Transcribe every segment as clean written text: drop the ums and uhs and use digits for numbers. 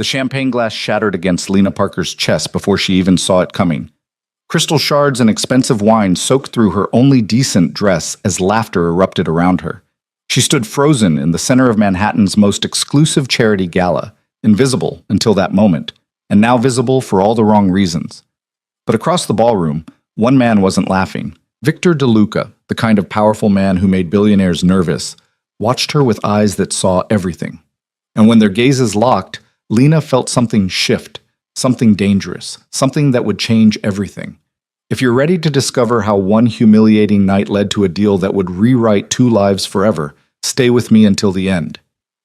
The champagne glass shattered against Lena Parker's chest before she even saw it coming. Crystal shards and expensive wine soaked through her only decent dress as laughter erupted around her. She stood frozen in the center of Manhattan's most exclusive charity gala, invisible until that moment, and now visible for all the wrong reasons. But across the ballroom, one man wasn't laughing. Victor DeLuca, the kind of powerful man who made billionaires nervous, watched her with eyes that saw everything. And when their gazes locked, Lena felt something shift, something dangerous, something that would change everything. If you're ready to discover how one humiliating night led to a deal that would rewrite two lives forever, stay with me until the end.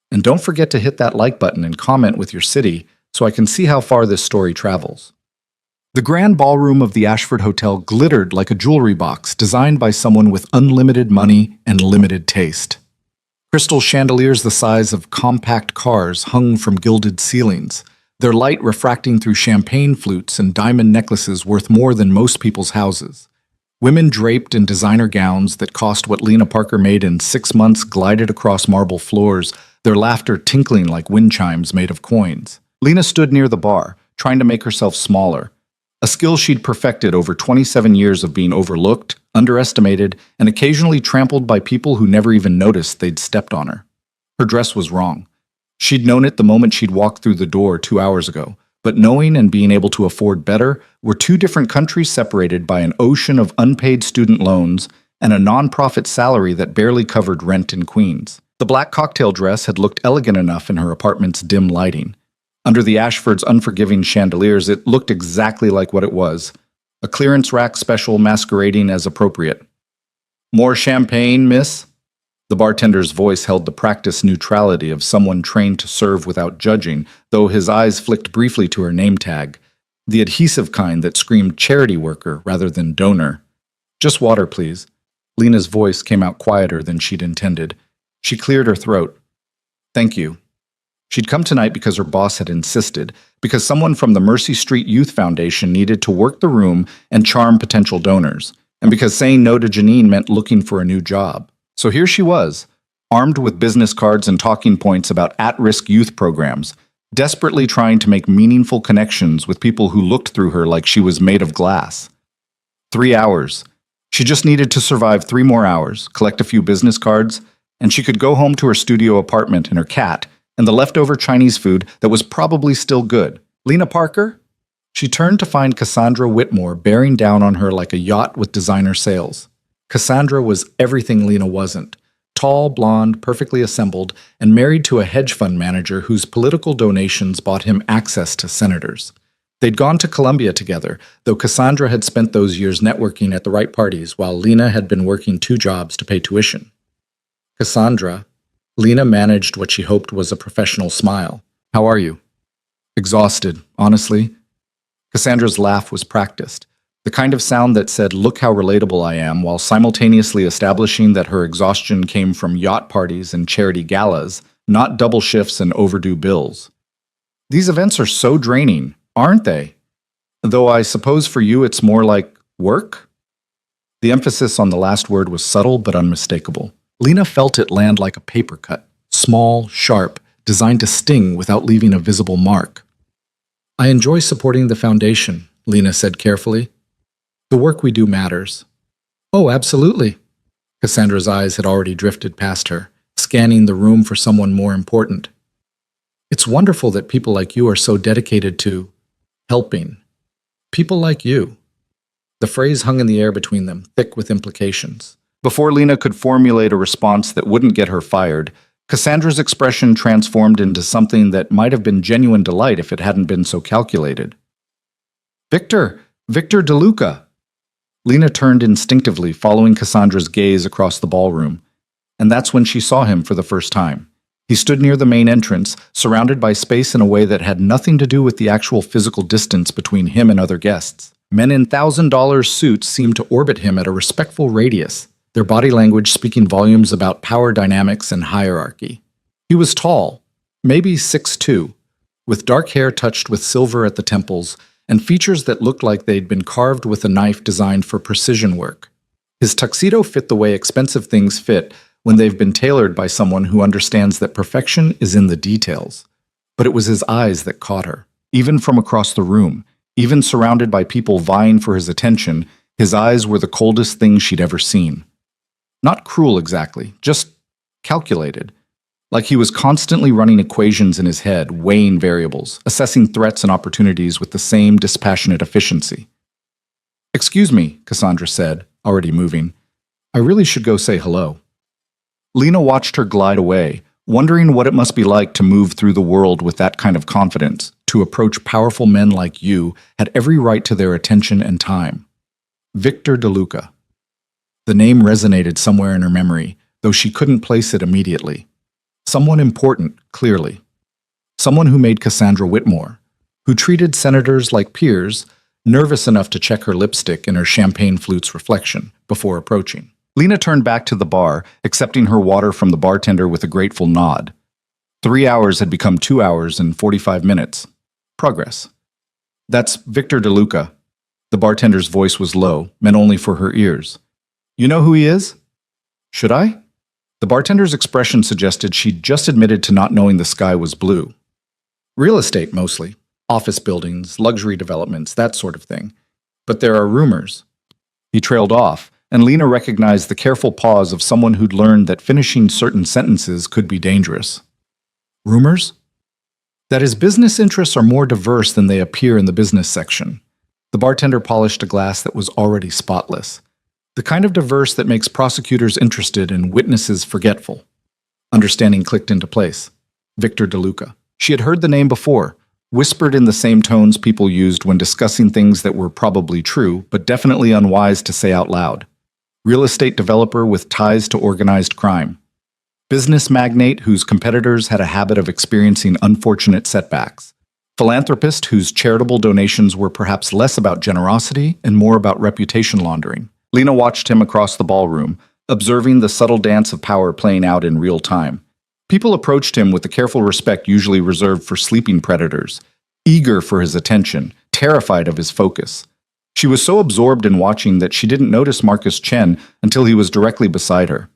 And don't forget to hit that like button and comment with your city so I can see how far this story travels. The grand ballroom of the Ashford Hotel glittered like a jewelry box designed by someone with unlimited money and limited taste. Crystal chandeliers the size of compact cars hung from gilded ceilings, their light refracting through champagne flutes and diamond necklaces worth more than most people's houses. Women draped in designer gowns that cost what Lena Parker made in 6 months glided across marble floors, their laughter tinkling like wind chimes made of coins. Lena stood near the bar, trying to make herself smaller, a skill she'd perfected over 27 years of being overlooked, underestimated, and occasionally trampled by people who never even noticed they'd stepped on her. Her dress was wrong. She'd known it the moment she'd walked through the door 2 hours ago, but knowing and being able to afford better were two different countries separated by an ocean of unpaid student loans and a non-profit salary that barely covered rent in Queens. The black cocktail dress had looked elegant enough in her apartment's dim lighting. Under the Ashford's unforgiving chandeliers, it looked exactly like what it was, a clearance rack special masquerading as appropriate. "More champagne, miss?" The bartender's voice held the practiced neutrality of someone trained to serve without judging, though his eyes flicked briefly to her name tag, the adhesive kind that screamed charity worker rather than donor. "Just water, please." Lena's voice came out quieter than she'd intended. She cleared her throat. "Thank you." She'd come tonight because her boss had insisted, because someone from the Mercy Street Youth Foundation needed to work the room and charm potential donors, and because saying no to Janine meant looking for a new job. So here she was, armed with business cards and talking points about at-risk youth programs, desperately trying to make meaningful connections with people who looked through her like she was made of glass. 3 hours. She just needed to survive 3 more hours, collect a few business cards, and she could go home to her studio apartment and her cat, and the leftover Chinese food that was probably still good. "Lena Parker?" She turned to find Cassandra Whitmore bearing down on her like a yacht with designer sails. Cassandra was everything Lena wasn't. Tall, blonde, perfectly assembled, and married to a hedge fund manager whose political donations bought him access to senators. They'd gone to Columbia together, though Cassandra had spent those years networking at the right parties while Lena had been working 2 jobs to pay tuition. "Cassandra," Lena managed what she hoped was a professional smile. "How are you?" "Exhausted, honestly." Cassandra's laugh was practiced, the kind of sound that said, "Look how relatable I am," while simultaneously establishing that her exhaustion came from yacht parties and charity galas, not double shifts and overdue bills. "These events are so draining, aren't they? Though I suppose for you it's more like work?" The emphasis on the last word was subtle but unmistakable. Lena felt it land like a paper cut, small, sharp, designed to sting without leaving a visible mark. "I enjoy supporting the foundation," Lena said carefully. "The work we do matters." "Oh, absolutely." Cassandra's eyes had already drifted past her, scanning the room for someone more important. "It's wonderful that people like you are so dedicated to helping. People like you." The phrase hung in the air between them, thick with implications. Before Lena could formulate a response that wouldn't get her fired, Cassandra's expression transformed into something that might have been genuine delight if it hadn't been so calculated. Victor DeLuca!" Lena turned instinctively, following Cassandra's gaze across the ballroom. And that's when she saw him for the first time. He stood near the main entrance, surrounded by space in a way that had nothing to do with the actual physical distance between him and other guests. Men in $1,000 suits seemed to orbit him at a respectful radius, their body language speaking volumes about power dynamics and hierarchy. He was tall, maybe 6'2", with dark hair touched with silver at the temples, and features that looked like they'd been carved with a knife designed for precision work. His tuxedo fit the way expensive things fit when they've been tailored by someone who understands that perfection is in the details. But it was his eyes that caught her. Even from across the room, even surrounded by people vying for his attention, his eyes were the coldest thing she'd ever seen. Not cruel exactly, just calculated. Like he was constantly running equations in his head, weighing variables, assessing threats and opportunities with the same dispassionate efficiency. "Excuse me," Cassandra said, already moving. "I really should go say hello." Lena watched her glide away, wondering what it must be like to move through the world with that kind of confidence, to approach powerful men like you, had every right to their attention and time. Victor DeLuca. The name resonated somewhere in her memory, though she couldn't place it immediately. Someone important, clearly. Someone who made Cassandra Whitmore, who treated senators like peers, nervous enough to check her lipstick in her champagne flute's reflection before approaching. Lena turned back to the bar, accepting her water from the bartender with a grateful nod. 3 hours had become 2 hours and 45 minutes. Progress. "That's Victor DeLuca." The bartender's voice was low, meant only for her ears. "You know who he is?" "Should I?" The bartender's expression suggested she'd just admitted to not knowing the sky was blue. "Real estate, mostly. Office buildings, luxury developments, that sort of thing. But there are rumors." He trailed off, and Lena recognized the careful pause of someone who'd learned that finishing certain sentences could be dangerous. "Rumors?" "That his business interests are more diverse than they appear in the business section." The bartender polished a glass that was already spotless. "The kind of diverse that makes prosecutors interested and witnesses forgetful." Understanding clicked into place. Victor DeLuca. She had heard the name before, whispered in the same tones people used when discussing things that were probably true, but definitely unwise to say out loud. Real estate developer with ties to organized crime. Business magnate whose competitors had a habit of experiencing unfortunate setbacks. Philanthropist whose charitable donations were perhaps less about generosity and more about reputation laundering. Lena watched him across the ballroom, observing the subtle dance of power playing out in real time. People approached him with the careful respect usually reserved for sleeping predators, eager for his attention, terrified of his focus. She was so absorbed in watching that she didn't notice Marcus Chen until he was directly beside her.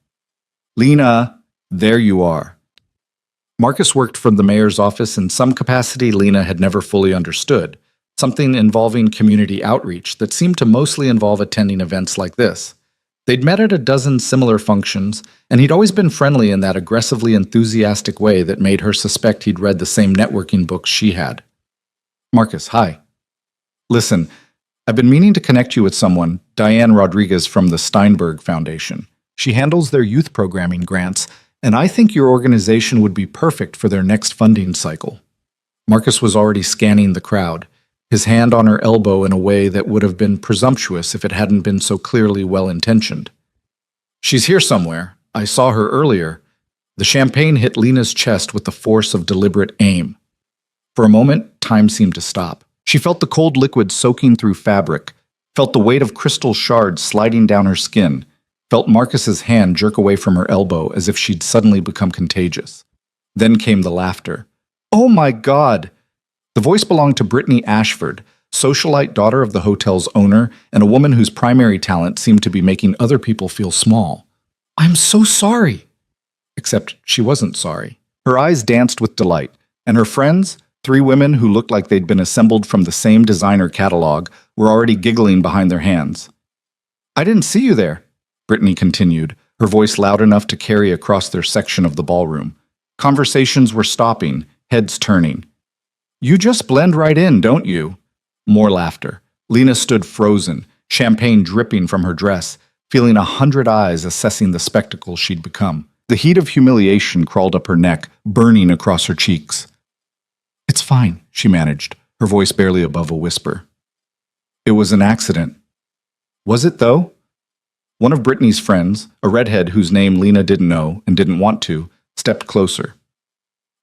"Lena, there you are." Marcus worked from the mayor's office in some capacity Lena had never fully understood, something involving community outreach that seemed to mostly involve attending events like this. They'd met at a dozen similar functions, and he'd always been friendly in that aggressively enthusiastic way that made her suspect he'd read the same networking books she had. "Marcus, hi. Listen, I've been meaning to connect you with someone, Diane Rodriguez from the Steinberg Foundation. She handles their youth programming grants, and I think your organization would be perfect for their next funding cycle." Marcus was already scanning the crowd, his hand on her elbow in a way that would have been presumptuous if it hadn't been so clearly well-intentioned. "She's here somewhere. I saw her earlier." The champagne hit Lena's chest with the force of deliberate aim. For a moment, time seemed to stop. She felt the cold liquid soaking through fabric, felt the weight of crystal shards sliding down her skin, felt Marcus's hand jerk away from her elbow as if she'd suddenly become contagious. Then came the laughter. "Oh my God!" The voice belonged to Brittany Ashford, socialite daughter of the hotel's owner and a woman whose primary talent seemed to be making other people feel small. "I'm so sorry." Except she wasn't sorry. Her eyes danced with delight, and her friends, 3 women who looked like they'd been assembled from the same designer catalog, were already giggling behind their hands. "I didn't see you there," Brittany continued, her voice loud enough to carry across their section of the ballroom. Conversations were stopping, heads turning. "You just blend right in, don't you?" More laughter. Lena stood frozen, champagne dripping from her dress, feeling 100 eyes assessing the spectacle she'd become. The heat of humiliation crawled up her neck, burning across her cheeks. "It's fine," she managed, her voice barely above a whisper. "It was an accident." Was it, though? One of Brittany's friends, a redhead whose name Lena didn't know and didn't want to, stepped closer.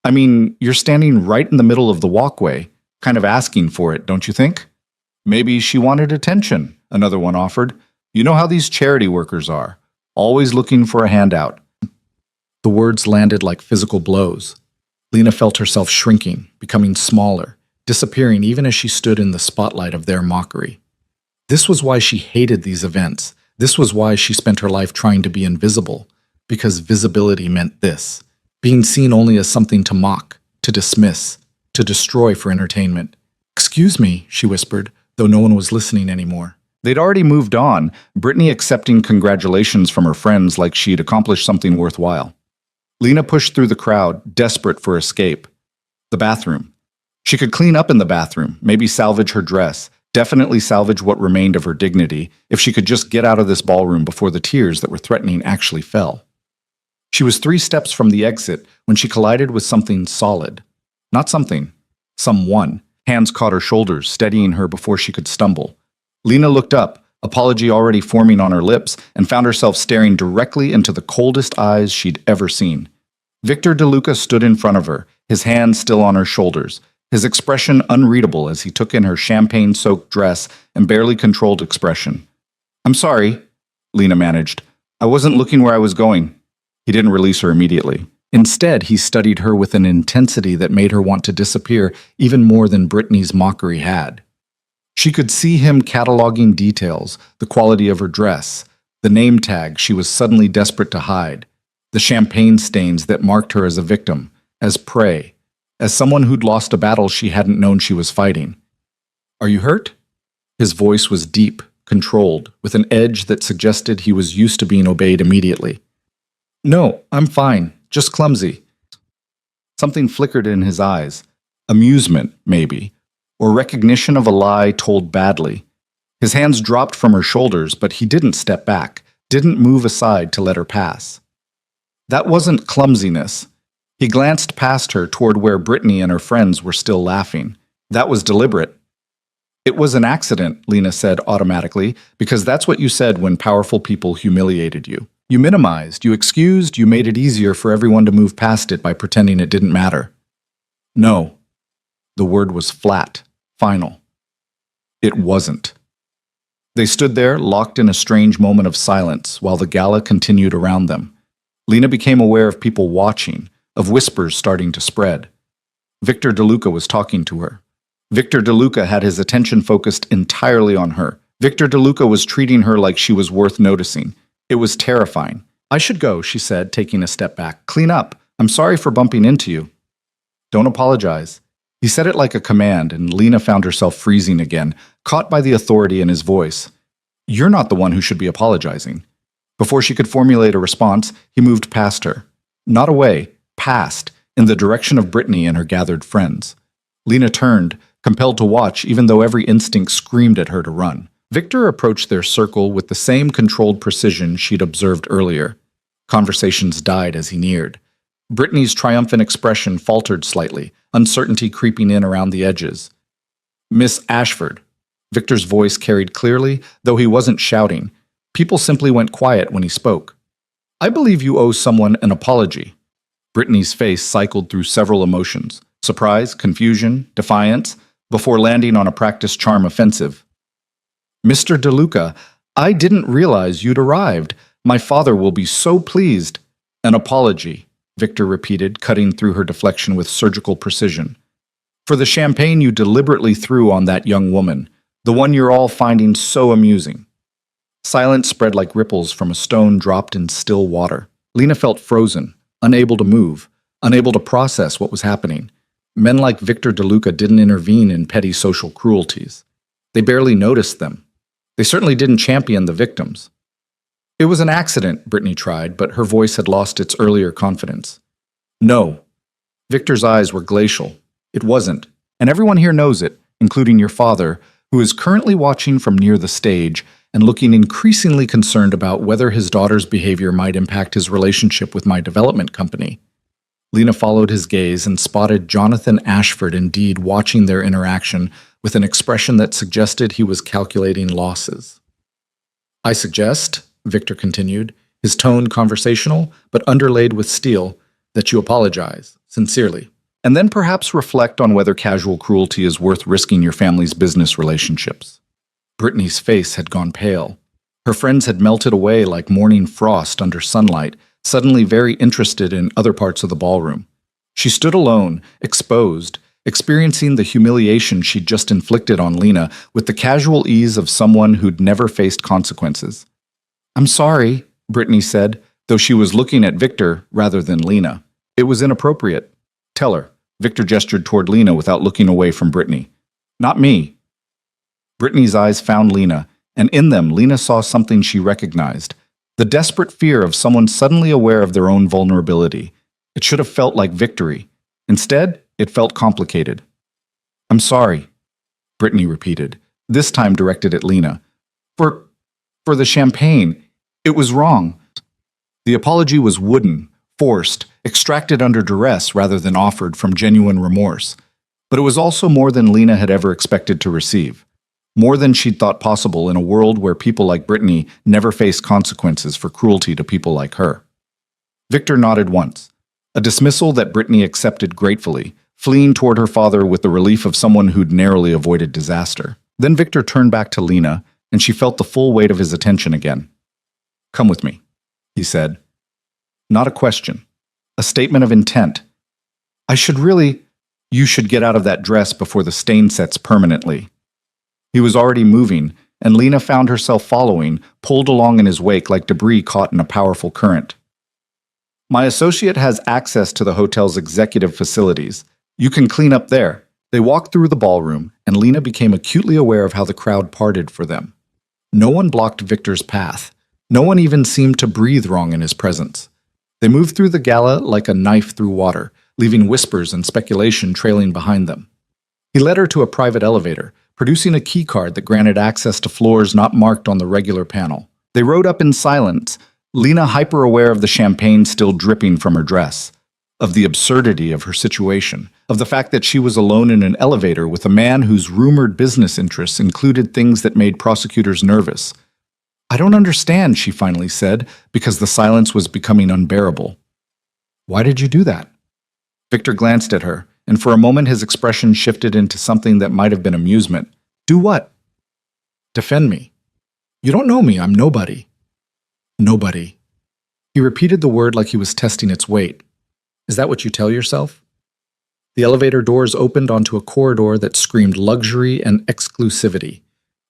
"I mean, you're standing right in the middle of the walkway, kind of asking for it, don't you think?" "Maybe she wanted attention," another one offered. "You know how these charity workers are, always looking for a handout." The words landed like physical blows. Lena felt herself shrinking, becoming smaller, disappearing even as she stood in the spotlight of their mockery. This was why she hated these events. This was why she spent her life trying to be invisible, because visibility meant this. Being seen only as something to mock, to dismiss, to destroy for entertainment. "Excuse me," she whispered, though no one was listening anymore. They'd already moved on, Brittany accepting congratulations from her friends like she'd accomplished something worthwhile. Lena pushed through the crowd, desperate for escape. The bathroom. She could clean up in the bathroom, maybe salvage her dress, definitely salvage what remained of her dignity, if she could just get out of this ballroom before the tears that were threatening actually fell. She was 3 steps from the exit when she collided with something solid. Not something. Someone. Hands caught her shoulders, steadying her before she could stumble. Lena looked up, apology already forming on her lips, and found herself staring directly into the coldest eyes she'd ever seen. Victor DeLuca stood in front of her, his hands still on her shoulders, his expression unreadable as he took in her champagne-soaked dress and barely controlled expression. "I'm sorry," Lena managed. "I wasn't looking where I was going." He didn't release her immediately. Instead, he studied her with an intensity that made her want to disappear even more than Brittany's mockery had. She could see him cataloging details, the quality of her dress, the name tag she was suddenly desperate to hide, the champagne stains that marked her as a victim, as prey, as someone who'd lost a battle she hadn't known she was fighting. "Are you hurt?" His voice was deep, controlled, with an edge that suggested he was used to being obeyed immediately. "No, I'm fine. Just clumsy." Something flickered in his eyes. Amusement, maybe, or recognition of a lie told badly. His hands dropped from her shoulders, but he didn't step back, didn't move aside to let her pass. That wasn't clumsiness. He glanced past her toward where Brittany and her friends were still laughing. That was deliberate. "It was an accident," Lena said automatically, because that's what you said when powerful people humiliated you. You minimized, you excused, you made it easier for everyone to move past it by pretending it didn't matter. No. The word was flat, final. It wasn't. They stood there, locked in a strange moment of silence, while the gala continued around them. Lena became aware of people watching, of whispers starting to spread. Victor DeLuca was talking to her. Victor DeLuca had his attention focused entirely on her. Victor DeLuca was treating her like she was worth noticing. It was terrifying. "I should go," she said, taking a step back. "Clean up. I'm sorry for bumping into you." "Don't apologize." He said it like a command, and Lena found herself freezing again, caught by the authority in his voice. "You're not the one who should be apologizing." Before she could formulate a response, he moved past her. Not away, past, in the direction of Brittany and her gathered friends. Lena turned, compelled to watch even though every instinct screamed at her to run. Victor approached their circle with the same controlled precision she'd observed earlier. Conversations died as he neared. Brittany's triumphant expression faltered slightly, uncertainty creeping in around the edges. "Miss Ashford." Victor's voice carried clearly, though he wasn't shouting. People simply went quiet when he spoke. "I believe you owe someone an apology." Brittany's face cycled through several emotions: surprise, confusion, defiance, before landing on a practiced charm offensive. "Mr. DeLuca, I didn't realize you'd arrived. My father will be so pleased." "An apology," Victor repeated, cutting through her deflection with surgical precision. "For the champagne you deliberately threw on that young woman, the one you're all finding so amusing." Silence spread like ripples from a stone dropped in still water. Lena felt frozen, unable to move, unable to process what was happening. Men like Victor DeLuca didn't intervene in petty social cruelties. They barely noticed them. They certainly didn't champion the victims. "It was an accident," Brittany tried, but her voice had lost its earlier confidence. "No." Victor's eyes were glacial. "It wasn't. And everyone here knows it, including your father, who is currently watching from near the stage and looking increasingly concerned about whether his daughter's behavior might impact his relationship with my development company." Lena followed his gaze and spotted Jonathan Ashford indeed watching their interaction with an expression that suggested he was calculating losses. "I suggest," Victor continued, his tone conversational but underlaid with steel, "that you apologize, sincerely, and then perhaps reflect on whether casual cruelty is worth risking your family's business relationships." Brittany's face had gone pale. Her friends had melted away like morning frost under sunlight, suddenly very interested in other parts of the ballroom. She stood alone, exposed, experiencing the humiliation she'd just inflicted on Lena with the casual ease of someone who'd never faced consequences. "I'm sorry," Brittany said, though she was looking at Victor rather than Lena. "It was inappropriate." "Tell her." Victor gestured toward Lena without looking away from Brittany. Not me. Brittany's eyes found Lena, and in them Lena saw something she recognized. The desperate fear of someone suddenly aware of their own vulnerability. It should have felt like victory. Instead, it felt complicated. I'm sorry, Brittany repeated, this time directed at Lena. For the champagne. It was wrong. The apology was wooden, forced, extracted under duress rather than offered from genuine remorse. But it was also more than Lena had ever expected to receive. More than she'd thought possible in a world where people like Brittany never face consequences for cruelty to people like her. Victor nodded once, a dismissal that Brittany accepted gratefully, fleeing toward her father with the relief of someone who'd narrowly avoided disaster. Then Victor turned back to Lena, and she felt the full weight of his attention again. Come with me, he said. Not a question, a statement of intent. You should get out of that dress before the stain sets permanently. He was already moving, and Lena found herself following, pulled along in his wake like debris caught in a powerful current. My associate has access to the hotel's executive facilities. You can clean up there. They walked through the ballroom, and Lena became acutely aware of how the crowd parted for them. No one blocked Victor's path. No one even seemed to breathe wrong in his presence. They moved through the gala like a knife through water, leaving whispers and speculation trailing behind them. He led her to a private elevator, producing a key card that granted access to floors not marked on the regular panel. They rode up in silence, Lena hyper-aware of the champagne still dripping from her dress, of the absurdity of her situation, of the fact that she was alone in an elevator with a man whose rumored business interests included things that made prosecutors nervous. I don't understand, she finally said, because the silence was becoming unbearable. Why did you do that? Victor glanced at her, and for a moment his expression shifted into something that might have been amusement. Do what? Defend me. You don't know me, I'm nobody. Nobody. He repeated the word like he was testing its weight. Is that what you tell yourself? The elevator doors opened onto a corridor that screamed luxury and exclusivity.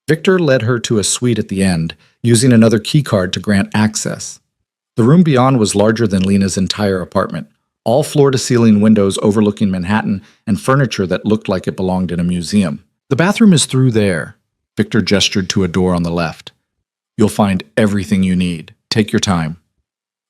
Victor led her to a suite at the end, using another keycard to grant access. The room beyond was larger than Lena's entire apartment, all floor-to-ceiling windows overlooking Manhattan and furniture that looked like it belonged in a museum. The bathroom is through there. Victor gestured to a door on the left. You'll find everything you need. Take your time.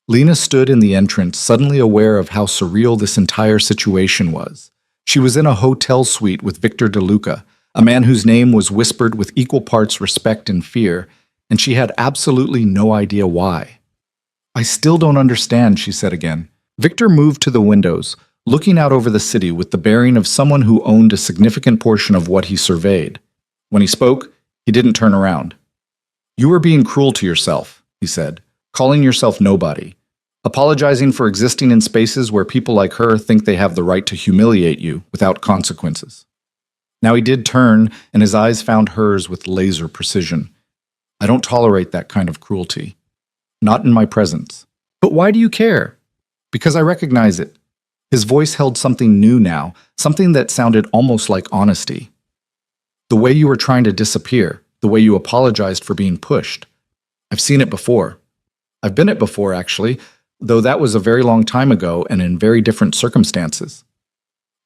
Lena stood in the entrance, suddenly aware of how surreal this entire situation was. She was in a hotel suite with Victor DeLuca, a man whose name was whispered with equal parts respect and fear, and she had absolutely no idea why. I still don't understand, she said again. Victor moved to the windows, looking out over the city with the bearing of someone who owned a significant portion of what he surveyed. When he spoke, he didn't turn around. You are being cruel to yourself, he said, calling yourself nobody, apologizing for existing in spaces where people like her think they have the right to humiliate you without consequences. Now he did turn, and his eyes found hers with laser precision. I don't tolerate that kind of cruelty. Not in my presence. But why do you care? Because I recognize it. His voice held something new now, something that sounded almost like honesty. The way you were trying to disappear, the way you apologized for being pushed. I've seen it before. I've been it before, actually, though that was a very long time ago and in very different circumstances.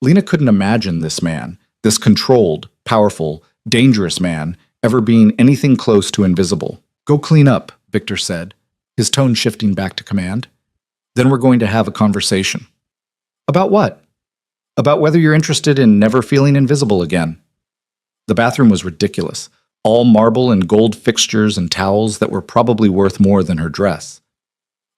Lena couldn't imagine this man, this controlled, powerful, dangerous man, ever being anything close to invisible. Go clean up, Victor said, his tone shifting back to command. Then we're going to have a conversation. About what? About whether you're interested in never feeling invisible again. The bathroom was ridiculous, all marble and gold fixtures and towels that were probably worth more than her dress.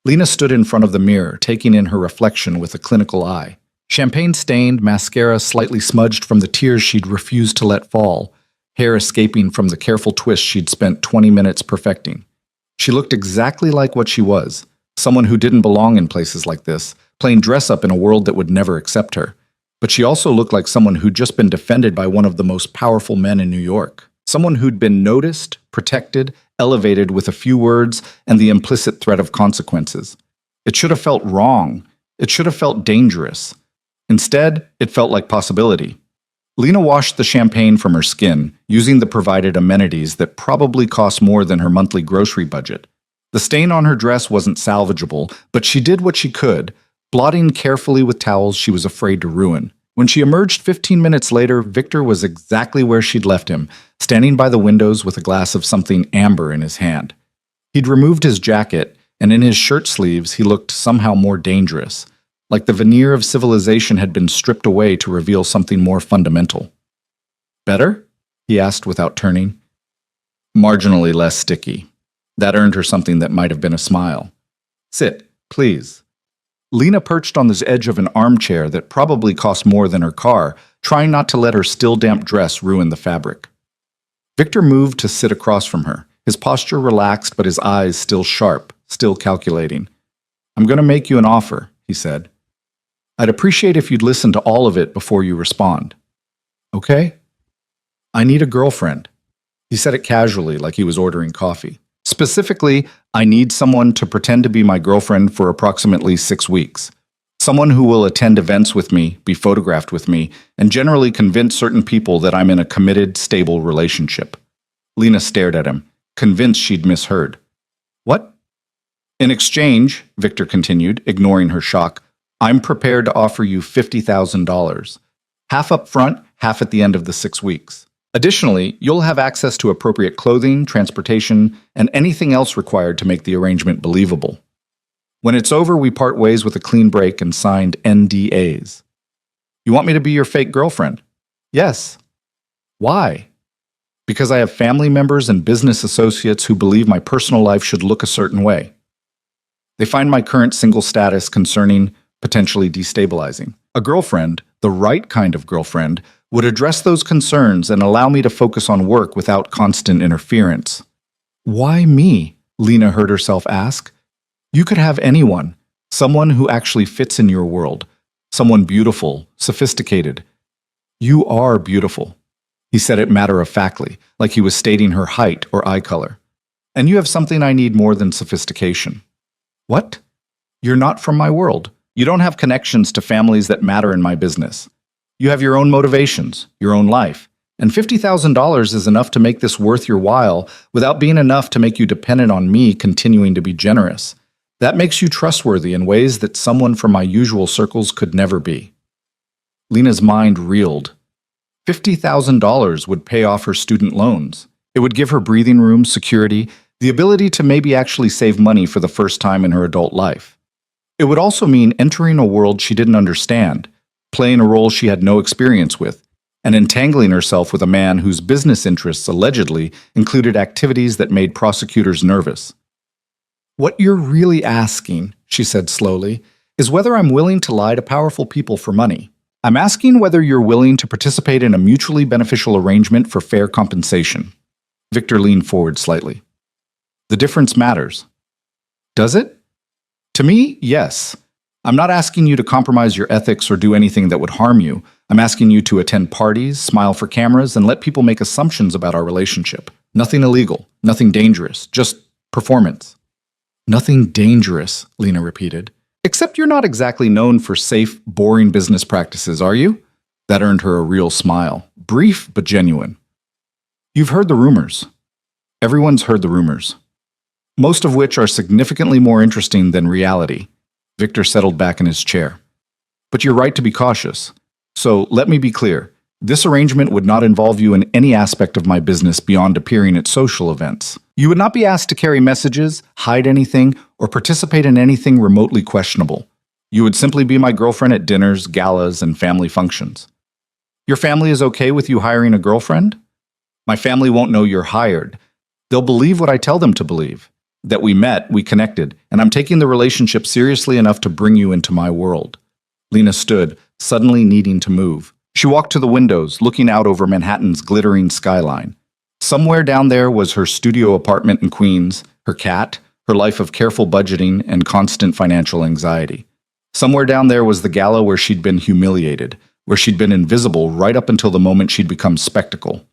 Lena stood in front of the mirror, taking in her reflection with a clinical eye. Champagne-stained, mascara slightly smudged from the tears she'd refused to let fall, hair escaping from the careful twist she'd spent 20 minutes perfecting. She looked exactly like what she was, someone who didn't belong in places like this, playing dress-up in a world that would never accept her. But she also looked like someone who'd just been defended by one of the most powerful men in New York. Someone who'd been noticed, protected, elevated with a few words and the implicit threat of consequences. It should have felt wrong. It should have felt dangerous. Instead, it felt like possibility. Lena washed the champagne from her skin, using the provided amenities that probably cost more than her monthly grocery budget. The stain on her dress wasn't salvageable, but she did what she could, blotting carefully with towels she was afraid to ruin. When she emerged 15 minutes later, Victor was exactly where she'd left him, standing by the windows with a glass of something amber in his hand. He'd removed his jacket, and in his shirt sleeves he looked somehow more dangerous, like the veneer of civilization had been stripped away to reveal something more fundamental. "Better?" he asked without turning. "Marginally less sticky." That earned her something that might have been a smile. "Sit, please." Lena perched on the edge of an armchair that probably cost more than her car, trying not to let her still damp dress ruin the fabric. Victor moved to sit across from her, his posture relaxed but his eyes still sharp, still calculating. "I'm going to make you an offer," he said. "I'd appreciate if you'd listen to all of it before you respond." "Okay?" "I need a girlfriend." He said it casually, like he was ordering coffee. "Specifically, I need someone to pretend to be my girlfriend for approximately 6 weeks. Someone who will attend events with me, be photographed with me, and generally convince certain people that I'm in a committed, stable relationship." Lena stared at him, convinced she'd misheard. "What?" "In exchange," Victor continued, ignoring her shock, "I'm prepared to offer you $50,000. Half up front, half at the end of the 6 weeks. Additionally, you'll have access to appropriate clothing, transportation, and anything else required to make the arrangement believable. When it's over, we part ways with a clean break and signed NDAs. You want me to be your fake girlfriend?" "Yes." "Why?" "Because I have family members and business associates who believe my personal life should look a certain way. They find my current single status concerning, potentially destabilizing. A girlfriend, the right kind of girlfriend, would address those concerns and allow me to focus on work without constant interference." "Why me?" Lena heard herself ask. "You could have anyone, someone who actually fits in your world, someone beautiful, sophisticated." "You are beautiful." He said it matter-of-factly, like he was stating her height or eye color. "And you have something I need more than sophistication." "What?" "You're not from my world. You don't have connections to families that matter in my business. You have your own motivations, your own life, and $50,000 is enough to make this worth your while without being enough to make you dependent on me continuing to be generous. That makes you trustworthy in ways that someone from my usual circles could never be." Lena's mind reeled. $50,000 would pay off her student loans. It would give her breathing room, security, the ability to maybe actually save money for the first time in her adult life. It would also mean entering a world she didn't understand, playing a role she had no experience with, and entangling herself with a man whose business interests allegedly included activities that made prosecutors nervous. "What you're really asking," she said slowly, "is whether I'm willing to lie to powerful people for money. I'm asking whether you're willing to participate in a mutually beneficial arrangement for fair compensation." Victor leaned forward slightly. "The difference matters." "Does it?" "To me, yes. I'm not asking you to compromise your ethics or do anything that would harm you. I'm asking you to attend parties, smile for cameras, and let people make assumptions about our relationship. Nothing illegal, nothing dangerous, just performance." "Nothing dangerous," Lena repeated. "Except you're not exactly known for safe, boring business practices, are you?" That earned her a real smile, brief but genuine. "You've heard the rumors." Everyone's heard the rumors. "Most of which are significantly more interesting than reality." Victor settled back in his chair. "But you're right to be cautious. So let me be clear. This arrangement would not involve you in any aspect of my business beyond appearing at social events. You would not be asked to carry messages, hide anything, or participate in anything remotely questionable. You would simply be my girlfriend at dinners, galas, and family functions." "Your family is okay with you hiring a girlfriend?" "My family won't know you're hired. They'll believe what I tell them to believe. That we met, we connected, and I'm taking the relationship seriously enough to bring you into my world." Lena stood, suddenly needing to move. She walked to the windows, looking out over Manhattan's glittering skyline. Somewhere down there was her studio apartment in Queens, her cat, her life of careful budgeting and constant financial anxiety. Somewhere down there was the gala where she'd been humiliated, where she'd been invisible right up until the moment she'd become spectacle.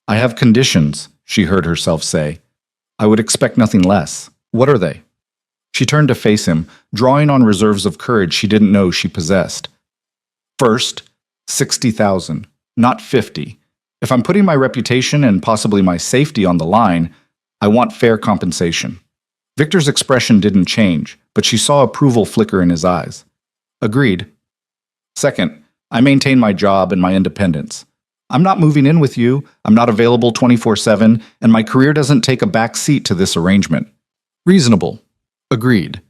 "I have conditions," she heard herself say. "I would expect nothing less. What are they?" She turned to face him, drawing on reserves of courage she didn't know she possessed. "First, 60,000, not 50. If I'm putting my reputation and possibly my safety on the line, I want fair compensation." Victor's expression didn't change, but she saw approval flicker in his eyes. "Agreed." "Second, I maintain my job and my independence. I'm not moving in with you, I'm not available 24/7, and my career doesn't take a back seat to this arrangement. Reasonable. Agreed.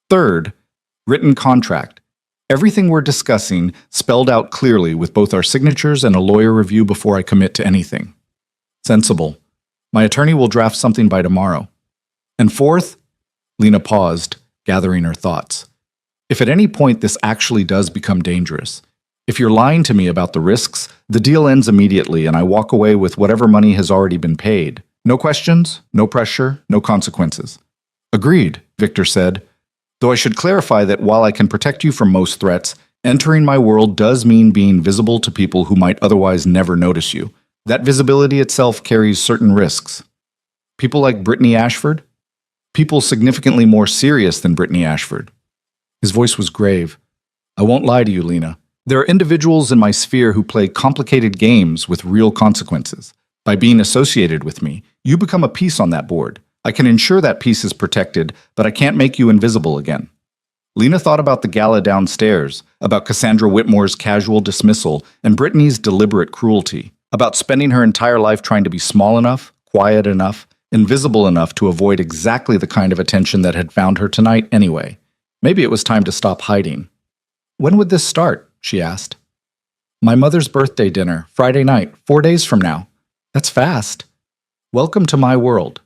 Third, written contract. Everything we're discussing spelled out clearly with both our signatures and a lawyer review before I commit to anything. Sensible. My attorney will draft something by tomorrow. And fourth, Lena paused, gathering her thoughts. If at any point this actually does become dangerous, if you're lying to me about the risks, the deal ends immediately and I walk away with whatever money has already been paid. No questions, no pressure, no consequences. Agreed, Victor said. Though I should clarify that while I can protect you from most threats, entering my world does mean being visible to people who might otherwise never notice you. That visibility itself carries certain risks. People like Brittany Ashford? People significantly more serious than Brittany Ashford. His voice was grave. I won't lie to you, Lena. There are individuals in my sphere who play complicated games with real consequences. By being associated with me, you become a piece on that board. I can ensure that piece is protected, but I can't make you invisible again. Lena thought about the gala downstairs, about Cassandra Whitmore's casual dismissal, and Brittany's deliberate cruelty, about spending her entire life trying to be small enough, quiet enough, invisible enough to avoid exactly the kind of attention that had found her tonight anyway. Maybe it was time to stop hiding. When would this start? She asked. My mother's birthday dinner, Friday night, 4 days from now. That's fast. Welcome to my world.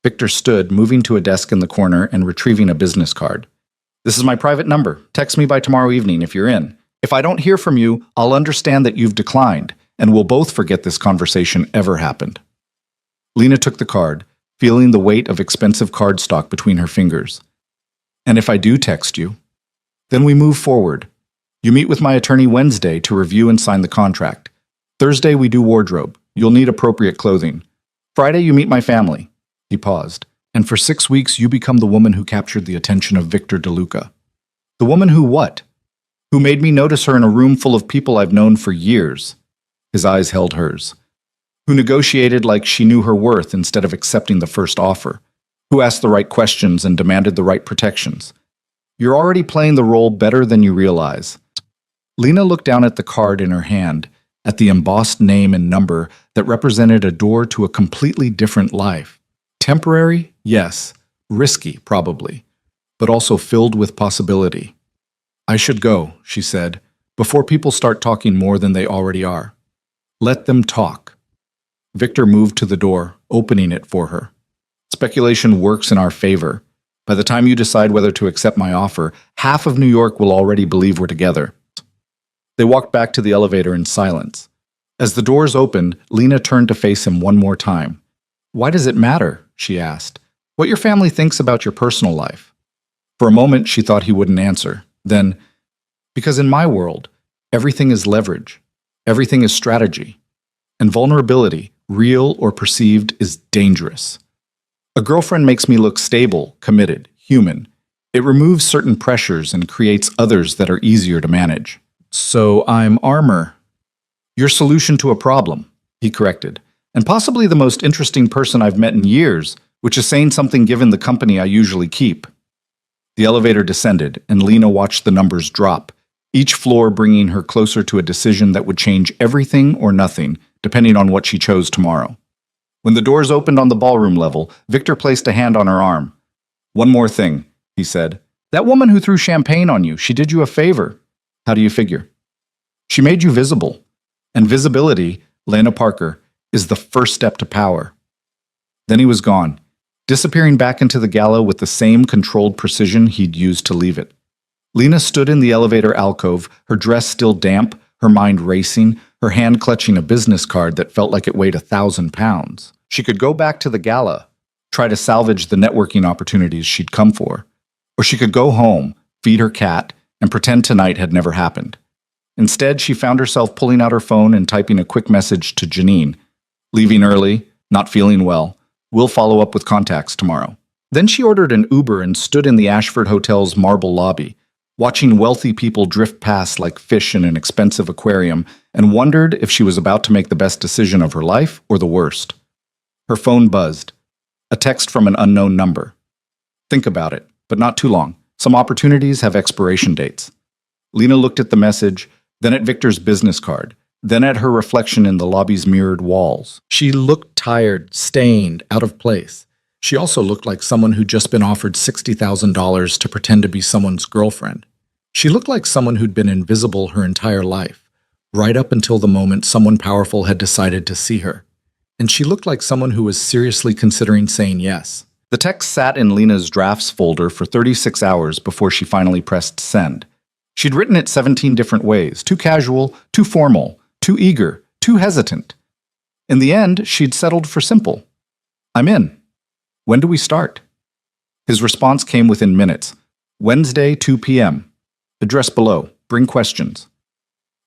Victor stood, moving to a desk in the corner and retrieving a business card. This is my private number. Text me by tomorrow evening if you're in. If I don't hear from you, I'll understand that you've declined, and we'll both forget this conversation ever happened. Lena took the card, feeling the weight of expensive cardstock between her fingers. And if I do text you? Then we move forward. You meet with my attorney Wednesday to review and sign the contract. Thursday we do wardrobe. You'll need appropriate clothing. Friday you meet my family. He paused. And for 6 weeks you become the woman who captured the attention of Victor DeLuca. The woman who what? Who made me notice her in a room full of people I've known for years. His eyes held hers. Who negotiated like she knew her worth instead of accepting the first offer. Who asked the right questions and demanded the right protections. You're already playing the role better than you realize. Lena looked down at the card in her hand, at the embossed name and number that represented a door to a completely different life. Temporary, yes. Risky, probably. But also filled with possibility. I should go, she said, before people start talking more than they already are. Let them talk. Victor moved to the door, opening it for her. Speculation works in our favor. By the time you decide whether to accept my offer, half of New York will already believe we're together. They walked back to the elevator in silence. As the doors opened, Lena turned to face him one more time. Why does it matter? She asked. What your family thinks about your personal life. For a moment, she thought he wouldn't answer. Then, because in my world, everything is leverage. Everything is strategy. And vulnerability, real or perceived, is dangerous. A girlfriend makes me look stable, committed, human. It removes certain pressures and creates others that are easier to manage. So I'm armor. Your solution to a problem, he corrected. And possibly the most interesting person I've met in years, which is saying something given the company I usually keep. The elevator descended, and Lena watched the numbers drop, each floor bringing her closer to a decision that would change everything or nothing, depending on what she chose tomorrow. When the doors opened on the ballroom level, Victor placed a hand on her arm. One more thing, he said. That woman who threw champagne on you, she did you a favor. How do you figure? She made you visible. And visibility, Lena Parker, is the first step to power. Then he was gone, disappearing back into the gala with the same controlled precision he'd used to leave it. Lena stood in the elevator alcove, her dress still damp, her mind racing, her hand clutching a business card that felt like it weighed 1,000 pounds. She could go back to the gala, try to salvage the networking opportunities she'd come for. Or she could go home, feed her cat, and pretend tonight had never happened. Instead, she found herself pulling out her phone and typing a quick message to Janine. Leaving early, not feeling well. We'll follow up with contacts tomorrow. Then she ordered an Uber and stood in the Ashford Hotel's marble lobby, watching wealthy people drift past like fish in an expensive aquarium, and wondered if she was about to make the best decision of her life or the worst. Her phone buzzed. A text from an unknown number. Think about it, but not too long. Some opportunities have expiration dates. Lena looked at the message, then at Victor's business card, then at her reflection in the lobby's mirrored walls. She looked tired, stained, out of place. She also looked like someone who'd just been offered $60,000 to pretend to be someone's girlfriend. She looked like someone who'd been invisible her entire life, right up until the moment someone powerful had decided to see her. And she looked like someone who was seriously considering saying yes. The text sat in Lena's drafts folder for 36 hours before she finally pressed send. She'd written it 17 different ways, too casual, too formal, too eager, too hesitant. In the end, she'd settled for simple. I'm in. When do we start? His response came within minutes. Wednesday, 2 p.m. Address below. Bring questions.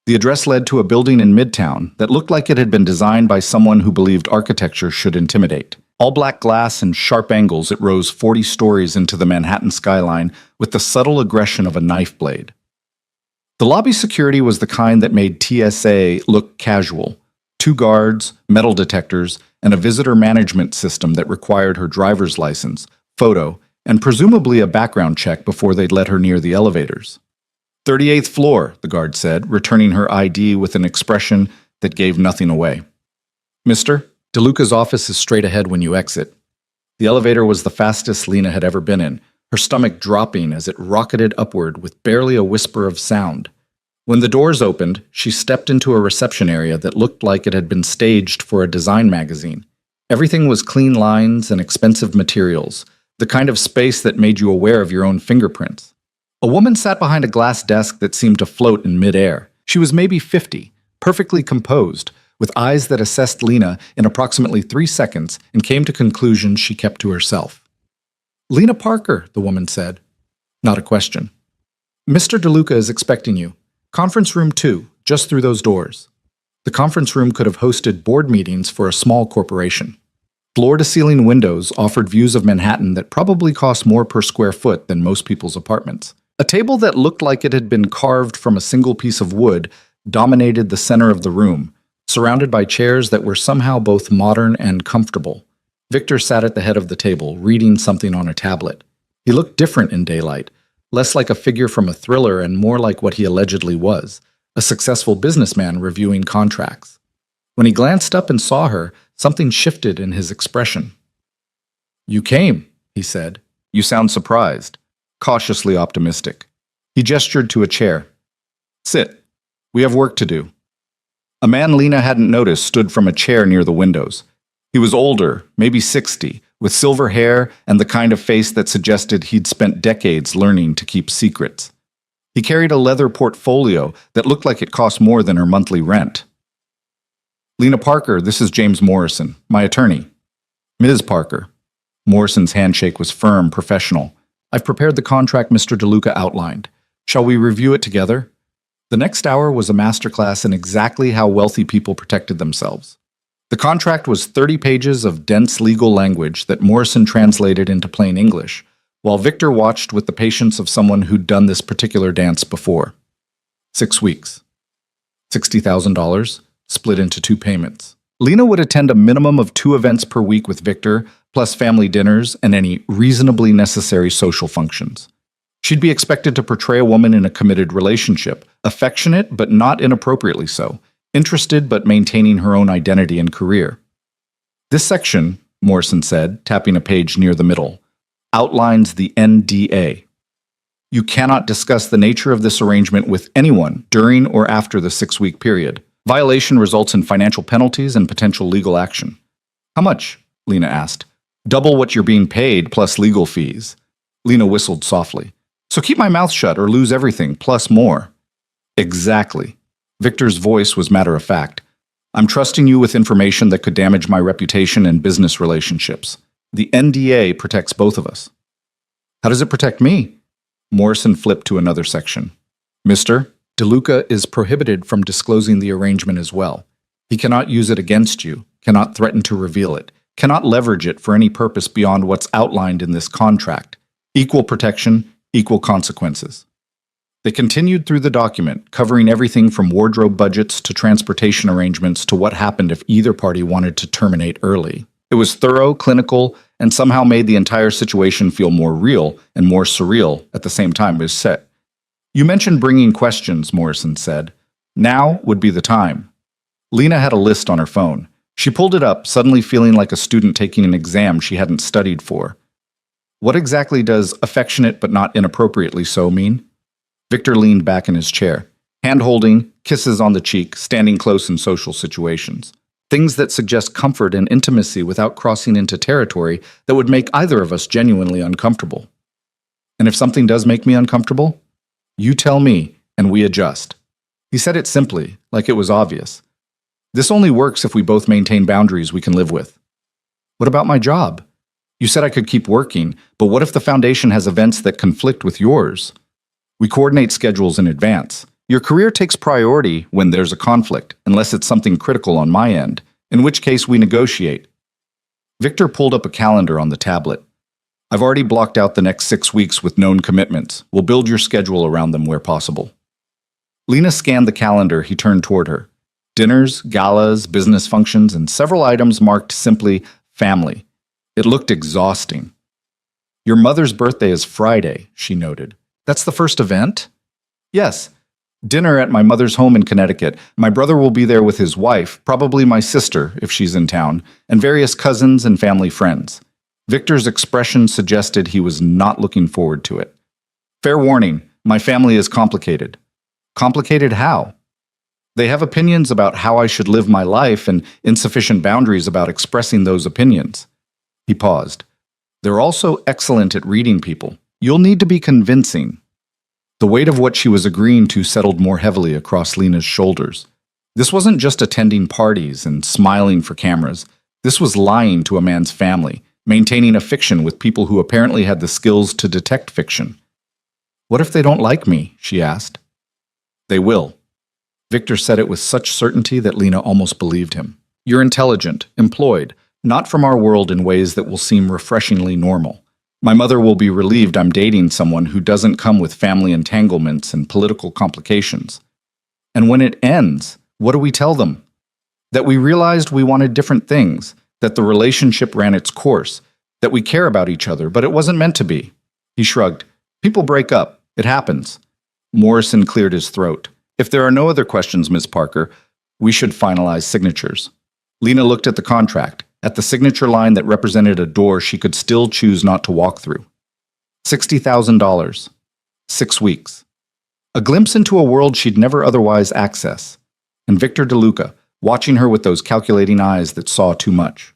The address led to a building in Midtown that looked like it had been designed by someone who believed architecture should intimidate. All black glass and sharp angles, it rose 40 stories into the Manhattan skyline with the subtle aggression of a knife blade. The lobby security was the kind that made TSA look casual. 2 guards, metal detectors, and a visitor management system that required her driver's license, photo, and presumably a background check before they'd let her near the elevators. 38th floor, the guard said, returning her ID with an expression that gave nothing away. Mister, DeLuca's office is straight ahead when you exit. The elevator was the fastest Lena had ever been in, her stomach dropping as it rocketed upward with barely a whisper of sound. When the doors opened, she stepped into a reception area that looked like it had been staged for a design magazine. Everything was clean lines and expensive materials, the kind of space that made you aware of your own fingerprints. A woman sat behind a glass desk that seemed to float in midair. She was maybe 50, perfectly composed, with eyes that assessed Lena in approximately 3 seconds and came to conclusions she kept to herself. Lena Parker, the woman said. Not a question. Mr. DeLuca is expecting you. Conference room 2, just through those doors. The conference room could have hosted board meetings for a small corporation. Floor-to-ceiling windows offered views of Manhattan that probably cost more per square foot than most people's apartments. A table that looked like it had been carved from a single piece of wood dominated the center of the room, surrounded by chairs that were somehow both modern and comfortable. Victor sat at the head of the table, reading something on a tablet. He looked different in daylight, less like a figure from a thriller and more like what he allegedly was, a successful businessman reviewing contracts. When he glanced up and saw her, something shifted in his expression. You came, he said. You sound surprised, cautiously optimistic. He gestured to a chair. Sit. We have work to do. A man Lena hadn't noticed stood from a chair near the windows. He was older, maybe 60, with silver hair and the kind of face that suggested he'd spent decades learning to keep secrets. He carried a leather portfolio that looked like it cost more than her monthly rent. Lena Parker, this is James Morrison, my attorney. Ms. Parker. Morrison's handshake was firm, professional. I've prepared the contract Mr. DeLuca outlined. Shall we review it together? The next hour was a masterclass in exactly how wealthy people protected themselves. The contract was 30 pages of dense legal language that Morrison translated into plain English, while Victor watched with the patience of someone who'd done this particular dance before. 6 weeks. $60,000, split into 2 payments. Lena would attend a minimum of 2 events per week with Victor, plus family dinners and any reasonably necessary social functions. She'd be expected to portray a woman in a committed relationship, affectionate but not inappropriately so, interested but maintaining her own identity and career. This section, Morrison said, tapping a page near the middle, outlines the NDA. You cannot discuss the nature of this arrangement with anyone during or after the 6-week period. Violation results in financial penalties and potential legal action. How much? Lena asked. Double what you're being paid plus legal fees. Lena whistled softly. So keep my mouth shut or lose everything, plus more. Exactly. Victor's voice was matter of fact. I'm trusting you with information that could damage my reputation and business relationships. The NDA protects both of us. How does it protect me? Morrison flipped to another section. Mister, DeLuca is prohibited from disclosing the arrangement as well. He cannot use it against you, cannot threaten to reveal it, cannot leverage it for any purpose beyond what's outlined in this contract. Equal protection, equal consequences. They continued through the document, covering everything from wardrobe budgets to transportation arrangements to what happened if either party wanted to terminate early. It was thorough, clinical, and somehow made the entire situation feel more real and more surreal at the same time it was set. You mentioned bringing questions, Morrison said. Now would be the time. Lena had a list on her phone. She pulled it up, suddenly feeling like a student taking an exam she hadn't studied for. What exactly does affectionate but not inappropriately so mean? Victor leaned back in his chair. Hand-holding, kisses on the cheek, standing close in social situations. Things that suggest comfort and intimacy without crossing into territory that would make either of us genuinely uncomfortable. And if something does make me uncomfortable, you tell me and we adjust. He said it simply, like it was obvious. This only works if we both maintain boundaries we can live with. What about my job? You said I could keep working, but what if the foundation has events that conflict with yours? We coordinate schedules in advance. Your career takes priority when there's a conflict, unless it's something critical on my end, in which case we negotiate. Victor pulled up a calendar on the tablet. I've already blocked out the next 6 weeks with known commitments. We'll build your schedule around them where possible. Lena scanned the calendar. He turned toward her. Dinners, galas, business functions, and several items marked simply family. It looked exhausting. Your mother's birthday is Friday, she noted. That's the first event? Yes. Dinner at my mother's home in Connecticut. My brother will be there with his wife, probably my sister, if she's in town, and various cousins and family friends. Victor's expression suggested he was not looking forward to it. Fair warning, my family is complicated. Complicated how? They have opinions about how I should live my life and insufficient boundaries about expressing those opinions. He paused. They're also excellent at reading people. You'll need to be convincing. The weight of what she was agreeing to settled more heavily across Lena's shoulders. This wasn't just attending parties and smiling for cameras. This was lying to a man's family, maintaining a fiction with people who apparently had the skills to detect fiction. What if they don't like me? She asked. They will. Victor said it with such certainty that Lena almost believed him. You're intelligent, employed, not from our world in ways that will seem refreshingly normal. My mother will be relieved I'm dating someone who doesn't come with family entanglements and political complications. And when it ends, what do we tell them? That we realized we wanted different things, that the relationship ran its course, that we care about each other, but it wasn't meant to be. He shrugged. People break up. It happens. Morrison cleared his throat. If there are no other questions, Ms. Parker, we should finalize signatures. Lena looked at the contract, at the signature line that represented a door she could still choose not to walk through. $60,000. 6 weeks. A glimpse into a world she'd never otherwise access. And Victor DeLuca, watching her with those calculating eyes that saw too much.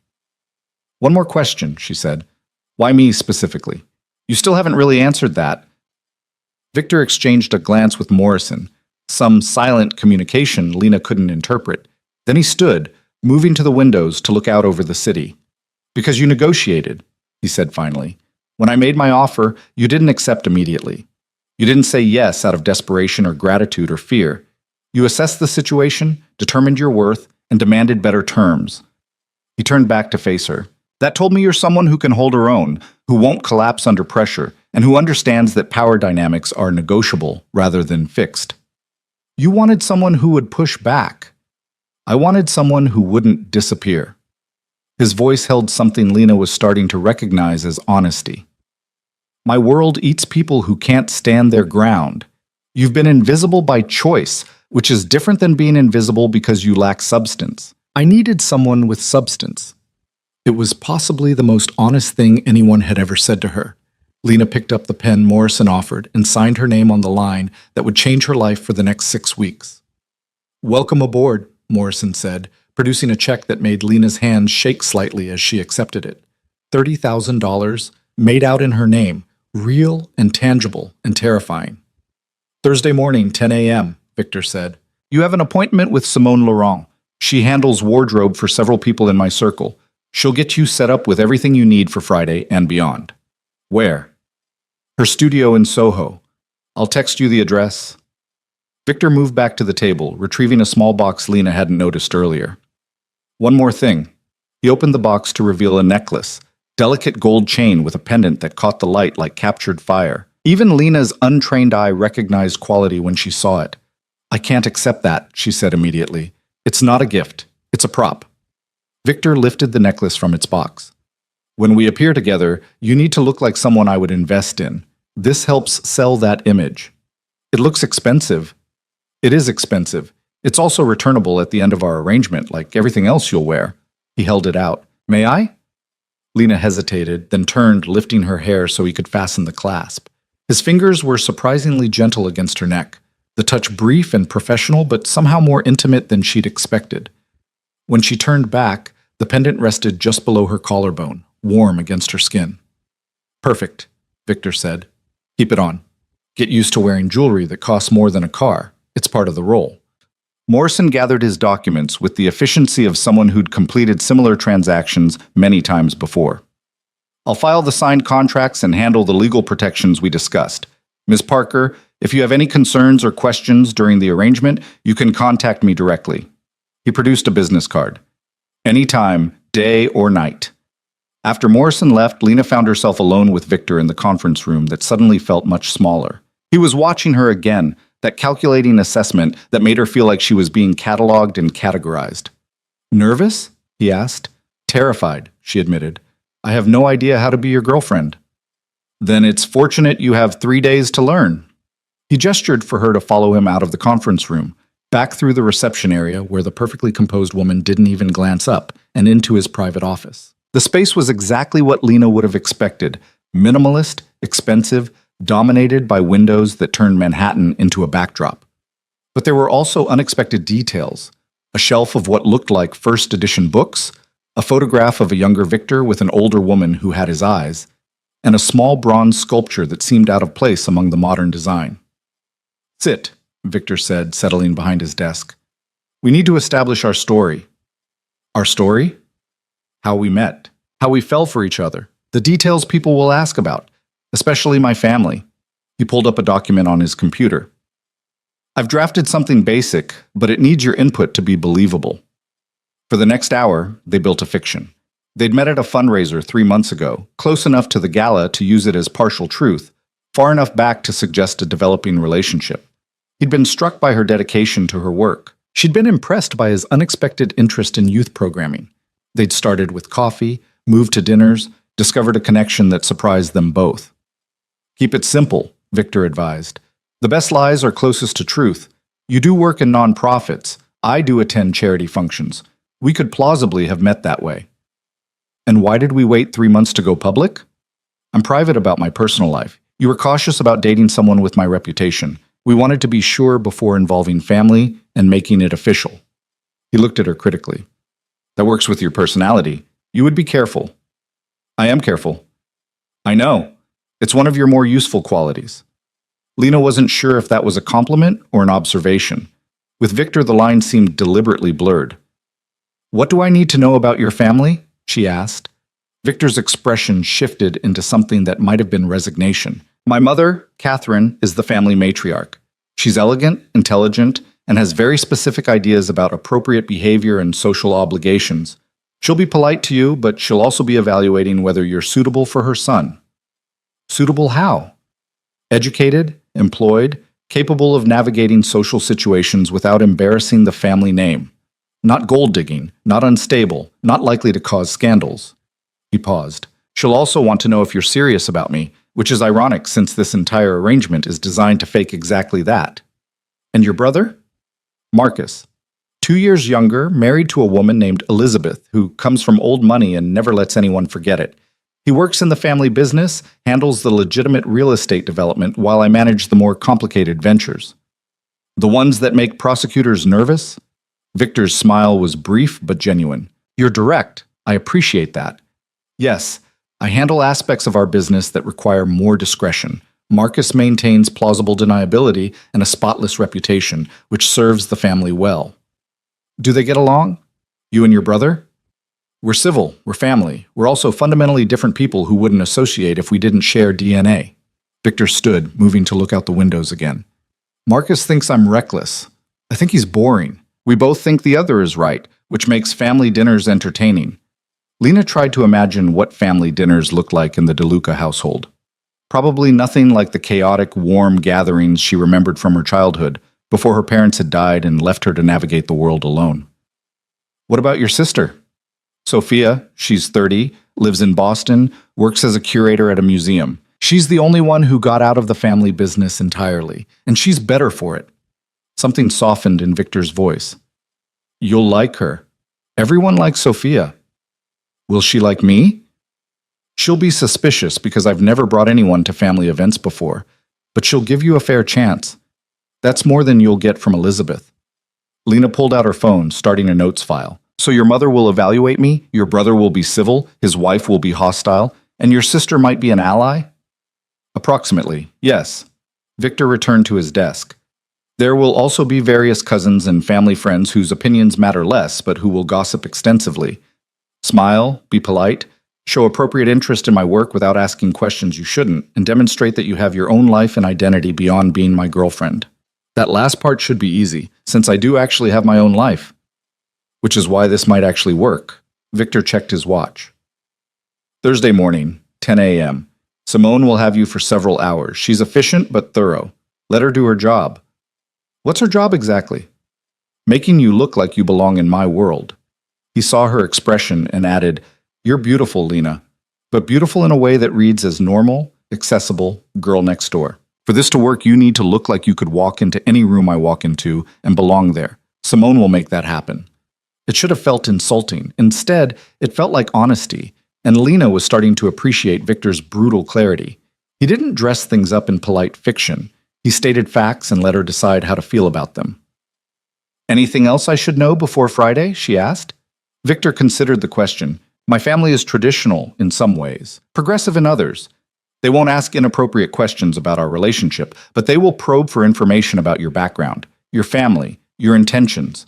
One more question, she said. Why me specifically? You still haven't really answered that. Victor exchanged a glance with Morrison, some silent communication Lena couldn't interpret. Then he stood, moving to the windows to look out over the city. Because you negotiated, he said finally. When I made my offer, you didn't accept immediately. You didn't say yes out of desperation or gratitude or fear. You assessed the situation, determined your worth, and demanded better terms. He turned back to face her. That told me you're someone who can hold her own, who won't collapse under pressure, and who understands that power dynamics are negotiable rather than fixed. You wanted someone who would push back. I wanted someone who wouldn't disappear. His voice held something Lena was starting to recognize as honesty. My world eats people who can't stand their ground. You've been invisible by choice, which is different than being invisible because you lack substance. I needed someone with substance. It was possibly the most honest thing anyone had ever said to her. Lena picked up the pen Morrison offered and signed her name on the line that would change her life for the next 6 weeks. Welcome aboard, Morrison said, producing a check that made Lena's hands shake slightly as she accepted it. $30,000, made out in her name, real and tangible and terrifying. Thursday morning, 10 a.m., Victor said. You have an appointment with Simone Laurent. She handles wardrobe for several people in my circle. She'll get you set up with everything you need for Friday and beyond. Where? Her studio in Soho. I'll text you the address. Victor moved back to the table, retrieving a small box Lena hadn't noticed earlier. One more thing. He opened the box to reveal a necklace, delicate gold chain with a pendant that caught the light like captured fire. Even Lena's untrained eye recognized quality when she saw it. I can't accept that, she said immediately. It's not a gift. It's a prop. Victor lifted the necklace from its box. When we appear together, you need to look like someone I would invest in. This helps sell that image. It looks expensive. It is expensive. It's also returnable at the end of our arrangement, like everything else you'll wear. He held it out. May I? Lena hesitated, then turned, lifting her hair so he could fasten the clasp. His fingers were surprisingly gentle against her neck, the touch brief and professional, but somehow more intimate than she'd expected. When she turned back, the pendant rested just below her collarbone, warm against her skin. Perfect, Victor said. Keep it on. Get used to wearing jewelry that costs more than a car. It's part of the role. Morrison gathered his documents with the efficiency of someone who'd completed similar transactions many times before. I'll file the signed contracts and handle the legal protections we discussed. Ms. Parker, if you have any concerns or questions during the arrangement, you can contact me directly. He produced a business card. Anytime, day or night. After Morrison left, Lena found herself alone with Victor in the conference room that suddenly felt much smaller. He was watching her again, that calculating assessment that made her feel like she was being cataloged and categorized. Nervous? He asked. Terrified, she admitted. I have no idea how to be your girlfriend. Then it's fortunate you have 3 days to learn. He gestured for her to follow him out of the conference room, back through the reception area where the perfectly composed woman didn't even glance up, and into his private office. The space was exactly what Lena would have expected, minimalist, expensive, dominated by windows that turned Manhattan into a backdrop. But there were also unexpected details, a shelf of what looked like first edition books, a photograph of a younger Victor with an older woman who had his eyes, and a small bronze sculpture that seemed out of place among the modern design. Sit, Victor said, settling behind his desk. We need to establish our story. Our story? How we met, how we fell for each other, the details people will ask about, especially my family. He pulled up a document on his computer. I've drafted something basic, but it needs your input to be believable. For the next hour, they built a fiction. They'd met at a fundraiser 3 months ago, close enough to the gala to use it as partial truth, far enough back to suggest a developing relationship. He'd been struck by her dedication to her work. She'd been impressed by his unexpected interest in youth programming. They'd started with coffee, moved to dinners, discovered a connection that surprised them both. Keep it simple, Victor advised. The best lies are closest to truth. You do work in nonprofits. I do attend charity functions. We could plausibly have met that way. And why did we wait 3 months to go public? I'm private about my personal life. You were cautious about dating someone with my reputation. We wanted to be sure before involving family and making it official. He looked at her critically. That works with your personality. You would be careful. I am careful. I know. It's one of your more useful qualities. Lena wasn't sure if that was a compliment or an observation. With Victor, the line seemed deliberately blurred. What do I need to know about your family? She asked. Victor's expression shifted into something that might have been resignation. My mother, Catherine, is the family matriarch. She's elegant, intelligent, and has very specific ideas about appropriate behavior and social obligations. She'll be polite to you, but she'll also be evaluating whether you're suitable for her son. Suitable how? Educated, employed, capable of navigating social situations without embarrassing the family name. Not gold-digging, not unstable, not likely to cause scandals. He paused. She'll also want to know if you're serious about me, which is ironic since this entire arrangement is designed to fake exactly that. And your brother? Marcus. 2 years younger, married to a woman named Elizabeth, who comes from old money and never lets anyone forget it. He works in the family business, handles the legitimate real estate development while I manage the more complicated ventures. The ones that make prosecutors nervous? Victor's smile was brief but genuine. You're direct. I appreciate that. Yes, I handle aspects of our business that require more discretion. Marcus maintains plausible deniability and a spotless reputation, which serves the family well. Do they get along? You and your brother? We're civil, we're family. We're also fundamentally different people who wouldn't associate if we didn't share DNA. Victor stood, moving to look out the windows again. Marcus thinks I'm reckless. I think he's boring. We both think the other is right, which makes family dinners entertaining. Lena tried to imagine what family dinners looked like in the DeLuca household. Probably nothing like the chaotic, warm gatherings she remembered from her childhood, before her parents had died and left her to navigate the world alone. What about your sister? Sophia, she's 30, lives in Boston, works as a curator at a museum. She's the only one who got out of the family business entirely, and she's better for it. Something softened in Victor's voice. You'll like her. Everyone likes Sophia. Will she like me? She'll be suspicious because I've never brought anyone to family events before, but she'll give you a fair chance. That's more than you'll get from Elizabeth. Lena pulled out her phone, starting a notes file. So your mother will evaluate me, your brother will be civil, his wife will be hostile, and your sister might be an ally? Approximately, yes. Victor returned to his desk. There will also be various cousins and family friends whose opinions matter less, but who will gossip extensively. Smile, be polite, show appropriate interest in my work without asking questions you shouldn't, and demonstrate that you have your own life and identity beyond being my girlfriend. That last part should be easy, since I do actually have my own life. Which is why this might actually work. Victor checked his watch. Thursday morning, 10 a.m. Simone will have you for several hours. She's efficient but thorough. Let her do her job. What's her job exactly? Making you look like you belong in my world. He saw her expression and added, You're beautiful, Lena, but beautiful in a way that reads as normal, accessible, girl next door. For this to work, you need to look like you could walk into any room I walk into and belong there. Simone will make that happen. It should have felt insulting. Instead, it felt like honesty, and Lena was starting to appreciate Victor's brutal clarity. He didn't dress things up in polite fiction. He stated facts and let her decide how to feel about them. Anything else I should know before Friday? She asked. Victor considered the question. My family is traditional in some ways, progressive in others. They won't ask inappropriate questions about our relationship, but they will probe for information about your background, your family, your intentions.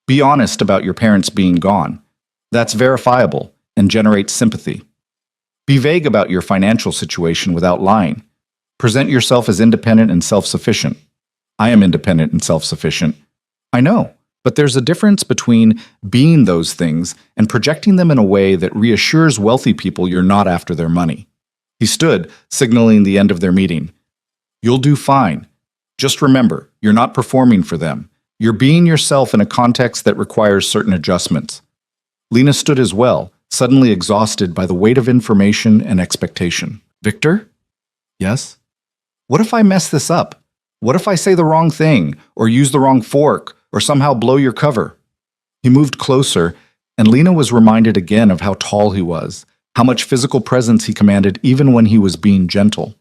Be honest about your parents being gone. That's verifiable and generates sympathy. Be vague about your financial situation without lying. Present yourself as independent and self-sufficient. I am independent and self-sufficient. I know, but there's a difference between being those things and projecting them in a way that reassures wealthy people you're not after their money. He stood, signaling the end of their meeting. You'll do fine. Just remember, you're not performing for them. You're being yourself in a context that requires certain adjustments. Lena stood as well, suddenly exhausted by the weight of information and expectation. Victor? Yes? What if I mess this up? What if I say the wrong thing, or use the wrong fork, or somehow blow your cover? He moved closer, and Lena was reminded again of how tall he was, how much physical presence he commanded even when he was being gentle.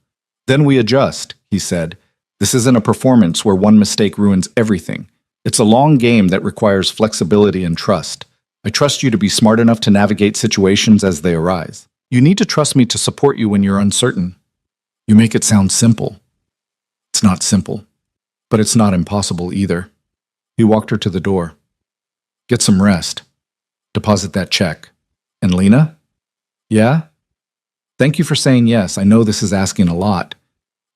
Then we adjust, he said. This isn't a performance where one mistake ruins everything. It's a long game that requires flexibility and trust. I trust you to be smart enough to navigate situations as they arise. You need to trust me to support you when you're uncertain. You make it sound simple. It's not simple, but it's not impossible either. He walked her to the door. Get some rest. Deposit that check. And Lena? Yeah? Thank you for saying yes. I know this is asking a lot.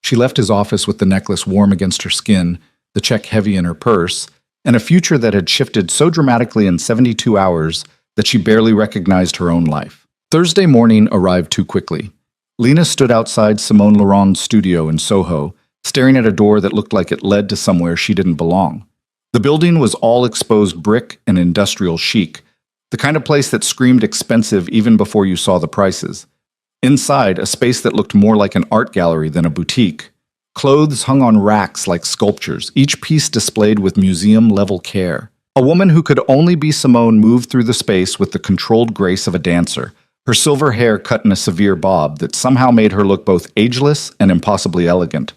She left his office with the necklace warm against her skin, the check heavy in her purse, and a future that had shifted so dramatically in 72 hours that she barely recognized her own life. Thursday morning arrived too quickly. Lena stood outside Simone Laurent's studio in Soho, staring at a door that looked like it led to somewhere she didn't belong. The building was all exposed brick and industrial chic, the kind of place that screamed expensive even before you saw the prices. Inside, a space that looked more like an art gallery than a boutique. Clothes hung on racks like sculptures, each piece displayed with museum-level care. A woman who could only be Simone moved through the space with the controlled grace of a dancer, her silver hair cut in a severe bob that somehow made her look both ageless and impossibly elegant.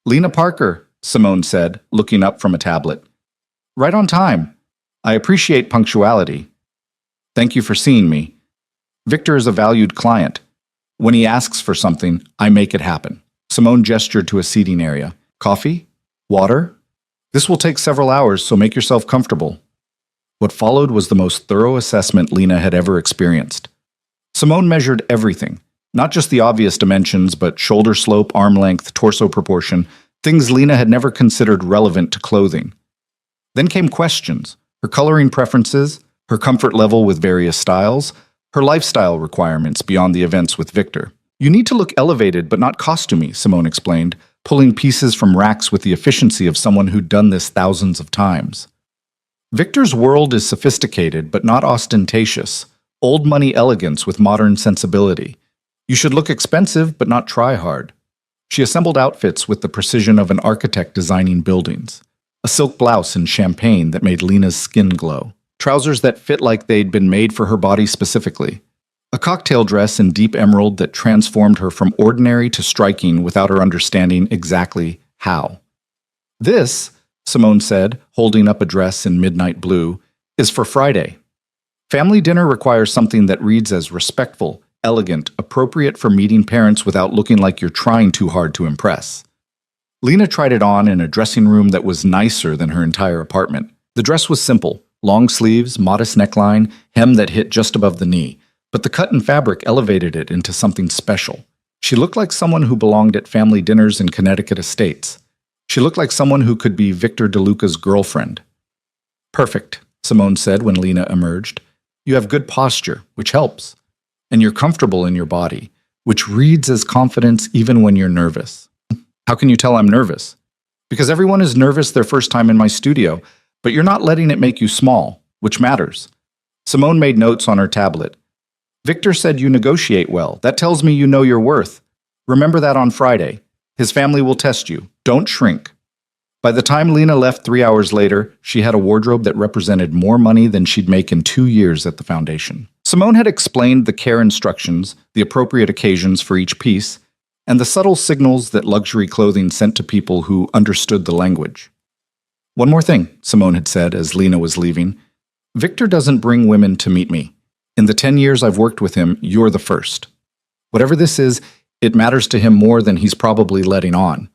Lena Parker, Simone said, looking up from a tablet. Right on time. I appreciate punctuality. Thank you for seeing me. Victor is a valued client. When he asks for something, I make it happen. Simone gestured to a seating area. Coffee? Water? This will take several hours, so make yourself comfortable. What followed was the most thorough assessment Lena had ever experienced. Simone measured everything, not just the obvious dimensions, but shoulder slope, arm length, torso proportion, things Lena had never considered relevant to clothing. Then came questions, her coloring preferences, her comfort level with various styles, her lifestyle requirements beyond the events with Victor. You need to look elevated but not costumey, Simone explained, pulling pieces from racks with the efficiency of someone who'd done this thousands of times. Victor's world is sophisticated but not ostentatious, old money elegance with modern sensibility. You should look expensive but not try hard. She assembled outfits with the precision of an architect designing buildings. a silk blouse and champagne that made Lena's skin glow, trousers that fit like they'd been made for her body specifically, a cocktail dress in deep emerald that transformed her from ordinary to striking without her understanding exactly how. This, Simone said, holding up a dress in midnight blue, is for Friday. Family dinner requires something that reads as respectful, elegant, appropriate for meeting parents without looking like you're trying too hard to impress. Lena tried it on in a dressing room that was nicer than her entire apartment. The dress was simple, long sleeves, modest neckline, hem that hit just above the knee, but the cut and fabric elevated it into something special. She looked like someone who belonged at family dinners in Connecticut estates. She looked like someone who could be Victor DeLuca's girlfriend. Perfect, Simone said when Lena emerged. You have good posture, which helps. And you're comfortable in your body, which reads as confidence even when you're nervous. How can you tell I'm nervous? Because everyone is nervous their first time in my studio, but you're not letting it make you small, which matters. Simone made notes on her tablet. Victor said you negotiate well. That tells me you know your worth. Remember that on Friday. His family will test you. Don't shrink. By the time Lena left 3 hours later, she had a wardrobe that represented more money than she'd make in 2 years at the foundation. Simone had explained the care instructions, the appropriate occasions for each piece, and the subtle signals that luxury clothing sent to people who understood the language. One more thing, Simone had said as Lena was leaving. Victor doesn't bring women to meet me. In the 10 years I've worked with him, you're the first. Whatever this is, it matters to him more than he's probably letting on.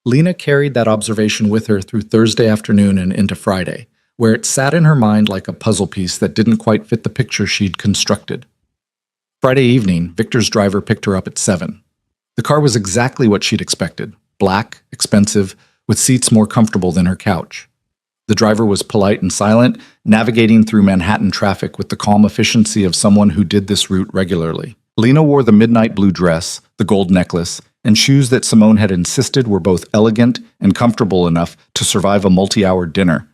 Lena carried that observation with her through Thursday afternoon and into Friday, where it sat in her mind like a puzzle piece that didn't quite fit the picture she'd constructed. Friday evening, Victor's driver picked her up at 7. The car was exactly what she'd expected, black, expensive, with seats more comfortable than her couch. The driver was polite and silent, navigating through Manhattan traffic with the calm efficiency of someone who did this route regularly. Lena wore the midnight blue dress, the gold necklace, and shoes that Simone had insisted were both elegant and comfortable enough to survive a multi-hour dinner.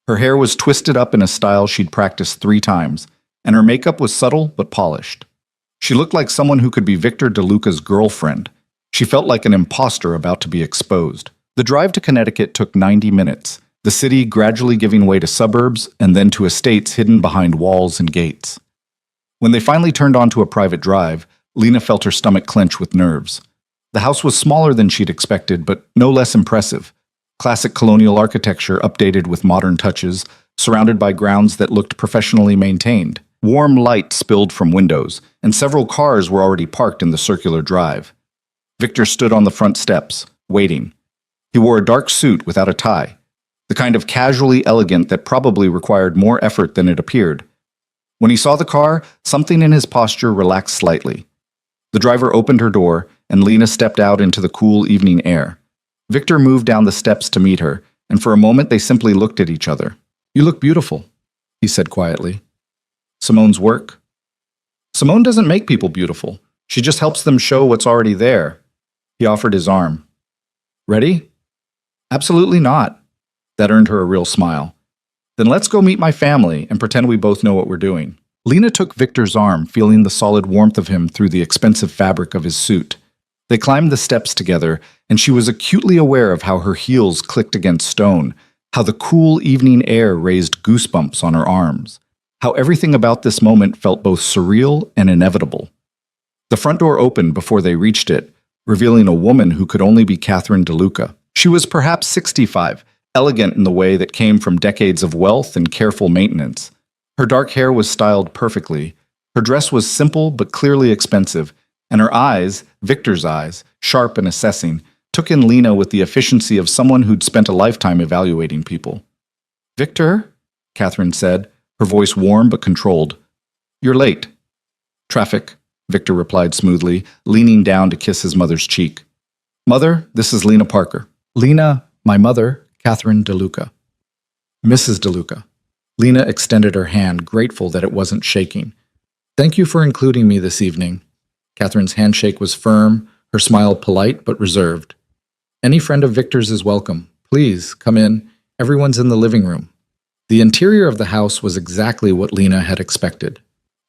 Her hair was twisted up in a style she'd practiced 3 times, and her makeup was subtle but polished. She looked like someone who could be Victor DeLuca's girlfriend. She felt like an imposter about to be exposed. The drive to Connecticut took 90 minutes, the city gradually giving way to suburbs and then to estates hidden behind walls and gates. When they finally turned onto a private drive, Lena felt her stomach clench with nerves. The house was smaller than she'd expected, but no less impressive. Classic colonial architecture updated with modern touches, surrounded by grounds that looked professionally maintained. Warm light spilled from windows, and several cars were already parked in the circular drive. Victor stood on the front steps, waiting. He wore a dark suit without a tie, the kind of casually elegant that probably required more effort than it appeared. When he saw the car, something in his posture relaxed slightly. The driver opened her door, and Lena stepped out into the cool evening air. Victor moved down the steps to meet her, and for a moment they simply looked at each other. "You look beautiful," he said quietly. "Simone's work?" "Simone doesn't make people beautiful. She just helps them show what's already there." He offered his arm. "Ready?" "Absolutely not." That earned her a real smile. "Then let's go meet my family and pretend we both know what we're doing." Lena took Victor's arm, feeling the solid warmth of him through the expensive fabric of his suit. They climbed the steps together, and she was acutely aware of how her heels clicked against stone, how the cool evening air raised goosebumps on her arms, how everything about this moment felt both surreal and inevitable. The front door opened before they reached it, revealing a woman who could only be Catherine DeLuca. She was perhaps 65, elegant in the way that came from decades of wealth and careful maintenance. Her dark hair was styled perfectly. Her dress was simple but clearly expensive, and her eyes, Victor's eyes, sharp and assessing, took in Lena with the efficiency of someone who'd spent a lifetime evaluating people. "Victor?" Catherine said, her voice warm but controlled. "You're late." "Traffic," Victor replied smoothly, leaning down to kiss his mother's cheek. "Mother, this is Lena Parker." "Lena, my mother, Catherine DeLuca." "Mrs. DeLuca." Lena extended her hand, grateful that it wasn't shaking. "Thank you for including me this evening." Catherine's handshake was firm, her smile polite but reserved. "Any friend of Victor's is welcome. Please, come in. Everyone's in the living room." The interior of the house was exactly what Lena had expected.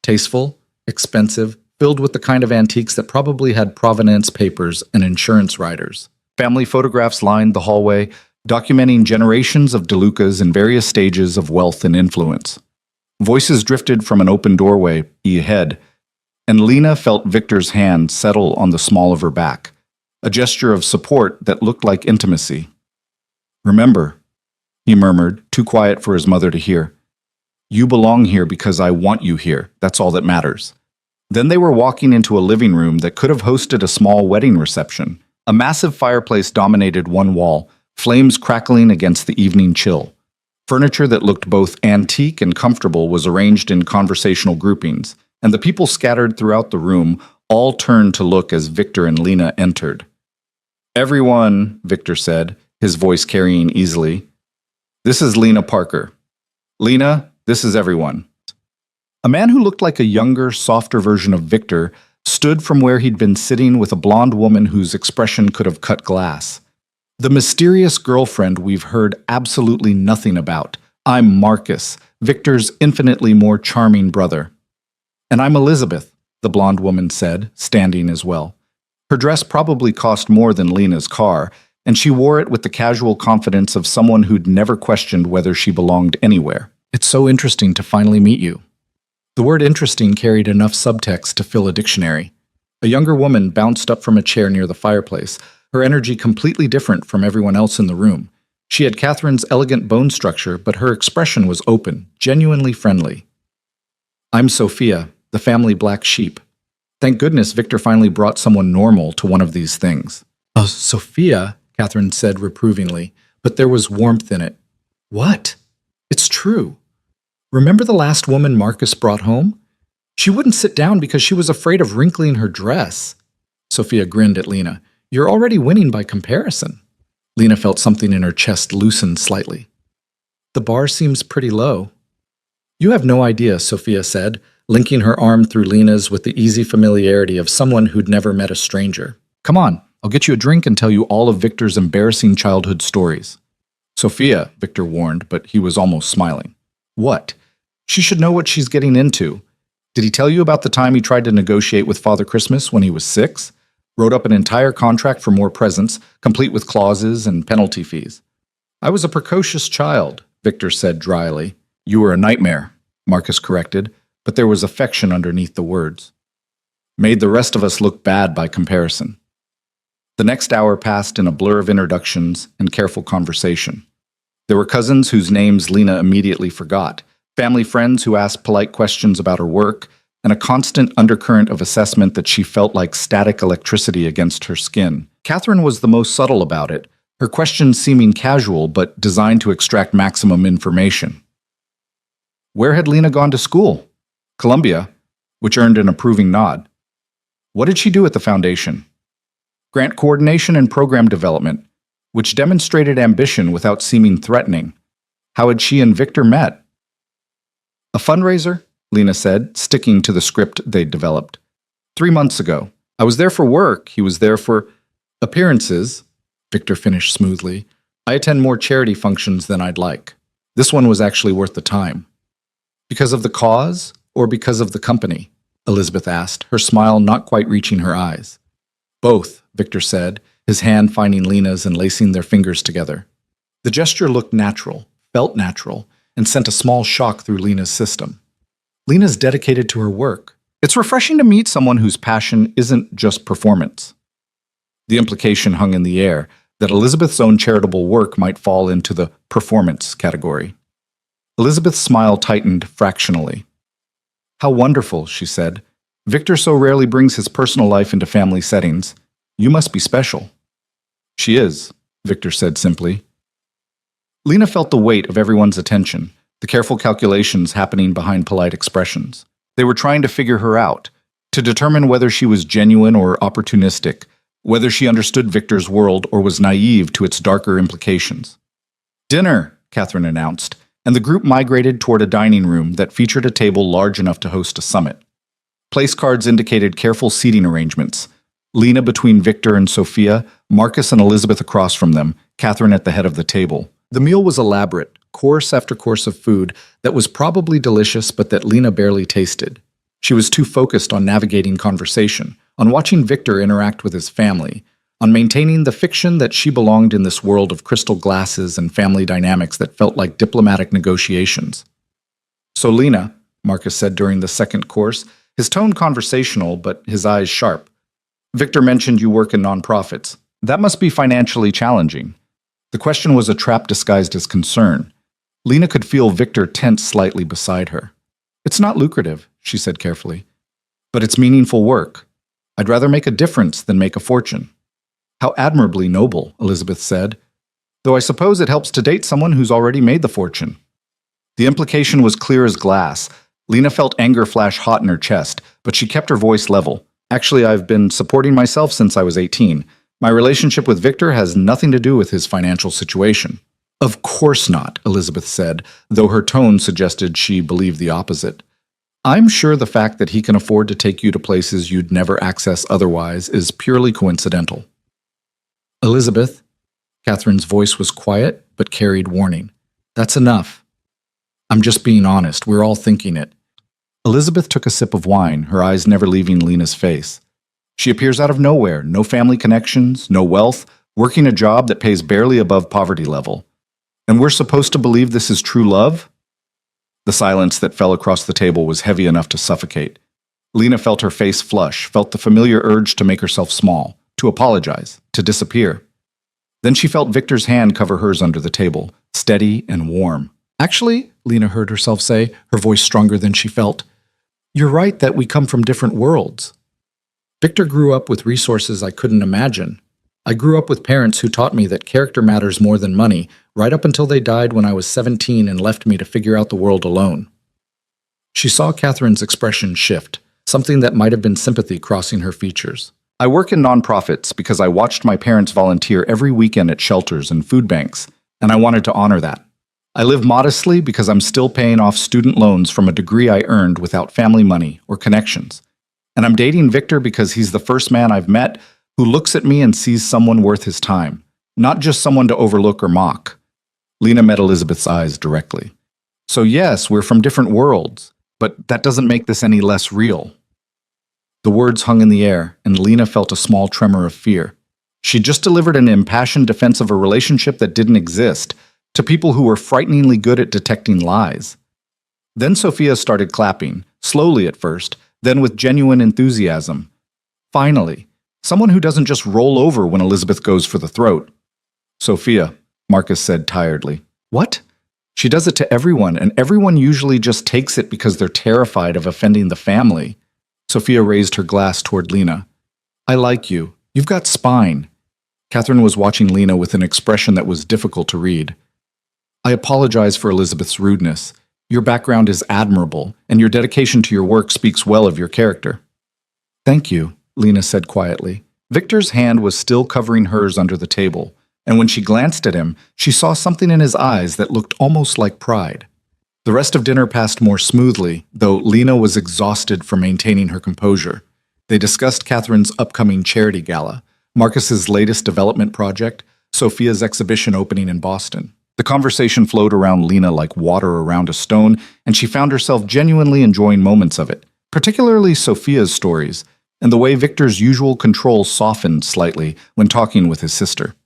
Tasteful, expensive, filled with the kind of antiques that probably had provenance papers and insurance riders. Family photographs lined the hallway, documenting generations of DeLucas in various stages of wealth and influence. Voices drifted from an open doorway ahead, and Lena felt Victor's hand settle on the small of her back, a gesture of support that looked like intimacy. "Remember," he murmured, too quiet for his mother to hear, "you belong here because I want you here. That's all that matters." Then they were walking into a living room that could have hosted a small wedding reception. A massive fireplace dominated one wall, flames crackling against the evening chill. Furniture that looked both antique and comfortable was arranged in conversational groupings, and the people scattered throughout the room all turned to look as Victor and Lena entered. "Everyone," Victor said, his voice carrying easily. "This is Lena Parker. Lena, this is everyone." A man who looked like a younger, softer version of Victor stood from where he'd been sitting with a blonde woman whose expression could have cut glass. "The mysterious girlfriend we've heard absolutely nothing about. I'm Marcus, Victor's infinitely more charming brother." "And I'm Elizabeth," the blonde woman said, standing as well. Her dress probably cost more than Lena's car, and she wore it with the casual confidence of someone who'd never questioned whether she belonged anywhere. "It's so interesting to finally meet you." The word interesting carried enough subtext to fill a dictionary. A younger woman bounced up from a chair near the fireplace, her energy completely different from everyone else in the room. She had Catherine's elegant bone structure, but her expression was open, genuinely friendly. "I'm Sophia, the family black sheep. Thank goodness Victor finally brought someone normal to one of these things." "Oh, Sophia," Catherine said reprovingly, but there was warmth in it. "What? It's true. Remember the last woman Marcus brought home? She wouldn't sit down because she was afraid of wrinkling her dress." Sophia grinned at Lena. "You're already winning by comparison." Lena felt something in her chest loosen slightly. "The bar seems pretty low." "You have no idea," Sophia said, linking her arm through Lena's with the easy familiarity of someone who'd never met a stranger. "Come on, I'll get you a drink and tell you all of Victor's embarrassing childhood stories." "Sophia," Victor warned, but he was almost smiling. "What? She should know what she's getting into. Did he tell you about the time he tried to negotiate with Father Christmas when he was 6? Wrote up an entire contract for more presents, complete with clauses and penalty fees." "I was a precocious child," Victor said dryly. "You were a nightmare," Marcus corrected, but there was affection underneath the words. "Made the rest of us look bad by comparison." The next hour passed in a blur of introductions and careful conversation. There were cousins whose names Lena immediately forgot, family friends who asked polite questions about her work, and a constant undercurrent of assessment that she felt like static electricity against her skin. Catherine was the most subtle about it, her questions seeming casual but designed to extract maximum information. Where had Lena gone to school? Columbia, which earned an approving nod. What did she do at the foundation? Grant coordination and program development, which demonstrated ambition without seeming threatening. How had she and Victor met? A fundraiser, Lena said, sticking to the script they'd developed. 3 months ago. I was there for work, he was there for appearances, Victor finished smoothly. I attend more charity functions than I'd like. This one was actually worth the time. Because of the cause, or because of the company? Elizabeth asked, her smile not quite reaching her eyes. Both, Victor said, his hand finding Lena's and lacing their fingers together. The gesture looked natural, felt natural, and sent a small shock through Lena's system. Lena's dedicated to her work. It's refreshing to meet someone whose passion isn't just performance. The implication hung in the air that Elizabeth's own charitable work might fall into the performance category. Elizabeth's smile tightened fractionally. How wonderful, she said. Victor so rarely brings his personal life into family settings. You must be special. She is, Victor said simply. Lena felt the weight of everyone's attention, the careful calculations happening behind polite expressions. They were trying to figure her out, to determine whether she was genuine or opportunistic, whether she understood Victor's world or was naive to its darker implications. Dinner, Catherine announced, and the group migrated toward a dining room that featured a table large enough to host a summit. Place cards indicated careful seating arrangements. Lena between Victor and Sophia, Marcus and Elizabeth across from them, Catherine at the head of the table. The meal was elaborate, course after course of food that was probably delicious but that Lena barely tasted. She was too focused on navigating conversation, on watching Victor interact with his family, on maintaining the fiction that she belonged in this world of crystal glasses and family dynamics that felt like diplomatic negotiations. "So, Lena," Marcus said during the second course, his tone conversational but his eyes sharp. "Victor mentioned you work in nonprofits. That must be financially challenging." The question was a trap disguised as concern. Lena could feel Victor tense slightly beside her. "It's not lucrative," she said carefully, "but it's meaningful work. I'd rather make a difference than make a fortune." "How admirably noble," Elizabeth said, "though I suppose it helps to date someone who's already made the fortune." The implication was clear as glass. Lena felt anger flash hot in her chest, but she kept her voice level. "Actually, I've been supporting myself since I was 18. My relationship with Victor has nothing to do with his financial situation." "Of course not," Elizabeth said, though her tone suggested she believed the opposite. "I'm sure the fact that he can afford to take you to places you'd never access otherwise is purely coincidental." "Elizabeth," Catherine's voice was quiet but carried warning. "That's enough. I'm just being honest. We're all thinking it." Elizabeth took a sip of wine, her eyes never leaving Lena's face. "She appears out of nowhere, no family connections, no wealth, working a job that pays barely above poverty level. And we're supposed to believe this is true love?" The silence that fell across the table was heavy enough to suffocate. Lena felt her face flush, felt the familiar urge to make herself small, to apologize, to disappear. Then she felt Victor's hand cover hers under the table, steady and warm. "Actually," Lena heard herself say, her voice stronger than she felt, "you're right that we come from different worlds. Victor grew up with resources I couldn't imagine. I grew up with parents who taught me that character matters more than money, right up until they died when I was 17 and left me to figure out the world alone." She saw Catherine's expression shift, something that might have been sympathy crossing her features. "I work in nonprofits because I watched my parents volunteer every weekend at shelters and food banks, and I wanted to honor that. I live modestly because I'm still paying off student loans from a degree I earned without family money or connections. And I'm dating Victor because he's the first man I've met who looks at me and sees someone worth his time, not just someone to overlook or mock." Lena met Elizabeth's eyes directly. "So yes, we're from different worlds, but that doesn't make this any less real." The words hung in the air, and Lena felt a small tremor of fear. She just delivered an impassioned defense of a relationship that didn't exist, to people who were frighteningly good at detecting lies. Then Sophia started clapping, slowly at first, then with genuine enthusiasm. Finally, someone who doesn't just roll over when Elizabeth goes for the throat. "Sophia," Marcus said tiredly. "What?" "She does it to everyone, and everyone usually just takes it because they're terrified of offending the family." Sophia raised her glass toward Lena. "I like you. You've got spine." Catherine was watching Lena with an expression that was difficult to read. "I apologize for Elizabeth's rudeness. Your background is admirable, and your dedication to your work speaks well of your character." "Thank you," Lena said quietly. Victor's hand was still covering hers under the table, and when she glanced at him, she saw something in his eyes that looked almost like pride. The rest of dinner passed more smoothly, though Lena was exhausted from maintaining her composure. They discussed Catherine's upcoming charity gala, Marcus's latest development project, Sophia's exhibition opening in Boston. The conversation flowed around Lena like water around a stone, and she found herself genuinely enjoying moments of it, particularly Sophia's stories, and the way Victor's usual control softened slightly when talking with his sister.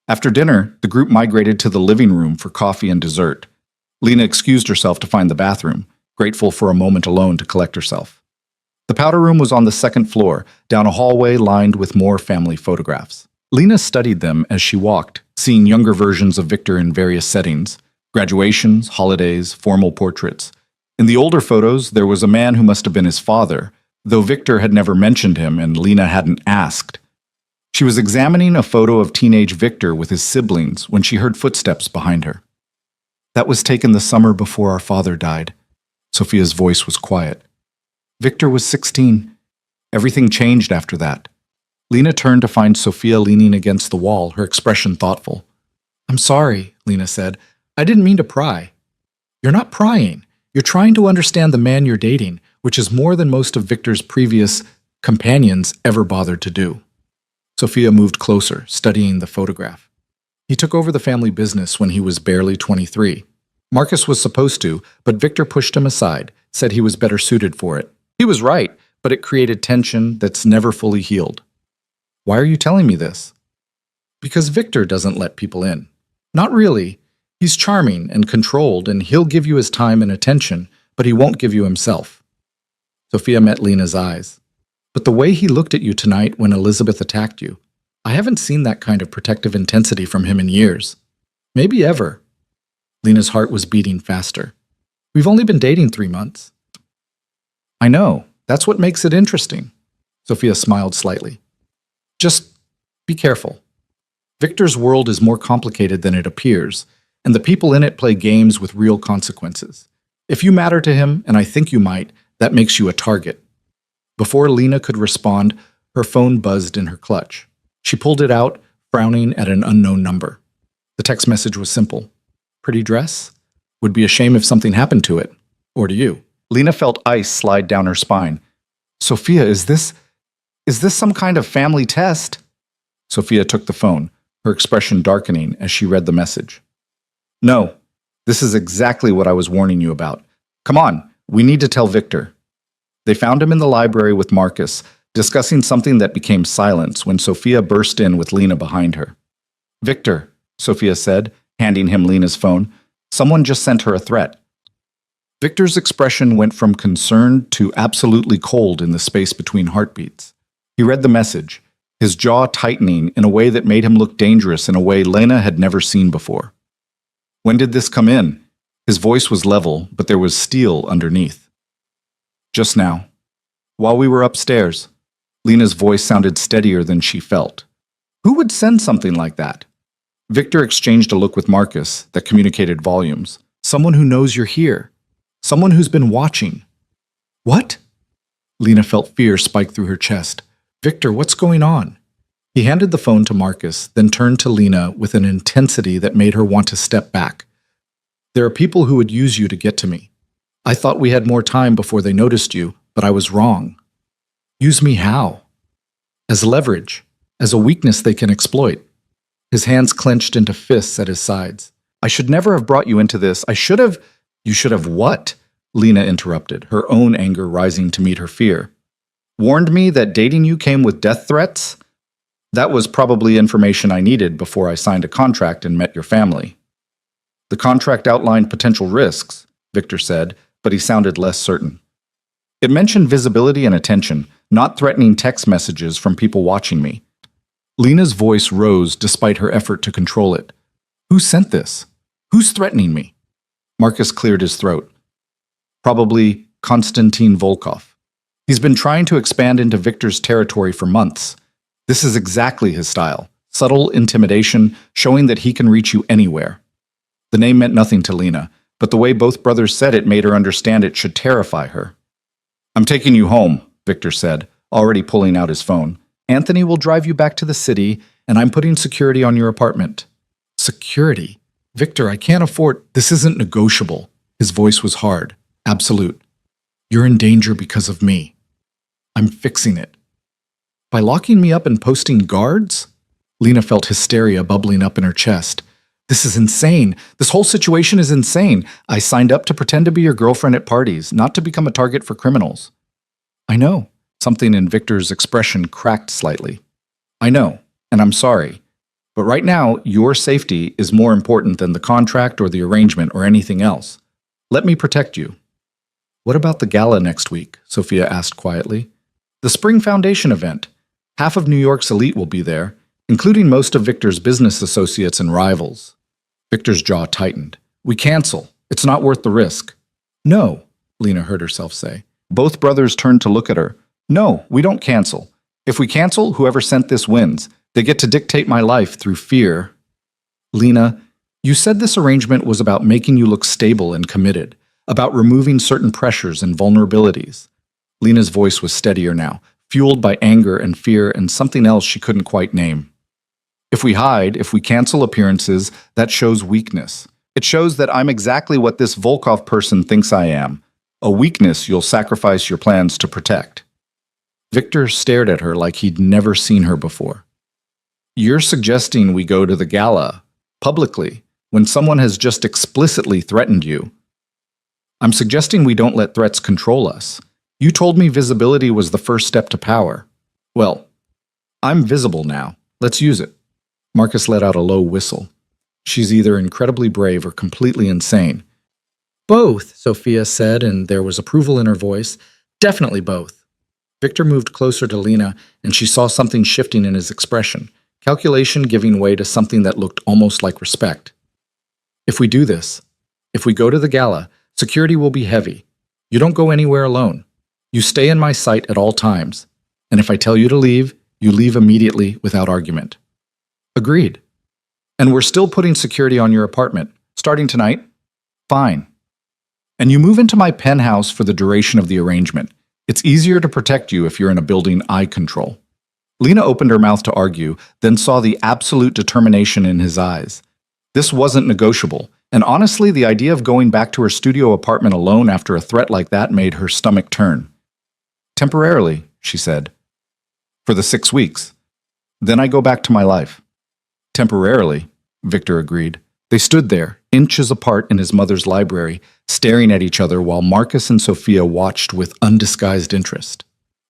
After dinner, the group migrated to the living room for coffee and dessert. Lena excused herself to find the bathroom, grateful for a moment alone to collect herself. The powder room was on the second floor, down a hallway lined with more family photographs. Lena studied them as she walked, seeing younger versions of Victor in various settings: graduations, holidays, formal portraits. In the older photos, there was a man who must have been his father, though Victor had never mentioned him and Lena hadn't asked. She was examining a photo of teenage Victor with his siblings when she heard footsteps behind her. "That was taken the summer before our father died." Sophia's voice was quiet. "Victor was 16. Everything changed after that." Lena turned to find Sophia leaning against the wall, her expression thoughtful. "I'm sorry," Lena said. "I didn't mean to pry." "You're not prying. You're trying to understand the man you're dating, which is more than most of Victor's previous companions ever bothered to do." Sophia moved closer, studying the photograph. "He took over the family business when he was barely 23. Marcus was supposed to, but Victor pushed him aside, said he was better suited for it. He was right, but it created tension that's never fully healed." Why are you telling me this? Because Victor doesn't let people in. Not really. He's charming and controlled, and he'll give you his time and attention, but he won't give you himself. Sophia met Lena's eyes. But the way he looked at you tonight when Elizabeth attacked you, I haven't seen that kind of protective intensity from him in years. Maybe ever. Lena's heart was beating faster. We've only been dating 3 months. I know. That's what makes it interesting. Sophia smiled slightly. Just be careful. Victor's world is more complicated than it appears, and the people in it play games with real consequences. If you matter to him, and I think you might, that makes you a target. Before Lena could respond, her phone buzzed in her clutch. She pulled it out, frowning at an unknown number. The text message was simple. Pretty dress? Would be a shame if something happened to it. Or to you. Lena felt ice slide down her spine. Sophia, is this some kind of family test? Sophia took the phone, her expression darkening as she read the message. No, this is exactly what I was warning you about. Come on, we need to tell Victor. They found him in the library with Marcus, discussing something that became silence when Sophia burst in with Lena behind her. Victor, Sophia said, handing him Lena's phone. Someone just sent her a threat. Victor's expression went from concerned to absolutely cold in the space between heartbeats. He read the message, his jaw tightening in a way that made him look dangerous in a way Lena had never seen before. When did this come in? His voice was level, but there was steel underneath. Just now. While we were upstairs. Lena's voice sounded steadier than she felt. Who would send something like that? Victor exchanged a look with Marcus that communicated volumes. Someone who knows you're here. Someone who's been watching. What? Lena felt fear spike through her chest. Victor, what's going on? He handed the phone to Marcus, then turned to Lena with an intensity that made her want to step back. There are people who would use you to get to me. I thought we had more time before they noticed you, but I was wrong. Use me how? As leverage, as a weakness they can exploit. His hands clenched into fists at his sides. I should never have brought you into this. You should have what? Lena interrupted, her own anger rising to meet her fear. Warned me that dating you came with death threats? That was probably information I needed before I signed a contract and met your family. The contract outlined potential risks, Victor said, but he sounded less certain. It mentioned visibility and attention, not threatening text messages from people watching me. Lena's voice rose despite her effort to control it. Who sent this? Who's threatening me? Marcus cleared his throat. Probably Konstantin Volkov. He's been trying to expand into Victor's territory for months. This is exactly his style. Subtle intimidation, showing that he can reach you anywhere. The name meant nothing to Lena, but the way both brothers said it made her understand it should terrify her. I'm taking you home, Victor said, already pulling out his phone. Anthony will drive you back to the city, and I'm putting security on your apartment. Security? Victor, I can't afford— This isn't negotiable. His voice was hard, absolute. You're in danger because of me. I'm fixing it. By locking me up and posting guards? Lena felt hysteria bubbling up in her chest. This is insane. This whole situation is insane. I signed up to pretend to be your girlfriend at parties, not to become a target for criminals. I know. Something in Victor's expression cracked slightly. I know, and I'm sorry. But right now, your safety is more important than the contract or the arrangement or anything else. Let me protect you. What about the gala next week? Sophia asked quietly. The Spring Foundation event. Half of New York's elite will be there, including most of Victor's business associates and rivals. Victor's jaw tightened. We cancel. It's not worth the risk. No, Lena heard herself say. Both brothers turned to look at her. No, we don't cancel. If we cancel, whoever sent this wins. They get to dictate my life through fear. Lena, you said this arrangement was about making you look stable and committed, about removing certain pressures and vulnerabilities. Lena's voice was steadier now, fueled by anger and fear and something else she couldn't quite name. If we hide, if we cancel appearances, that shows weakness. It shows that I'm exactly what this Volkov person thinks I am. A weakness you'll sacrifice your plans to protect. Victor stared at her like he'd never seen her before. You're suggesting we go to the gala, publicly, when someone has just explicitly threatened you. I'm suggesting we don't let threats control us. You told me visibility was the first step to power. Well, I'm visible now. Let's use it. Marcus let out a low whistle. She's either incredibly brave or completely insane. Both, Sophia said, and there was approval in her voice. Definitely both. Victor moved closer to Lena, and she saw something shifting in his expression, calculation giving way to something that looked almost like respect. If we do this, if we go to the gala, security will be heavy. You don't go anywhere alone. You stay in my sight at all times. And if I tell you to leave, you leave immediately without argument. Agreed. And we're still putting security on your apartment, starting tonight? Fine. And you move into my penthouse for the duration of the arrangement. It's easier to protect you if you're in a building I control. Lena opened her mouth to argue, then saw the absolute determination in his eyes. This wasn't negotiable, and honestly, the idea of going back to her studio apartment alone after a threat like that made her stomach turn. Temporarily, she said. For the 6 weeks. Then I go back to my life. Temporarily, Victor agreed. They stood there, inches apart in his mother's library, staring at each other while Marcus and Sophia watched with undisguised interest.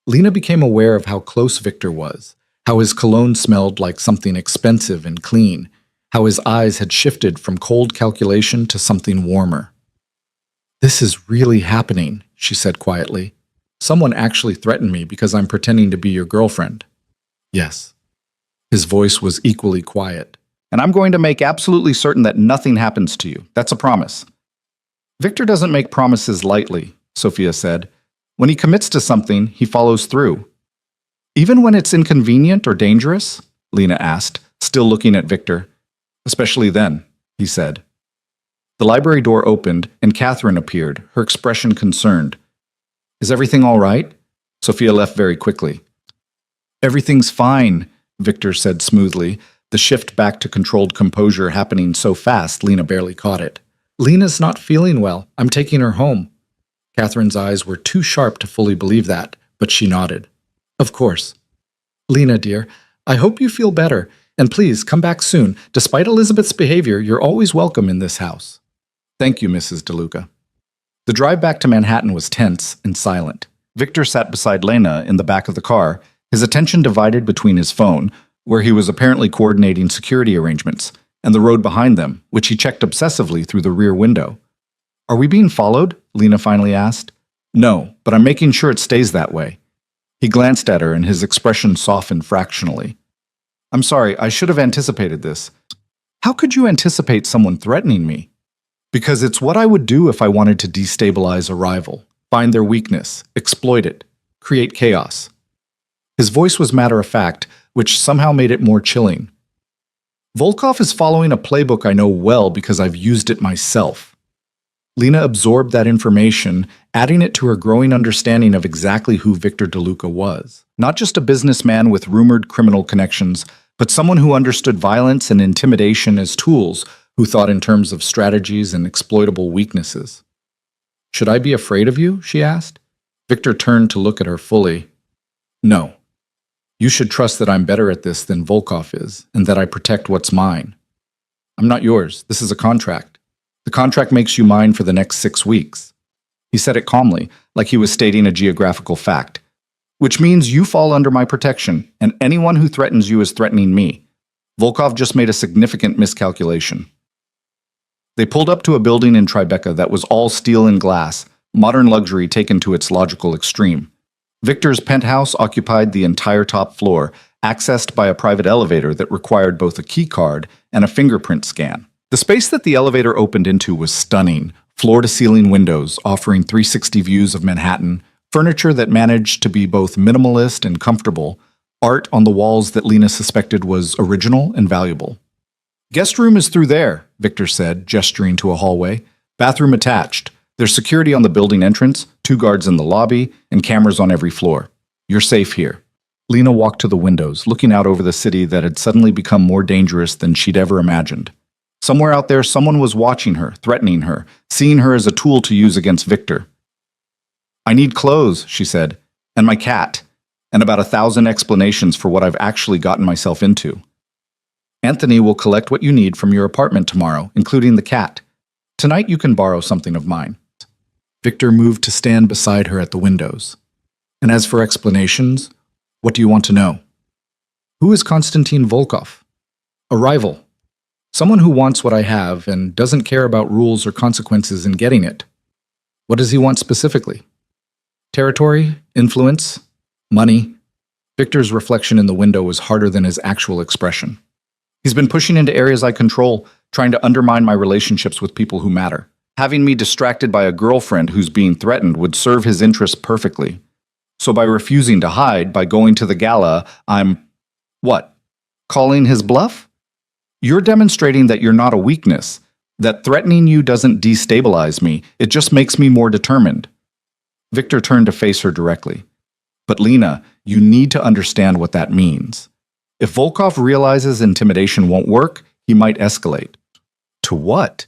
Lena became aware of how close Victor was, how his cologne smelled like something expensive and clean, how his eyes had shifted from cold calculation to something warmer. This is really happening, she said quietly. Someone actually threatened me because I'm pretending to be your girlfriend. Yes. His voice was equally quiet. And I'm going to make absolutely certain that nothing happens to you. That's a promise. Victor doesn't make promises lightly, Sophia said. When he commits to something, he follows through. Even when it's inconvenient or dangerous? Lena asked, still looking at Victor. Especially then, he said. The library door opened, and Catherine appeared, her expression concerned. Is everything all right? Sophia left very quickly. Everything's fine, Victor said smoothly, the shift back to controlled composure happening so fast Lena barely caught it. Lena's not feeling well. I'm taking her home. Catherine's eyes were too sharp to fully believe that, but she nodded. Of course. Lena, dear, I hope you feel better, and please come back soon. Despite Elizabeth's behavior, you're always welcome in this house. Thank you, Mrs. DeLuca. The drive back to Manhattan was tense and silent. Victor sat beside Lena in the back of the car, his attention divided between his phone, where he was apparently coordinating security arrangements, and the road behind them, which he checked obsessively through the rear window. Are we being followed? Lena finally asked. No, but I'm making sure it stays that way. He glanced at her and his expression softened fractionally. I'm sorry, I should have anticipated this. How could you anticipate someone threatening me? Because it's what I would do if I wanted to destabilize a rival, find their weakness, exploit it, create chaos. His voice was matter-of-fact, which somehow made it more chilling. Volkov is following a playbook I know well because I've used it myself. Lena absorbed that information, adding it to her growing understanding of exactly who Victor DeLuca was. Not just a businessman with rumored criminal connections, but someone who understood violence and intimidation as tools, who thought in terms of strategies and exploitable weaknesses. Should I be afraid of you? She asked. Victor turned to look at her fully. No. You should trust that I'm better at this than Volkov is, and that I protect what's mine. I'm not yours. This is a contract. The contract makes you mine for the next 6 weeks. He said it calmly, like he was stating a geographical fact. Which means you fall under my protection, and anyone who threatens you is threatening me. Volkov just made a significant miscalculation. They pulled up to a building in Tribeca that was all steel and glass, modern luxury taken to its logical extreme. Victor's penthouse occupied the entire top floor, accessed by a private elevator that required both a key card and a fingerprint scan. The space that the elevator opened into was stunning, floor-to-ceiling windows offering 360 views of Manhattan, furniture that managed to be both minimalist and comfortable, art on the walls that Lena suspected was original and valuable. Guest room is through there, Victor said, gesturing to a hallway. Bathroom attached. There's security on the building entrance, 2 guards in the lobby, and cameras on every floor. You're safe here. Lena walked to the windows, looking out over the city that had suddenly become more dangerous than she'd ever imagined. Somewhere out there, someone was watching her, threatening her, seeing her as a tool to use against Victor. I need clothes, she said, and my cat, and about 1,000 explanations for what I've actually gotten myself into. Anthony will collect what you need from your apartment tomorrow, including the cat. Tonight you can borrow something of mine. Victor moved to stand beside her at the windows. And as for explanations, what do you want to know? Who is Konstantin Volkov? A rival. Someone who wants what I have and doesn't care about rules or consequences in getting it. What does he want specifically? Territory? Influence? Money? Victor's reflection in the window was harder than his actual expression. He's been pushing into areas I control, trying to undermine my relationships with people who matter. Having me distracted by a girlfriend who's being threatened would serve his interests perfectly. So by refusing to hide, by going to the gala, I'm... what? Calling his bluff? You're demonstrating that you're not a weakness, that threatening you doesn't destabilize me, it just makes me more determined. Victor turned to face her directly. But Lena, you need to understand what that means. If Volkov realizes intimidation won't work, he might escalate. To what?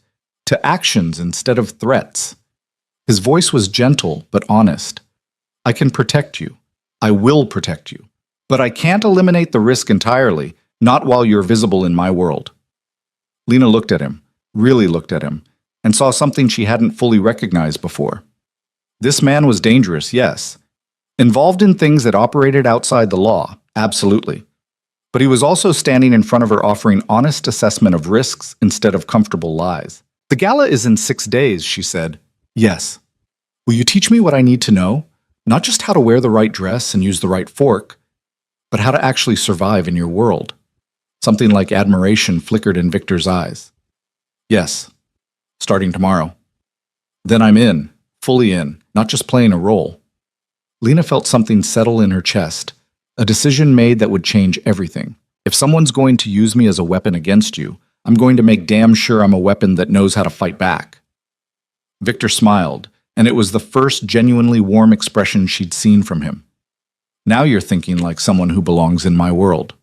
To actions instead of threats. His voice was gentle but honest. I can protect you. I will protect you. But I can't eliminate the risk entirely, not while you're visible in my world. Lena looked at him, really looked at him, and saw something she hadn't fully recognized before. This man was dangerous, yes. Involved in things that operated outside the law, absolutely. But he was also standing in front of her offering honest assessment of risks instead of comfortable lies. The gala is in 6 days, she said. Yes. Will you teach me what I need to know? Not just how to wear the right dress and use the right fork, but how to actually survive in your world. Something like admiration flickered in Victor's eyes. Yes. Starting tomorrow. Then I'm in, fully in, not just playing a role. Lena felt something settle in her chest, a decision made that would change everything. If someone's going to use me as a weapon against you, I'm going to make damn sure I'm a weapon that knows how to fight back. Victor smiled, and it was the first genuinely warm expression she'd seen from him. Now you're thinking like someone who belongs in my world.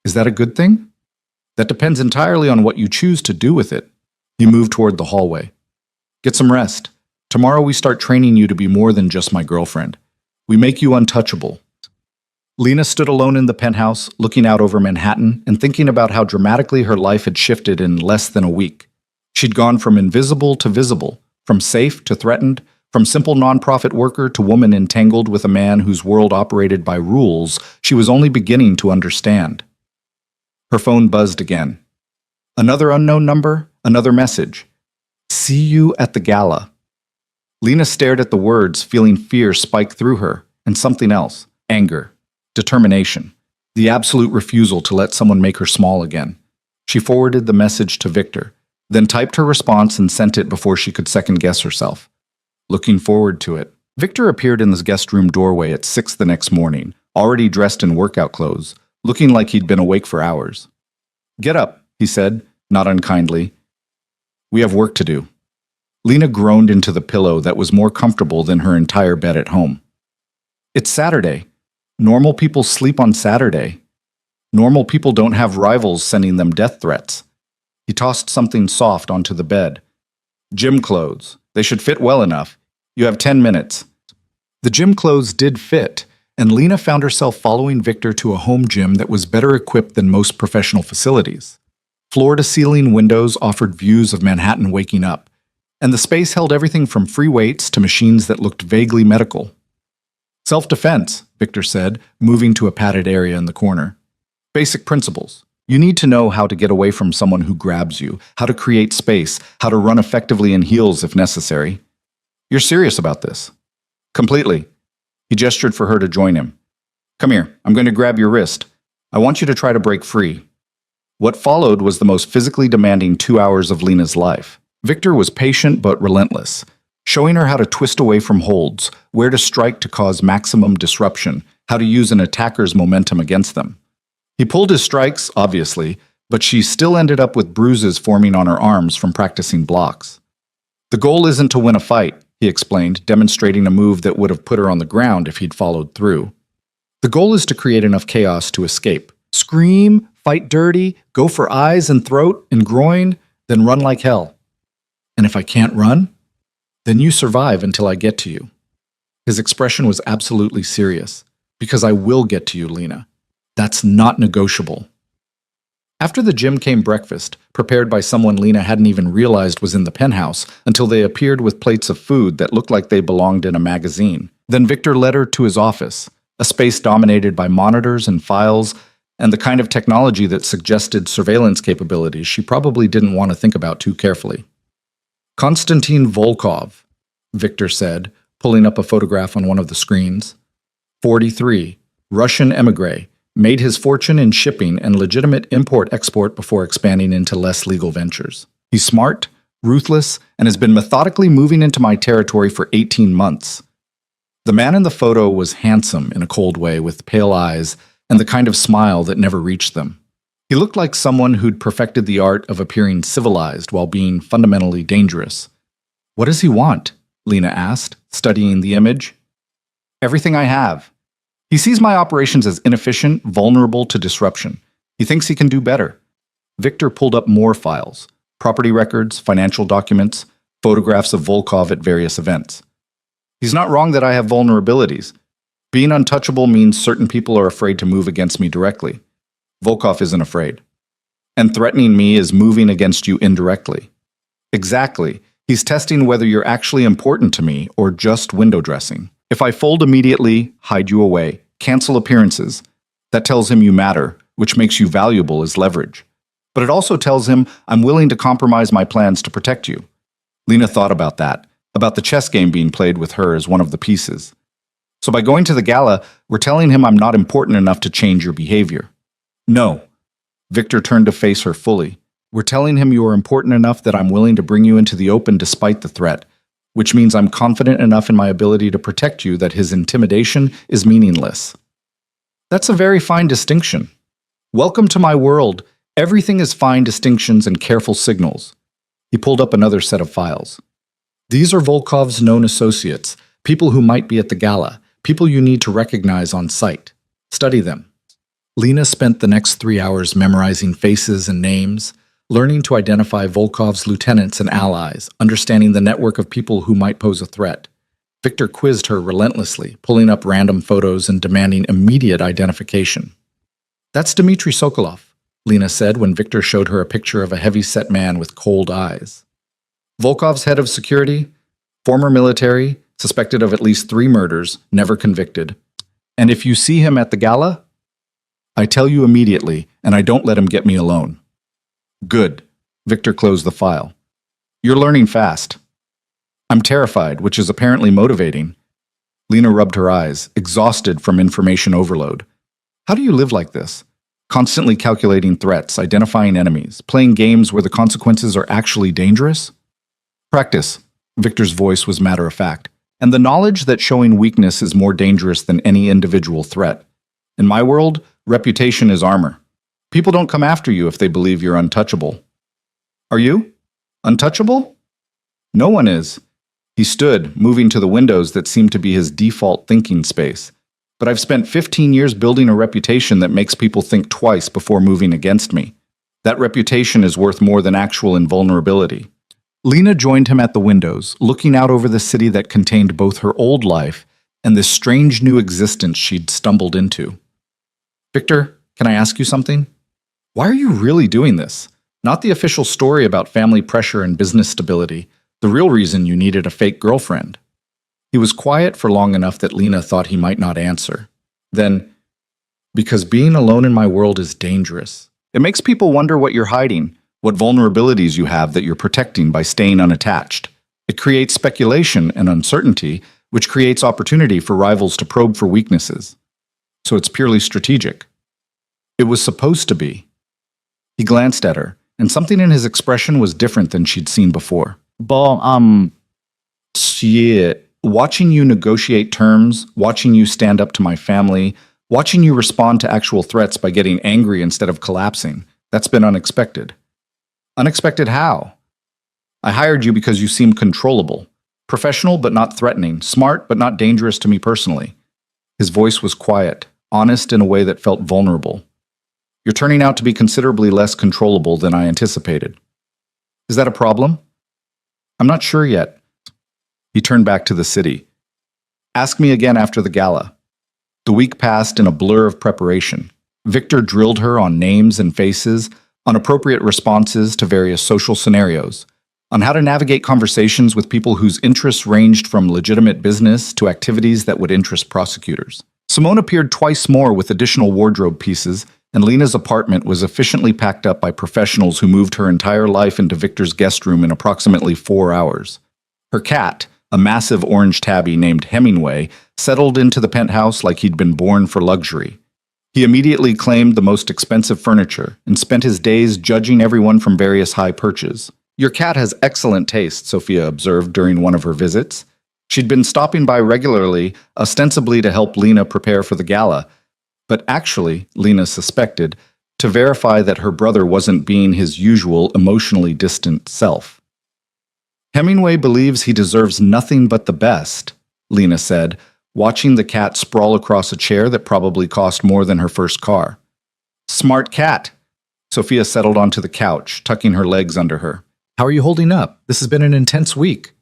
Is that a good thing? That depends entirely on what you choose to do with it. He moved toward the hallway. Get some rest. Tomorrow we start training you to be more than just my girlfriend. We make you untouchable. Lena stood alone in the penthouse, looking out over Manhattan and thinking about how dramatically her life had shifted in less than a week. She'd gone from invisible to visible, from safe to threatened, from simple nonprofit worker to woman entangled with a man whose world operated by rules she was only beginning to understand. Her phone buzzed again. Another unknown number, another message. See you at the gala. Lena stared at the words, feeling fear spike through her, and something else, anger. Determination, the absolute refusal to let someone make her small again. She forwarded the message to Victor, then typed her response and sent it before she could second-guess herself. Looking forward to it. Victor appeared in the guest room doorway at 6 the next morning, already dressed in workout clothes, looking like he'd been awake for hours. Get up, he said, not unkindly. We have work to do. Lena groaned into the pillow that was more comfortable than her entire bed at home. It's Saturday. Normal people sleep on Saturday. Normal people don't have rivals sending them death threats. He tossed something soft onto the bed. Gym clothes. They should fit well enough. You have 10 minutes. The gym clothes did fit, and Lena found herself following Victor to a home gym that was better equipped than most professional facilities. Floor-to-ceiling windows offered views of Manhattan waking up, and the space held everything from free weights to machines that looked vaguely medical. Self-defense, Victor said, moving to a padded area in the corner. Basic principles. You need to know how to get away from someone who grabs you, how to create space, how to run effectively in heels if necessary. You're serious about this? Completely. He gestured for her to join him. Come here, I'm going to grab your wrist. I want you to try to break free. What followed was the most physically demanding 2 hours of Lena's life. Victor was patient but relentless, showing her how to twist away from holds, where to strike to cause maximum disruption, how to use an attacker's momentum against them. He pulled his strikes, obviously, but she still ended up with bruises forming on her arms from practicing blocks. The goal isn't to win a fight, he explained, demonstrating a move that would have put her on the ground if he'd followed through. The goal is to create enough chaos to escape. Scream, fight dirty, go for eyes and throat and groin, then run like hell. And if I can't run, then you survive until I get to you. His expression was absolutely serious. Because I will get to you, Lena. That's not negotiable. After the gym came breakfast, prepared by someone Lena hadn't even realized was in the penthouse until they appeared with plates of food that looked like they belonged in a magazine. Then Victor led her to his office, a space dominated by monitors and files and the kind of technology that suggested surveillance capabilities she probably didn't want to think about too carefully. Konstantin Volkov, Victor said, pulling up a photograph on one of the screens. 43, Russian émigré, made his fortune in shipping and legitimate import-export before expanding into less legal ventures. He's smart, ruthless, and has been methodically moving into my territory for 18 months. The man in the photo was handsome in a cold way, with pale eyes and the kind of smile that never reached them. He looked like someone who'd perfected the art of appearing civilized while being fundamentally dangerous. "What does he want?" Lena asked, studying the image. "Everything I have. He sees my operations as inefficient, vulnerable to disruption. He thinks he can do better." Victor pulled up more files: property records, financial documents, photographs of Volkov at various events. "He's not wrong that I have vulnerabilities. Being untouchable means certain people are afraid to move against me directly. Volkov isn't afraid. And threatening me is moving against you indirectly." "Exactly. He's testing whether you're actually important to me or just window dressing. If I fold immediately, hide you away, cancel appearances, that tells him you matter, which makes you valuable as leverage. But it also tells him I'm willing to compromise my plans to protect you." Lena thought about that, about the chess game being played with her as one of the pieces. "So by going to the gala, we're telling him I'm not important enough to change your behavior." "No." Victor turned to face her fully. "We're telling him you are important enough that I'm willing to bring you into the open despite the threat, which means I'm confident enough in my ability to protect you that his intimidation is meaningless." That's a very fine distinction. Welcome to my world. Everything is fine distinctions and careful signals. He pulled up another set of files. "These are Volkov's known associates, people who might be at the gala, people you need to recognize on sight. Study them." Lena spent the next 3 hours memorizing faces and names, learning to identify Volkov's lieutenants and allies, understanding the network of people who might pose a threat. Victor quizzed her relentlessly, pulling up random photos and demanding immediate identification. "That's Dmitry Sokolov," Lena said when Victor showed her a picture of a heavy-set man with cold eyes. "Volkov's head of security, former military, suspected of at least 3 murders, never convicted. And if you see him at the gala, I tell you immediately, and I don't let him get me alone." "Good." Victor closed the file. "You're learning fast." "I'm terrified, which is apparently motivating." Lena rubbed her eyes, exhausted from information overload. "How do you live like this? Constantly calculating threats, identifying enemies, playing games where the consequences are actually dangerous?" "Practice." Victor's voice was matter-of-fact. "And the knowledge that showing weakness is more dangerous than any individual threat. In my world, reputation is armor. People don't come after you if they believe you're untouchable." "Are you? Untouchable?" "No one is." He stood, moving to the windows that seemed to be his default thinking space. "But I've spent 15 years building a reputation that makes people think twice before moving against me. That reputation is worth more than actual invulnerability." Lena joined him at the windows, looking out over the city that contained both her old life and this strange new existence she'd stumbled into. "Victor, can I ask you something? Why are you really doing this? Not the official story about family pressure and business stability, the real reason you needed a fake girlfriend." He was quiet for long enough that Lena thought he might not answer. Then, "Because being alone in my world is dangerous. It makes people wonder what you're hiding, what vulnerabilities you have that you're protecting by staying unattached. It creates speculation and uncertainty, which creates opportunity for rivals to probe for weaknesses. So it's purely strategic." "It was supposed to be." He glanced at her, and something in his expression was different than she'd seen before. Yeah, watching you negotiate terms, watching you stand up to my family, watching you respond to actual threats by getting angry instead of collapsing, that's been unexpected." "Unexpected how?" "I hired you because you seem controllable. Professional but not threatening, smart but not dangerous to me personally." His voice was quiet, honest in a way that felt vulnerable. "You're turning out to be considerably less controllable than I anticipated." "Is that a problem?" "I'm not sure yet." He turned back to the city. "Ask me again after the gala." The week passed in a blur of preparation. Victor drilled her on names and faces, on appropriate responses to various social scenarios, on how to navigate conversations with people whose interests ranged from legitimate business to activities that would interest prosecutors. Simone appeared twice more with additional wardrobe pieces, and Lena's apartment was efficiently packed up by professionals who moved her entire life into Victor's guest room in approximately 4 hours. Her cat, a massive orange tabby named Hemingway, settled into the penthouse like he'd been born for luxury. He immediately claimed the most expensive furniture and spent his days judging everyone from various high perches. "Your cat has excellent taste," Sophia observed during one of her visits. She'd been stopping by regularly, ostensibly to help Lena prepare for the gala, but actually, Lena suspected, to verify that her brother wasn't being his usual emotionally distant self. "Hemingway believes he deserves nothing but the best," Lena said, watching the cat sprawl across a chair that probably cost more than her first car. "Smart cat." Sophia settled onto the couch, tucking her legs under her. How are you holding up? This has been an intense week.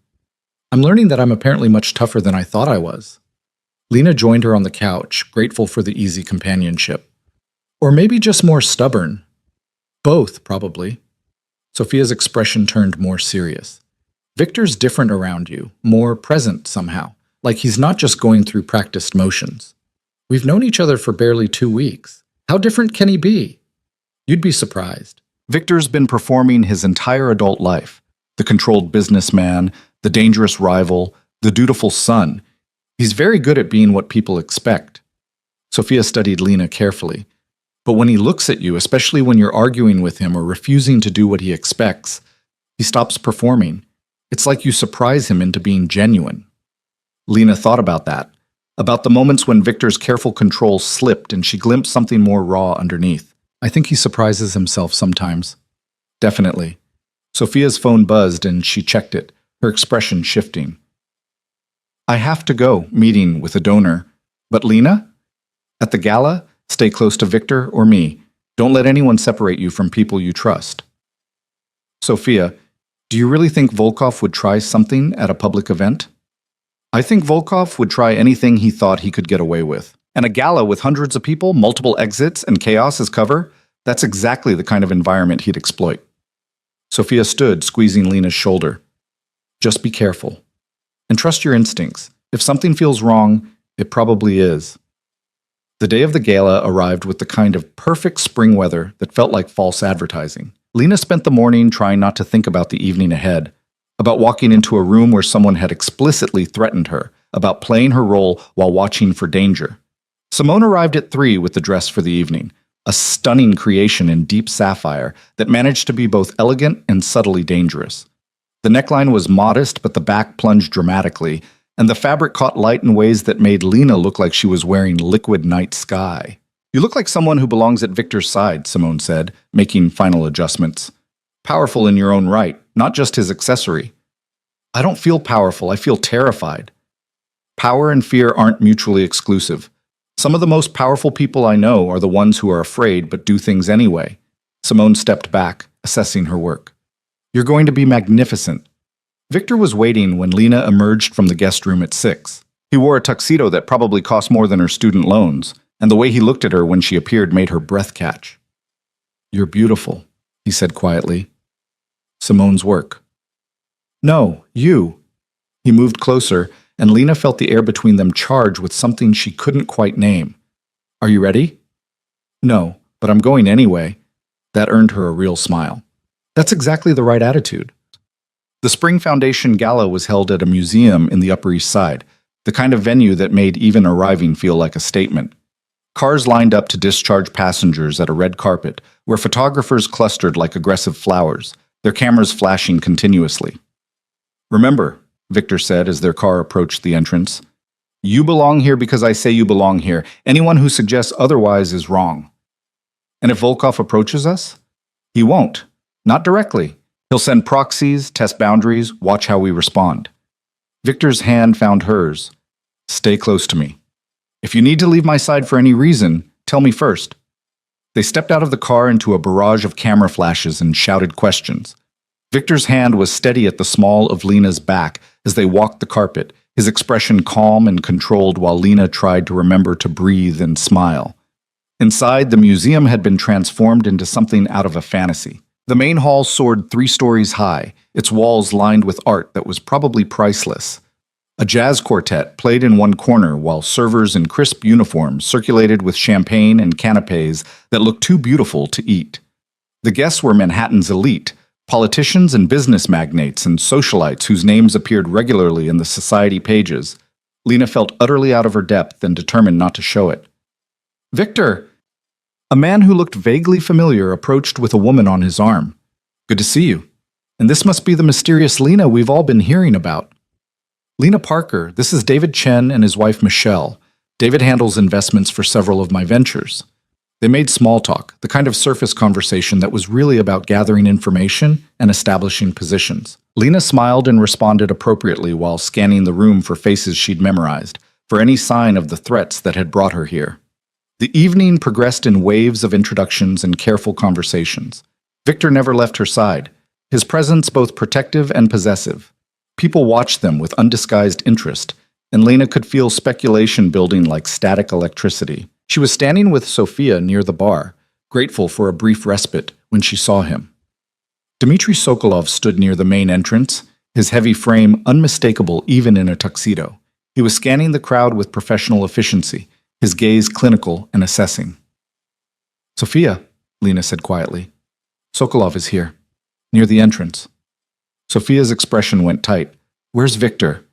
I'm learning that I'm apparently much tougher than I thought I was. Lena joined her on the couch, grateful for the easy companionship. Or maybe just more stubborn. Both, probably. Sophia's expression turned more serious. Victor's different around you, more present somehow, like he's not just going through practiced motions. We've known each other for barely 2 weeks. How different can he be? You'd be surprised. Victor's been performing his entire adult life. The controlled businessman, the dangerous rival, the dutiful son. He's very good at being what people expect. Sophia studied Lena carefully. But when he looks at you, especially when you're arguing with him or refusing to do what he expects, he stops performing. It's like you surprise him into being genuine. Lena thought about that, about the moments when Victor's careful control slipped and she glimpsed something more raw underneath. I think he surprises himself sometimes. Definitely. Sophia's phone buzzed and she checked it, her expression shifting. "I have to go, meeting with a donor. But Lena? At the gala, stay close to Victor or me. Don't let anyone separate you from people you trust." "Sophia, do you really think Volkov would try something at a public event?" "I think Volkov would try anything he thought he could get away with. And a gala with hundreds of people, multiple exits, and chaos as cover, that's exactly the kind of environment he'd exploit." Sophia stood, squeezing Lena's shoulder. "Just be careful. And trust your instincts. If something feels wrong, it probably is." The day of the gala arrived with the kind of perfect spring weather that felt like false advertising. Lena spent the morning trying not to think about the evening ahead, about walking into a room where someone had explicitly threatened her, about playing her role while watching for danger. Simone arrived at 3 with the dress for the evening, a stunning creation in deep sapphire that managed to be both elegant and subtly dangerous. The neckline was modest, but the back plunged dramatically, and the fabric caught light in ways that made Lena look like she was wearing liquid night sky. "You look like someone who belongs at Victor's side," Simone said, making final adjustments. "Powerful in your own right, not just his accessory." "I don't feel powerful, I feel terrified." Power and fear aren't mutually exclusive. Some of the most powerful people I know are the ones who are afraid but do things anyway. Simone stepped back, assessing her work. "You're going to be magnificent." Victor was waiting when Lena emerged from the guest room at 6. He wore a tuxedo that probably cost more than her student loans, and the way he looked at her when she appeared made her breath catch. "You're beautiful," he said quietly. "Simone's work." "No, you." He moved closer, and Lena felt the air between them charge with something she couldn't quite name. "Are you ready?" "No, but I'm going anyway." That earned her a real smile. That's exactly the right attitude. The Spring Foundation Gala was held at a museum in the Upper East Side, the kind of venue that made even arriving feel like a statement. Cars lined up to discharge passengers at a red carpet, where photographers clustered like aggressive flowers, their cameras flashing continuously. "Remember," Victor said as their car approached the entrance, "you belong here because I say you belong here. Anyone who suggests otherwise is wrong." "And if Volkov approaches us?" "He won't. Not directly. He'll send proxies, test boundaries, watch how we respond." Victor's hand found hers. "Stay close to me. If you need to leave my side for any reason, tell me first." They stepped out of the car into a barrage of camera flashes and shouted questions. Victor's hand was steady at the small of Lena's back as they walked the carpet, his expression calm and controlled while Lena tried to remember to breathe and smile. Inside, the museum had been transformed into something out of a fantasy. The main hall soared 3 stories high, its walls lined with art that was probably priceless. A jazz quartet played in one corner while servers in crisp uniforms circulated with champagne and canapes that looked too beautiful to eat. The guests were Manhattan's elite, politicians and business magnates and socialites whose names appeared regularly in the society pages. Lena felt utterly out of her depth and determined not to show it. "Victor!" A man who looked vaguely familiar approached with a woman on his arm. "Good to see you. And this must be the mysterious Lena we've all been hearing about." "Lena Parker, this is David Chen and his wife Michelle. David handles investments for several of my ventures." They made small talk, the kind of surface conversation that was really about gathering information and establishing positions. Lena smiled and responded appropriately while scanning the room for faces she'd memorized, for any sign of the threats that had brought her here. The evening progressed in waves of introductions and careful conversations. Victor never left her side, his presence both protective and possessive. People watched them with undisguised interest, and Lena could feel speculation building like static electricity. She was standing with Sophia near the bar, grateful for a brief respite when she saw him. Dmitry Sokolov stood near the main entrance, his heavy frame unmistakable even in a tuxedo. He was scanning the crowd with professional efficiency, his gaze clinical and assessing. "Sophia," Lena said quietly. "Sokolov is here, near the entrance." Sophia's expression went tight. "Where's Victor?"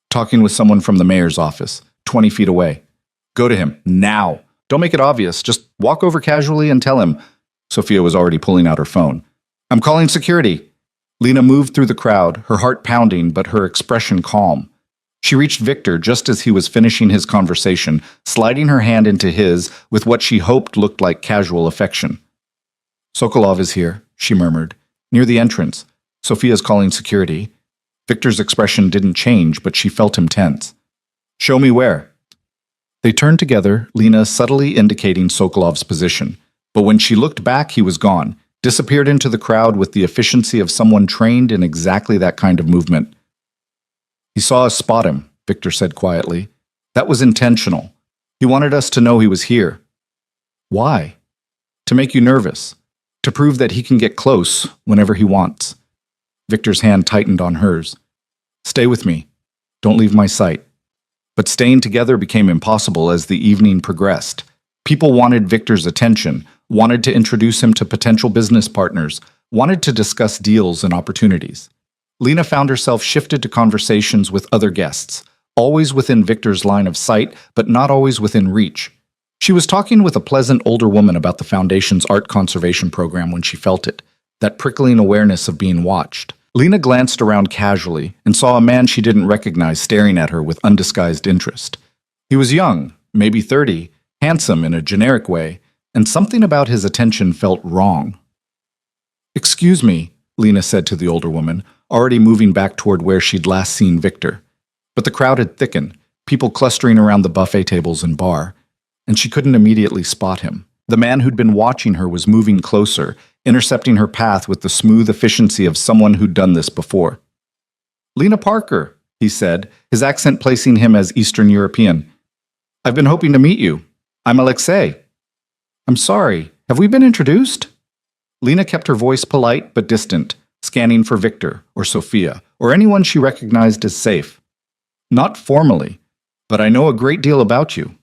"Talking with someone from the mayor's office, 20 feet away." "Go to him, now. Don't make it obvious. Just walk over casually and tell him." Sophia was already pulling out her phone. "I'm calling security." Lena moved through the crowd, her heart pounding but her expression calm. She reached Victor just as he was finishing his conversation, sliding her hand into his with what she hoped looked like casual affection. "Sokolov is here," she murmured, "near the entrance. Sophia's calling security." Victor's expression didn't change, but she felt him tense. "Show me where." They turned together, Lena subtly indicating Sokolov's position. But when she looked back, he was gone, disappeared into the crowd with the efficiency of someone trained in exactly that kind of movement. "He saw us spot him," Victor said quietly. "That was intentional. He wanted us to know he was here." "Why?" "To make you nervous. To prove that he can get close whenever he wants." Victor's hand tightened on hers. "Stay with me. Don't leave my sight." But staying together became impossible as the evening progressed. People wanted Victor's attention, wanted to introduce him to potential business partners, wanted to discuss deals and opportunities. Lena found herself shifted to conversations with other guests, always within Victor's line of sight, but not always within reach. She was talking with a pleasant older woman about the Foundation's art conservation program when she felt it, that prickling awareness of being watched. Lena glanced around casually and saw a man she didn't recognize staring at her with undisguised interest. He was young, maybe 30, handsome in a generic way, and something about his attention felt wrong. "Excuse me," Lena said to the older woman, already moving back toward where she'd last seen Victor. But the crowd had thickened, people clustering around the buffet tables and bar, and she couldn't immediately spot him. The man who'd been watching her was moving closer, intercepting her path with the smooth efficiency of someone who'd done this before. "Lena Parker," he said, his accent placing him as Eastern European. "I've been hoping to meet you. I'm Alexei." "I'm sorry, have we been introduced?" Lena kept her voice polite but distant, scanning for Victor or Sophia or anyone she recognized as safe. "Not formally, but I know a great deal about you."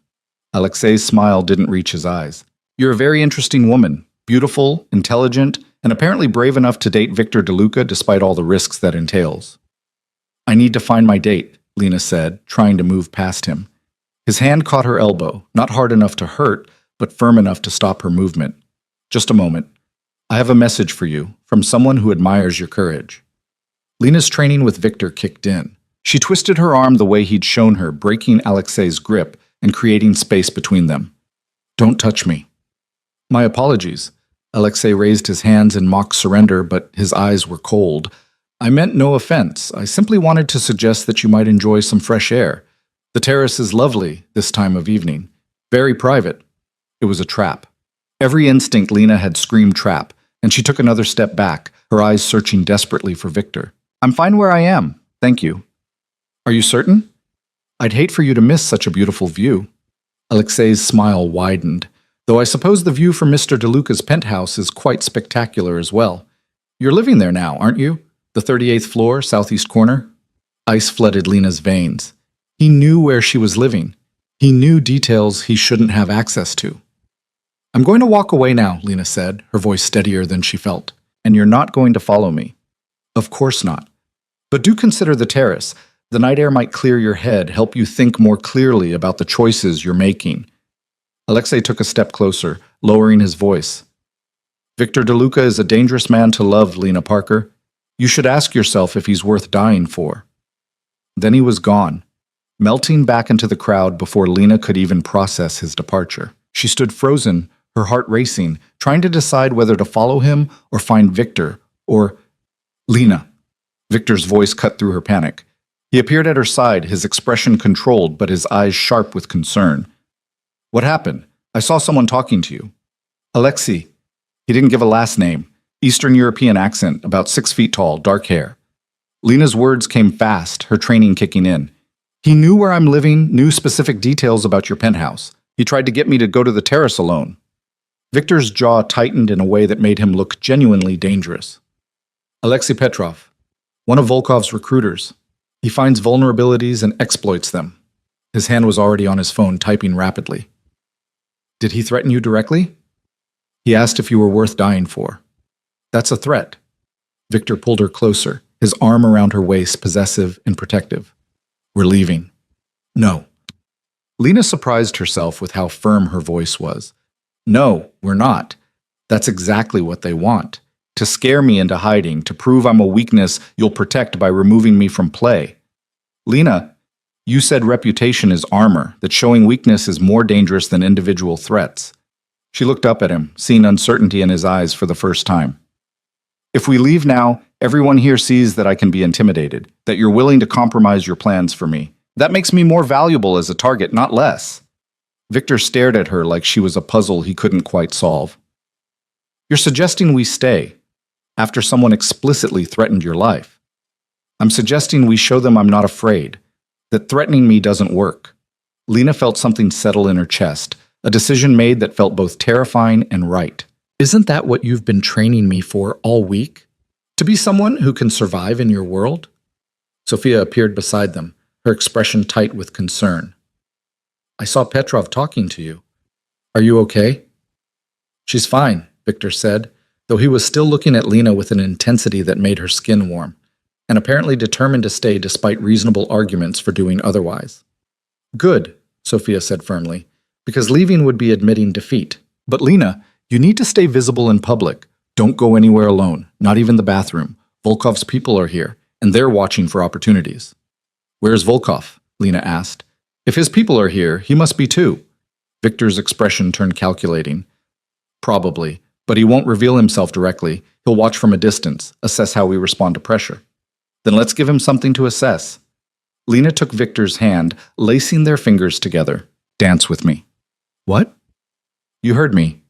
Alexei's smile didn't reach his eyes. "You're a very interesting woman, beautiful, intelligent, and apparently brave enough to date Victor DeLuca despite all the risks that entails." "I need to find my date," Lena said, trying to move past him. His hand caught her elbow, not hard enough to hurt, but firm enough to stop her movement. "Just a moment. I have a message for you, from someone who admires your courage." Lena's training with Victor kicked in. She twisted her arm the way he'd shown her, breaking Alexei's grip and creating space between them. "Don't touch me." "My apologies." Alexei raised his hands in mock surrender, but his eyes were cold. "I meant no offense. I simply wanted to suggest that you might enjoy some fresh air. The terrace is lovely this time of evening. Very private." It was a trap. Every instinct Lena had screamed trap, and she took another step back, her eyes searching desperately for Victor. "I'm fine where I am, thank you." "Are you certain? I'd hate for you to miss such a beautiful view." Alexei's smile widened. "Though I suppose the view from Mr. DeLuca's penthouse is quite spectacular as well. You're living there now, aren't you? The 38th floor, southeast corner?" Ice flooded Lena's veins. He knew where she was living. He knew details he shouldn't have access to. "I'm going to walk away now," Lena said, her voice steadier than she felt. And you're not going to follow me. "Of course not. But do consider the terrace. The night air might clear your head, help you think more clearly about the choices you're making." Alexei took a step closer, lowering his voice. "Victor DeLuca is a dangerous man to love, Lena Parker. You should ask yourself if he's worth dying for." Then he was gone, melting back into the crowd before Lena could even process his departure. She stood frozen, her heart racing, trying to decide whether to follow him or find Victor, or Lena. Victor's voice cut through her panic. He appeared at her side, his expression controlled, but his eyes sharp with concern. "What happened? I saw someone talking to you." "Alexei." He didn't give a last name. Eastern European accent, about 6 feet tall, dark hair. Lena's words came fast, her training kicking in. "He knew where I'm living, knew specific details about your penthouse. He tried to get me to go to the terrace alone." Victor's jaw tightened in a way that made him look genuinely dangerous. "Alexei Petrov, one of Volkov's recruiters. He finds vulnerabilities and exploits them." His hand was already on his phone, typing rapidly. "Did he threaten you directly?" "He asked if you were worth dying for." "That's a threat." Victor pulled her closer, his arm around her waist, possessive and protective. "We're leaving." "No." Lena surprised herself with how firm her voice was. "No, we're not. That's exactly what they want. To scare me into hiding, to prove I'm a weakness you'll protect by removing me from play. Lena, you said reputation is armor, that showing weakness is more dangerous than individual threats." She looked up at him, seeing uncertainty in his eyes for the first time. "If we leave now, everyone here sees that I can be intimidated, that you're willing to compromise your plans for me. That makes me more valuable as a target, not less." Victor stared at her like she was a puzzle he couldn't quite solve. "You're suggesting we stay, after someone explicitly threatened your life. I'm suggesting we show them I'm not afraid, that threatening me doesn't work." Lena felt something settle in her chest, a decision made that felt both terrifying and right. "Isn't that what you've been training me for all week? To be someone who can survive in your world?" Sophia appeared beside them, her expression tight with concern. "I saw Petrov talking to you. Are you okay?" "She's fine," Victor said, though he was still looking at Lena with an intensity that made her skin warm, and apparently determined to stay despite reasonable arguments for doing otherwise. "Good," Sophia said firmly, "because leaving would be admitting defeat. But Lena, you need to stay visible in public. Don't go anywhere alone, not even the bathroom. Volkov's people are here, and they're watching for opportunities." "Where's Volkov?" Lena asked. "If his people are here, he must be too." Victor's expression turned calculating. "Probably, but he won't reveal himself directly. He'll watch from a distance, assess how we respond to pressure." "Then let's give him something to assess." Lena took Victor's hand, lacing their fingers together. "Dance with me." "What?" "You heard me.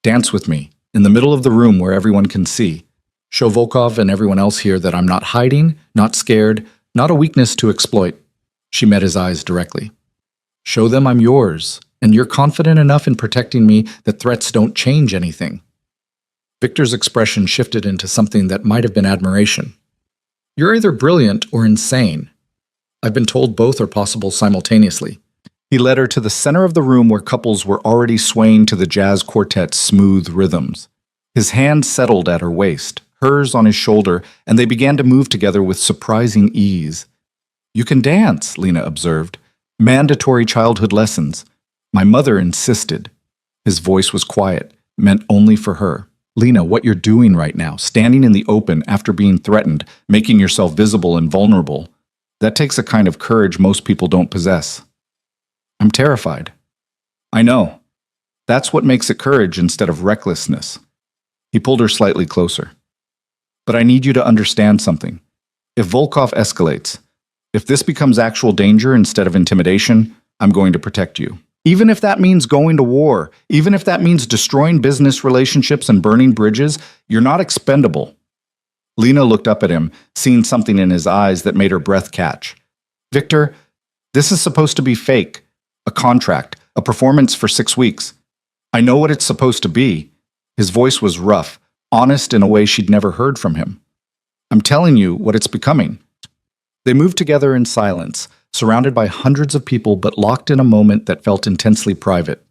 Dance with me, in the middle of the room where everyone can see. Show Volkov and everyone else here that I'm not hiding, not scared, not a weakness to exploit." She met his eyes directly. "Show them I'm yours, and you're confident enough in protecting me that threats don't change anything." Victor's expression shifted into something that might have been admiration. "You're either brilliant or insane. I've been told both are possible simultaneously." He led her to the center of the room where couples were already swaying to the jazz quartet's smooth rhythms. His hand settled at her waist, hers on his shoulder, and they began to move together with surprising ease. "You can dance," Lena observed. "Mandatory childhood lessons. My mother insisted." His voice was quiet, meant only for her. "Lena, what you're doing right now, standing in the open after being threatened, making yourself visible and vulnerable, that takes a kind of courage most people don't possess." "I'm terrified." "I know. That's what makes it courage instead of recklessness." He pulled her slightly closer. "But I need you to understand something. If Volkov escalates, if this becomes actual danger instead of intimidation, I'm going to protect you. Even if that means going to war, even if that means destroying business relationships and burning bridges, you're not expendable." Lena looked up at him, seeing something in his eyes that made her breath catch. "Victor, this is supposed to be fake. A contract, a performance for 6 weeks. I know what it's supposed to be." His voice was rough, honest in a way she'd never heard from him. "I'm telling you what it's becoming." They moved together in silence, surrounded by hundreds of people but locked in a moment that felt intensely private.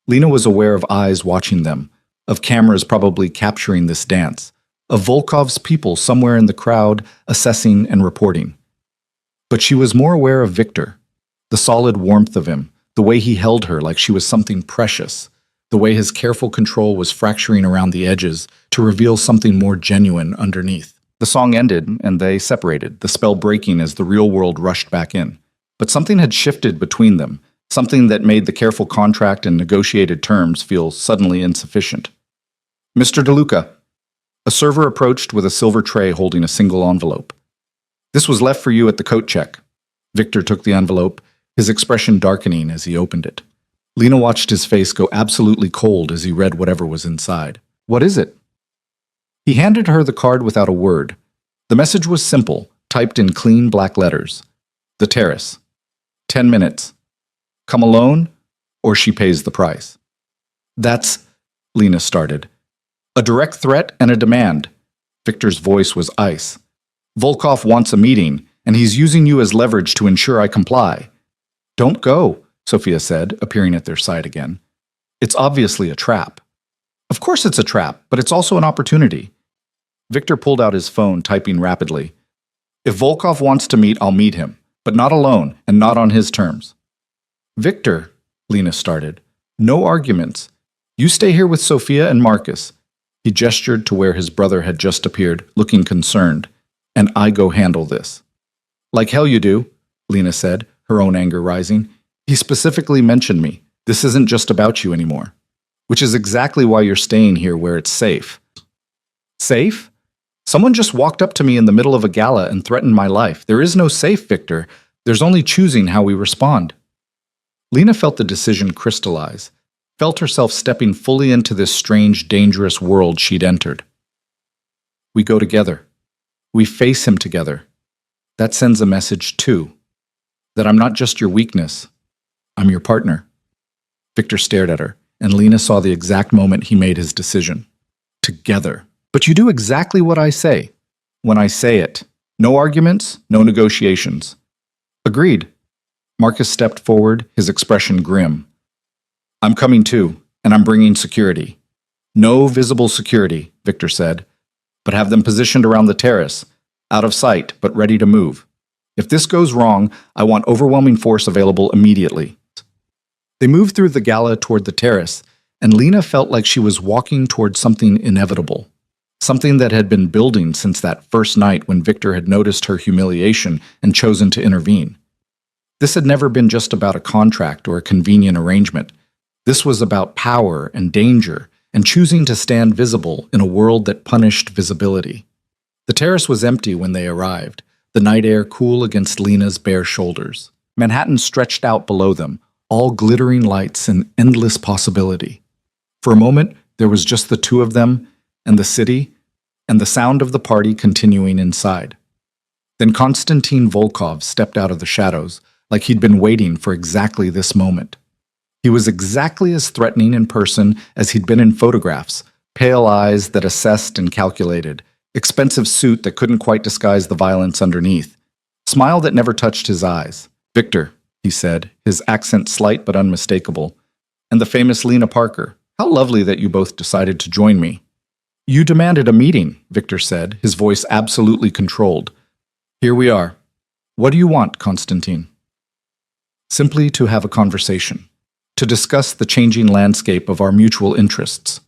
Lena was aware of eyes watching them, of cameras probably capturing this dance, of Volkov's people somewhere in the crowd assessing and reporting. But she was more aware of Victor, the solid warmth of him, the way he held her like she was something precious, the way his careful control was fracturing around the edges to reveal something more genuine underneath. The song ended, and they separated, the spell breaking as the real world rushed back in. But something had shifted between them, something that made the careful contract and negotiated terms feel suddenly insufficient. Mr. DeLuca. A server approached with a silver tray holding a single envelope. This was left for you at the coat check. Victor took the envelope, his expression darkening as he opened it. Lena watched his face go absolutely cold as he read whatever was inside. What is it? He handed her the card without a word. The message was simple, typed in clean black letters. The Terrace. 10 minutes. Come alone, or she pays the price. That's, Lena started. A direct threat and a demand. Victor's voice was ice. Volkov wants a meeting, and he's using you as leverage to ensure I comply. Don't go, Sophia said, appearing at their side again. It's obviously a trap. Of course it's a trap, but it's also an opportunity. Victor pulled out his phone, typing rapidly. If Volkov wants to meet, I'll meet him, but not alone and not on his terms. Victor, Lena started. No arguments. You stay here with Sophia and Marcus. He gestured to where his brother had just appeared, looking concerned. And I go handle this. Like hell you do, Lena said, her own anger rising. He specifically mentioned me. This isn't just about you anymore. Which is exactly why you're staying here where it's safe. Safe? Someone just walked up to me in the middle of a gala and threatened my life. There is no safe, Victor. There's only choosing how we respond. Lena felt the decision crystallize, felt herself stepping fully into this strange, dangerous world she'd entered. We go together. We face him together. That sends a message, too. That I'm not just your weakness. I'm your partner. Victor stared at her, and Lena saw the exact moment he made his decision. Together. But you do exactly what I say. When I say it. No arguments, no negotiations. Agreed. Marcus stepped forward, his expression grim. I'm coming too, and I'm bringing security. No visible security, Victor said, but have them positioned around the terrace, out of sight, but ready to move. If this goes wrong, I want overwhelming force available immediately. They moved through the gala toward the terrace, and Lena felt like she was walking toward something inevitable, something that had been building since that first night when Victor had noticed her humiliation and chosen to intervene. This had never been just about a contract or a convenient arrangement. This was about power and danger and choosing to stand visible in a world that punished visibility. The terrace was empty when they arrived, the night air cool against Lena's bare shoulders. Manhattan stretched out below them, all glittering lights and endless possibility. For a moment, there was just the two of them and the city and the sound of the party continuing inside. Then Konstantin Volkov stepped out of the shadows, like he'd been waiting for exactly this moment. He was exactly as threatening in person as he'd been in photographs, pale eyes that assessed and calculated, expensive suit that couldn't quite disguise the violence underneath, smile that never touched his eyes. Victor, he said, his accent slight but unmistakable, and the famous Lena Parker. How lovely that you both decided to join me. You demanded a meeting, Victor said, his voice absolutely controlled. Here we are. What do you want, Konstantin? Simply to have a conversation, to discuss the changing landscape of our mutual interests.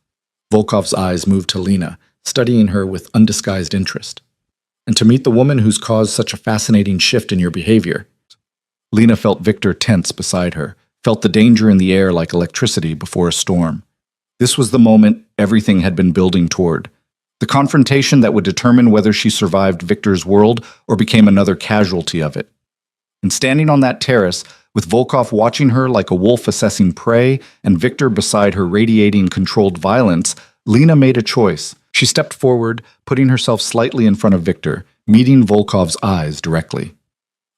Volkov's eyes moved to Lena, studying her with undisguised interest. And to meet the woman who's caused such a fascinating shift in your behavior. Lena felt Victor tense beside her, felt the danger in the air like electricity before a storm. This was the moment everything had been building toward. The confrontation that would determine whether she survived Victor's world or became another casualty of it. And standing on that terrace, with Volkov watching her like a wolf assessing prey and Victor beside her radiating controlled violence, Lena made a choice. She stepped forward, putting herself slightly in front of Victor, meeting Volkov's eyes directly.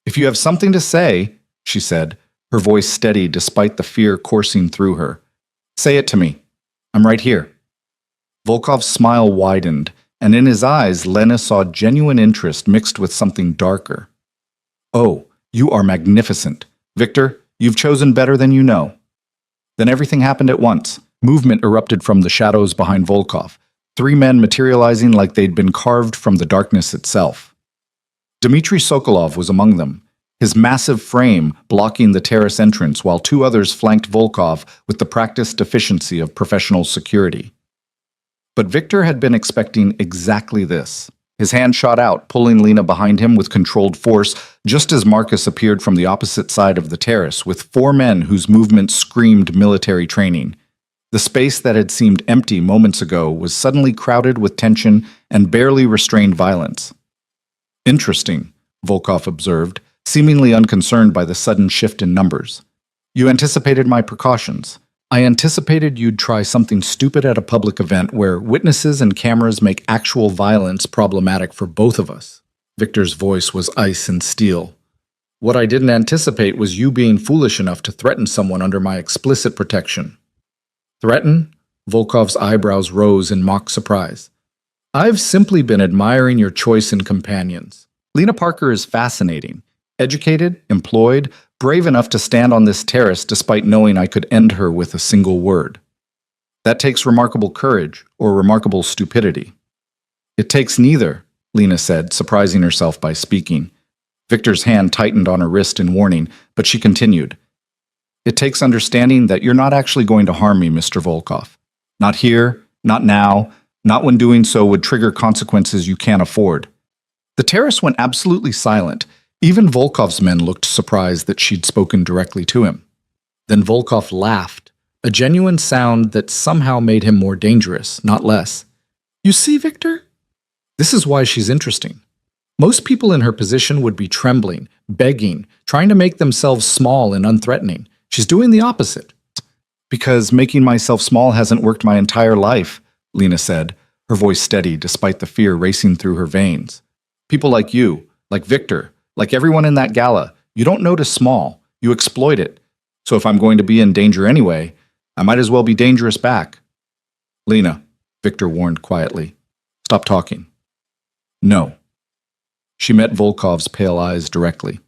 If you have something to say, she said, her voice steady despite the fear coursing through her, say it to me. I'm right here. Volkov's smile widened, and in his eyes, Lena saw genuine interest mixed with something darker. Oh, you are magnificent. Victor, you've chosen better than you know. Then everything happened at once. Movement erupted from the shadows behind Volkov, three men materializing like they'd been carved from the darkness itself. Dmitry Sokolov was among them, his massive frame blocking the terrace entrance while two others flanked Volkov with the practiced efficiency of professional security. But Victor had been expecting exactly this. His hand shot out, pulling Lena behind him with controlled force, just as Marcus appeared from the opposite side of the terrace with four men whose movements screamed military training. The space that had seemed empty moments ago was suddenly crowded with tension and barely restrained violence. Interesting, Volkov observed, seemingly unconcerned by the sudden shift in numbers. You anticipated my precautions. I anticipated you'd try something stupid at a public event where witnesses and cameras make actual violence problematic for both of us. Victor's voice was ice and steel. What I didn't anticipate was you being foolish enough to threaten someone under my explicit protection. Threaten? Volkov's eyebrows rose in mock surprise. I've simply been admiring your choice in companions. Lena Parker is fascinating. Educated, employed, brave enough to stand on this terrace despite knowing I could end her with a single word. That takes remarkable courage or remarkable stupidity. It takes neither, Lena said, surprising herself by speaking. Victor's hand tightened on her wrist in warning, but she continued. It takes understanding that you're not actually going to harm me, Mr. Volkov. Not here, not now, not when doing so would trigger consequences you can't afford. The terrace went absolutely silent. Even Volkov's men looked surprised that she'd spoken directly to him. Then Volkov laughed, a genuine sound that somehow made him more dangerous, not less. You see, Victor? This is why she's interesting. Most people in her position would be trembling, begging, trying to make themselves small and unthreatening. She's doing the opposite. Because making myself small hasn't worked my entire life, Lena said, her voice steady despite the fear racing through her veins. People like you, like Victor, like everyone in that gala, you don't notice small, you exploit it. So if I'm going to be in danger anyway, I might as well be dangerous back. Lena, Victor warned quietly, stop talking. No. She met Volkov's pale eyes directly.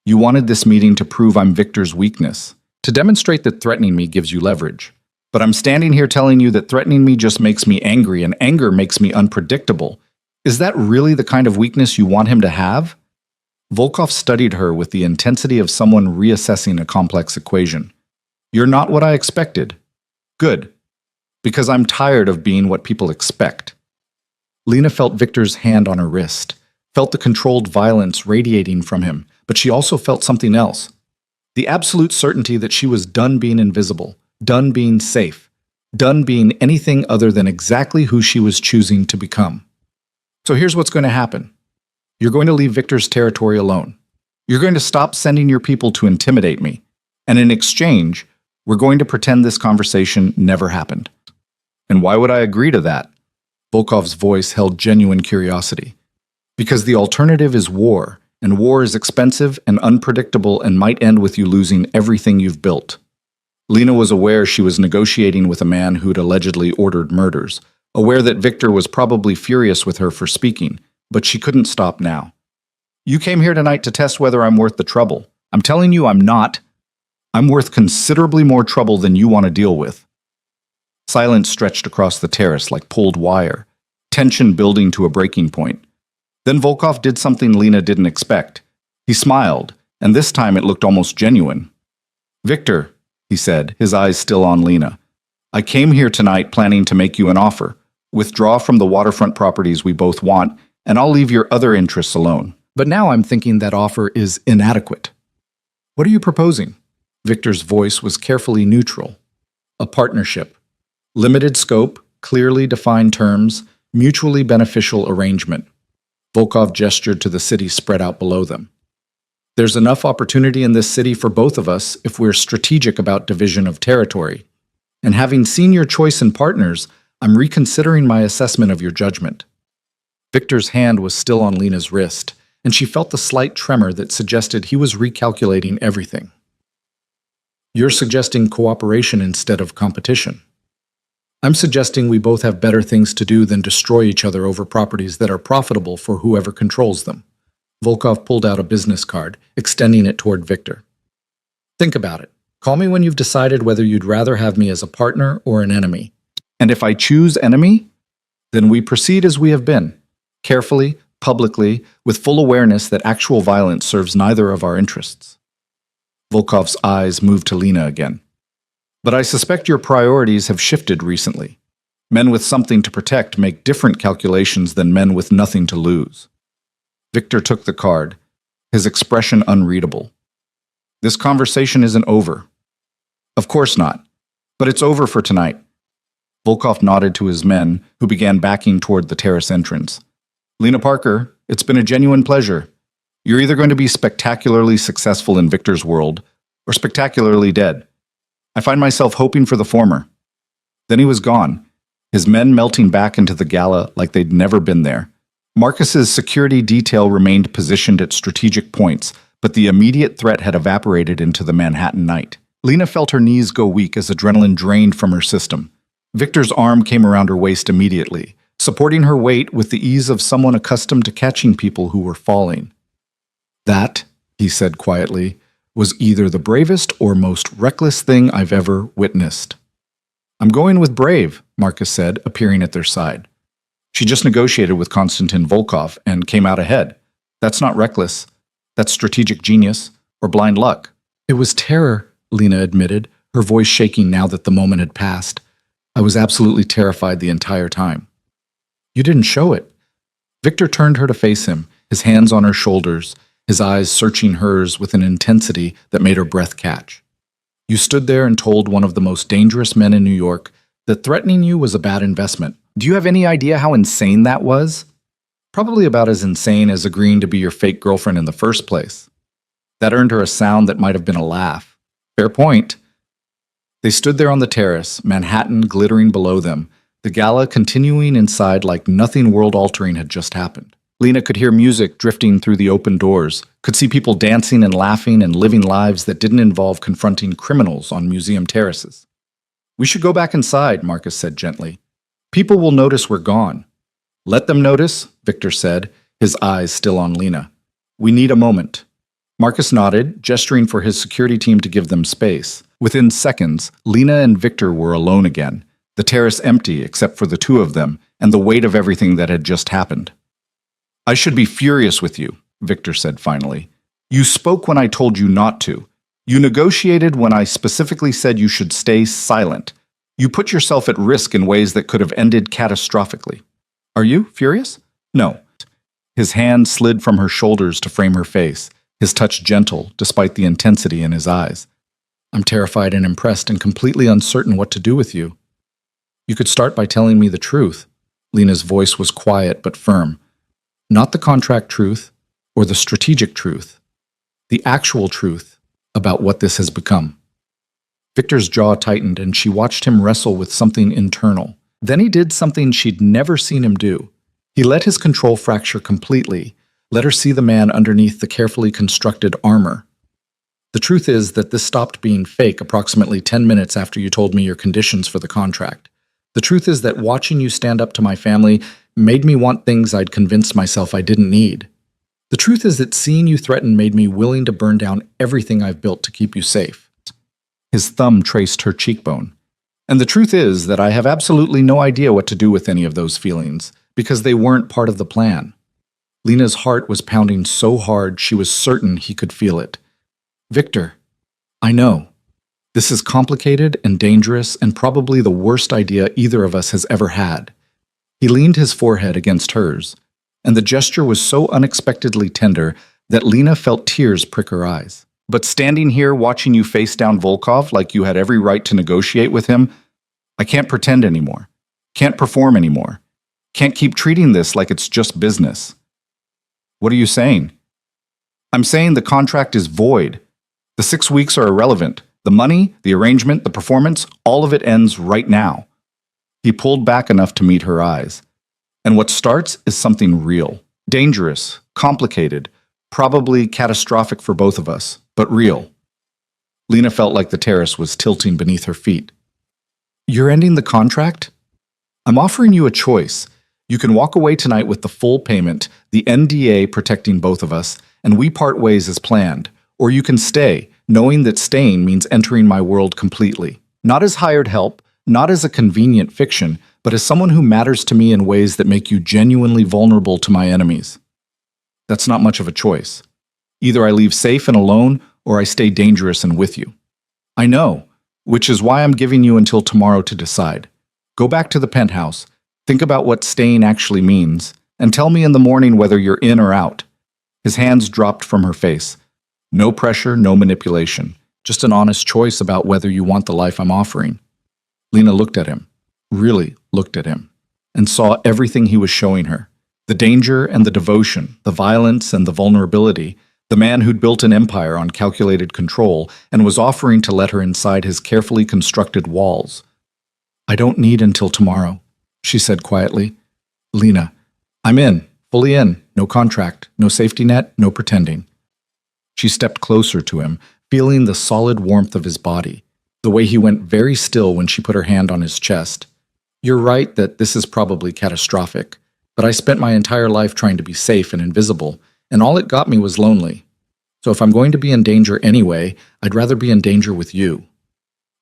You wanted this meeting to prove I'm Victor's weakness, to demonstrate that threatening me gives you leverage. But I'm standing here telling you that threatening me just makes me angry, and anger makes me unpredictable. Is that really the kind of weakness you want him to have? Volkov studied her with the intensity of someone reassessing a complex equation. You're not what I expected. Good. Because I'm tired of being what people expect. Lena felt Victor's hand on her wrist, felt the controlled violence radiating from him, but she also felt something else. The absolute certainty that she was done being invisible, done being safe, done being anything other than exactly who she was choosing to become. So here's what's going to happen. You're going to leave Victor's territory alone. You're going to stop sending your people to intimidate me. And in exchange, we're going to pretend this conversation never happened. And why would I agree to that? Volkov's voice held genuine curiosity. Because the alternative is war, and war is expensive and unpredictable and might end with you losing everything you've built. Lena was aware she was negotiating with a man who'd allegedly ordered murders, aware that Victor was probably furious with her for speaking, but she couldn't stop now. You came here tonight to test whether I'm worth the trouble. I'm telling you I'm not. I'm worth considerably more trouble than you want to deal with. Silence stretched across the terrace like pulled wire, tension building to a breaking point. Then Volkov did something Lena didn't expect. He smiled, and this time it looked almost genuine. Victor, he said, his eyes still on Lena, I came here tonight planning to make you an offer. Withdraw from the waterfront properties we both want, and I'll leave your other interests alone. But now I'm thinking that offer is inadequate. What are you proposing? Victor's voice was carefully neutral. A partnership. Limited scope, clearly defined terms, mutually beneficial arrangement. Volkov gestured to the city spread out below them. There's enough opportunity in this city for both of us if we're strategic about division of territory. And having seen your choice in partners, I'm reconsidering my assessment of your judgment. Victor's hand was still on Lena's wrist, and she felt the slight tremor that suggested he was recalculating everything. You're suggesting cooperation instead of competition. I'm suggesting we both have better things to do than destroy each other over properties that are profitable for whoever controls them. Volkov pulled out a business card, extending it toward Victor. Think about it. Call me when you've decided whether you'd rather have me as a partner or an enemy. And if I choose enemy, then we proceed as we have been, carefully, publicly, with full awareness that actual violence serves neither of our interests. Volkov's eyes moved to Lena again. But I suspect your priorities have shifted recently. Men with something to protect make different calculations than men with nothing to lose. Victor took the card, his expression unreadable. This conversation isn't over. Of course not, but it's over for tonight. Volkov nodded to his men, who began backing toward the terrace entrance. Lena Parker, it's been a genuine pleasure. You're either going to be spectacularly successful in Victor's world, or spectacularly dead. I find myself hoping for the former. Then he was gone, his men melting back into the gala like they'd never been there. Marcus's security detail remained positioned at strategic points, but the immediate threat had evaporated into the Manhattan night. Lena felt her knees go weak as adrenaline drained from her system. Victor's arm came around her waist immediately, supporting her weight with the ease of someone accustomed to catching people who were falling. That, he said quietly, was either the bravest or most reckless thing I've ever witnessed. I'm going with brave, Marcus said, appearing at their side. She just negotiated with Konstantin Volkov and came out ahead. That's not reckless. That's strategic genius or blind luck. It was terror, Lena admitted, her voice shaking now that the moment had passed. I was absolutely terrified the entire time. You didn't show it. Victor turned her to face him, his hands on her shoulders, his eyes searching hers with an intensity that made her breath catch. You stood there and told one of the most dangerous men in New York that threatening you was a bad investment. Do you have any idea how insane that was? Probably about as insane as agreeing to be your fake girlfriend in the first place. That earned her a sound that might have been a laugh. Fair point. They stood there on the terrace, Manhattan glittering below them, the gala continuing inside like nothing world-altering had just happened. Lena could hear music drifting through the open doors, could see people dancing and laughing and living lives that didn't involve confronting criminals on museum terraces. We should go back inside, Marcus said gently. People will notice we're gone. Let them notice, Victor said, his eyes still on Lena. We need a moment. Marcus nodded, gesturing for his security team to give them space. Within seconds, Lena and Victor were alone again, the terrace empty except for the two of them and the weight of everything that had just happened. I should be furious with you, Victor said finally. You spoke when I told you not to. You negotiated when I specifically said you should stay silent. You put yourself at risk in ways that could have ended catastrophically. Are you furious? No. His hand slid from her shoulders to frame her face, his touch gentle despite the intensity in his eyes. I'm terrified and impressed and completely uncertain what to do with you. You could start by telling me the truth. Lena's voice was quiet but firm. Not the contract truth or the strategic truth. The actual truth about what this has become. Victor's jaw tightened and she watched him wrestle with something internal. Then he did something she'd never seen him do. He let his control fracture completely, let her see the man underneath the carefully constructed armor. The truth is that this stopped being fake approximately 10 minutes after you told me your conditions for the contract. The truth is that watching you stand up to my family made me want things I'd convinced myself I didn't need. The truth is that seeing you threaten made me willing to burn down everything I've built to keep you safe. His thumb traced her cheekbone. And the truth is that I have absolutely no idea what to do with any of those feelings, because they weren't part of the plan. Lena's heart was pounding so hard she was certain he could feel it. Victor, I know. This is complicated and dangerous and probably the worst idea either of us has ever had. He leaned his forehead against hers, and the gesture was so unexpectedly tender that Lena felt tears prick her eyes. But standing here watching you face down Volkov like you had every right to negotiate with him, I can't pretend anymore. Can't perform anymore. Can't keep treating this like it's just business. What are you saying? I'm saying the contract is void. The 6 weeks are irrelevant. The money, the arrangement, the performance, all of it ends right now. He pulled back enough to meet her eyes. And what starts is something real, dangerous, complicated, probably catastrophic for both of us, but real. Lena felt like the terrace was tilting beneath her feet. You're ending the contract? I'm offering you a choice. You can walk away tonight with the full payment, the NDA protecting both of us, and we part ways as planned. Or you can stay, knowing that staying means entering my world completely. Not as hired help, not as a convenient fiction, but as someone who matters to me in ways that make you genuinely vulnerable to my enemies. That's not much of a choice. Either I leave safe and alone, or I stay dangerous and with you. I know, which is why I'm giving you until tomorrow to decide. Go back to the penthouse, think about what staying actually means, and tell me in the morning whether you're in or out. His hands dropped from her face. No pressure, no manipulation. Just an honest choice about whether you want the life I'm offering. Lena looked at him, really looked at him, and saw everything he was showing her. The danger and the devotion, the violence and the vulnerability, the man who'd built an empire on calculated control and was offering to let her inside his carefully constructed walls. I don't need until tomorrow, she said quietly. Lena, I'm in, fully in, no contract, no safety net, no pretending. She stepped closer to him, feeling the solid warmth of his body, the way he went very still when she put her hand on his chest. You're right that this is probably catastrophic, but I spent my entire life trying to be safe and invisible, and all it got me was lonely. So if I'm going to be in danger anyway, I'd rather be in danger with you.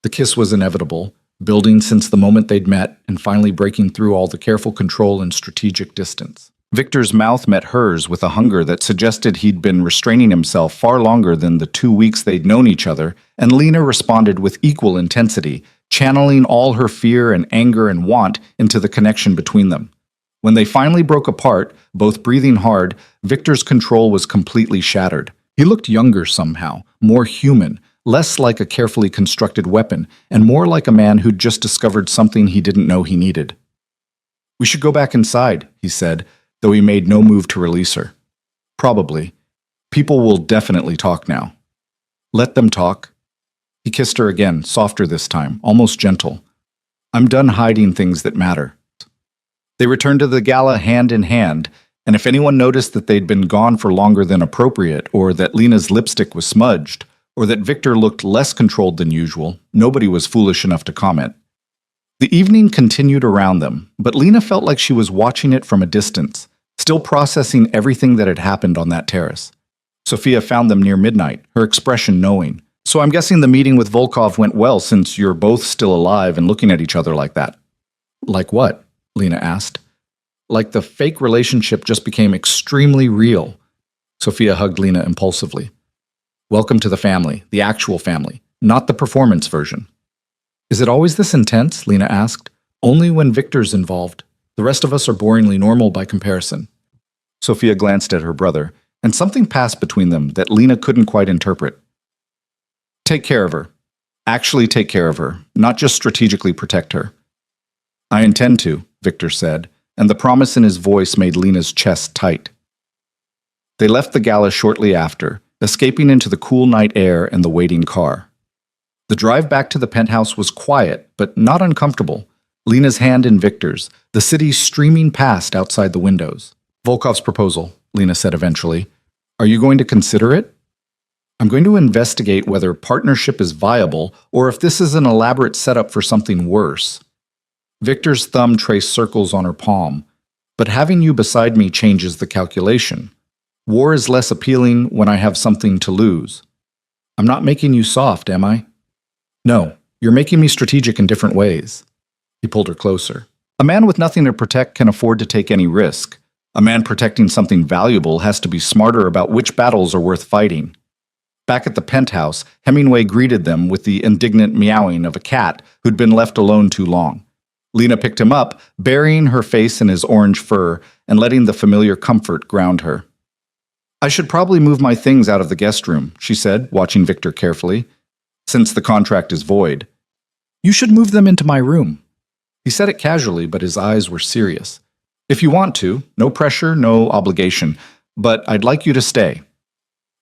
The kiss was inevitable, building since the moment they'd met and finally breaking through all the careful control and strategic distance. Victor's mouth met hers with a hunger that suggested he'd been restraining himself far longer than the 2 weeks they'd known each other, and Lena responded with equal intensity, channeling all her fear and anger and want into the connection between them. When they finally broke apart, both breathing hard, Victor's control was completely shattered. He looked younger somehow, more human, less like a carefully constructed weapon, and more like a man who'd just discovered something he didn't know he needed. We should go back inside, he said, though he made no move to release her. Probably. People will definitely talk now. Let them talk. He kissed her again, softer this time, almost gentle. I'm done hiding things that matter. They returned to the gala hand in hand, and if anyone noticed that they'd been gone for longer than appropriate, or that Lena's lipstick was smudged, or that Victor looked less controlled than usual, nobody was foolish enough to comment. The evening continued around them, but Lena felt like she was watching it from a distance, still processing everything that had happened on that terrace. Sophia found them near midnight, her expression knowing. So I'm guessing the meeting with Volkov went well since you're both still alive and looking at each other like that. Like what? Lena asked. Like the fake relationship just became extremely real. Sophia hugged Lena impulsively. Welcome to the family, the actual family, not the performance version. Is it always this intense? Lena asked. Only when Victor's involved. The rest of us are boringly normal by comparison. Sophia glanced at her brother, and something passed between them that Lena couldn't quite interpret. Take care of her. Actually take care of her, not just strategically protect her. I intend to, Victor said, and the promise in his voice made Lena's chest tight. They left the gala shortly after, escaping into the cool night air and the waiting car. The drive back to the penthouse was quiet, but not uncomfortable. Lena's hand in Victor's, the city streaming past outside the windows. Volkov's proposal, Lena said eventually. Are you going to consider it? I'm going to investigate whether partnership is viable or if this is an elaborate setup for something worse. Victor's thumb traced circles on her palm. But having you beside me changes the calculation. War is less appealing when I have something to lose. I'm not making you soft, am I? No, you're making me strategic in different ways. He pulled her closer. A man with nothing to protect can afford to take any risk. A man protecting something valuable has to be smarter about which battles are worth fighting. Back at the penthouse, Hemingway greeted them with the indignant meowing of a cat who'd been left alone too long. Lena picked him up, burying her face in his orange fur and letting the familiar comfort ground her. I should probably move my things out of the guest room, she said, watching Victor carefully, since the contract is void. You should move them into my room. He said it casually, but his eyes were serious. If you want to, no pressure, no obligation, but I'd like you to stay.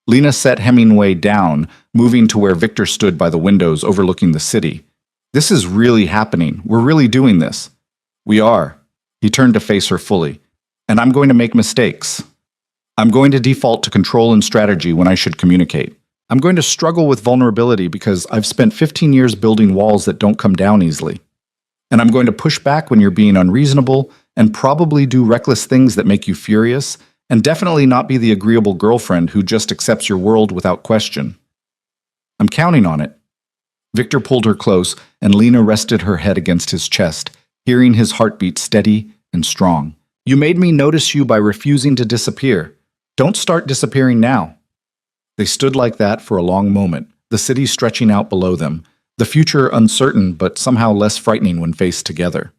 Lena set Hemingway down, moving to where Victor stood by the windows overlooking the city. This is really happening. We're really doing this. We are. He turned to face her fully. And I'm going to make mistakes. I'm going to default to control and strategy when I should communicate. I'm going to struggle with vulnerability because I've spent 15 years building walls that don't come down easily. And I'm going to push back when you're being unreasonable and probably do reckless things that make you furious, and definitely not be the agreeable girlfriend who just accepts your world without question. I'm counting on it. Victor pulled her close, and Lena rested her head against his chest, hearing his heartbeat steady and strong. You made me notice you by refusing to disappear. Don't start disappearing now. They stood like that for a long moment, the city stretching out below them, the future uncertain but somehow less frightening when faced together.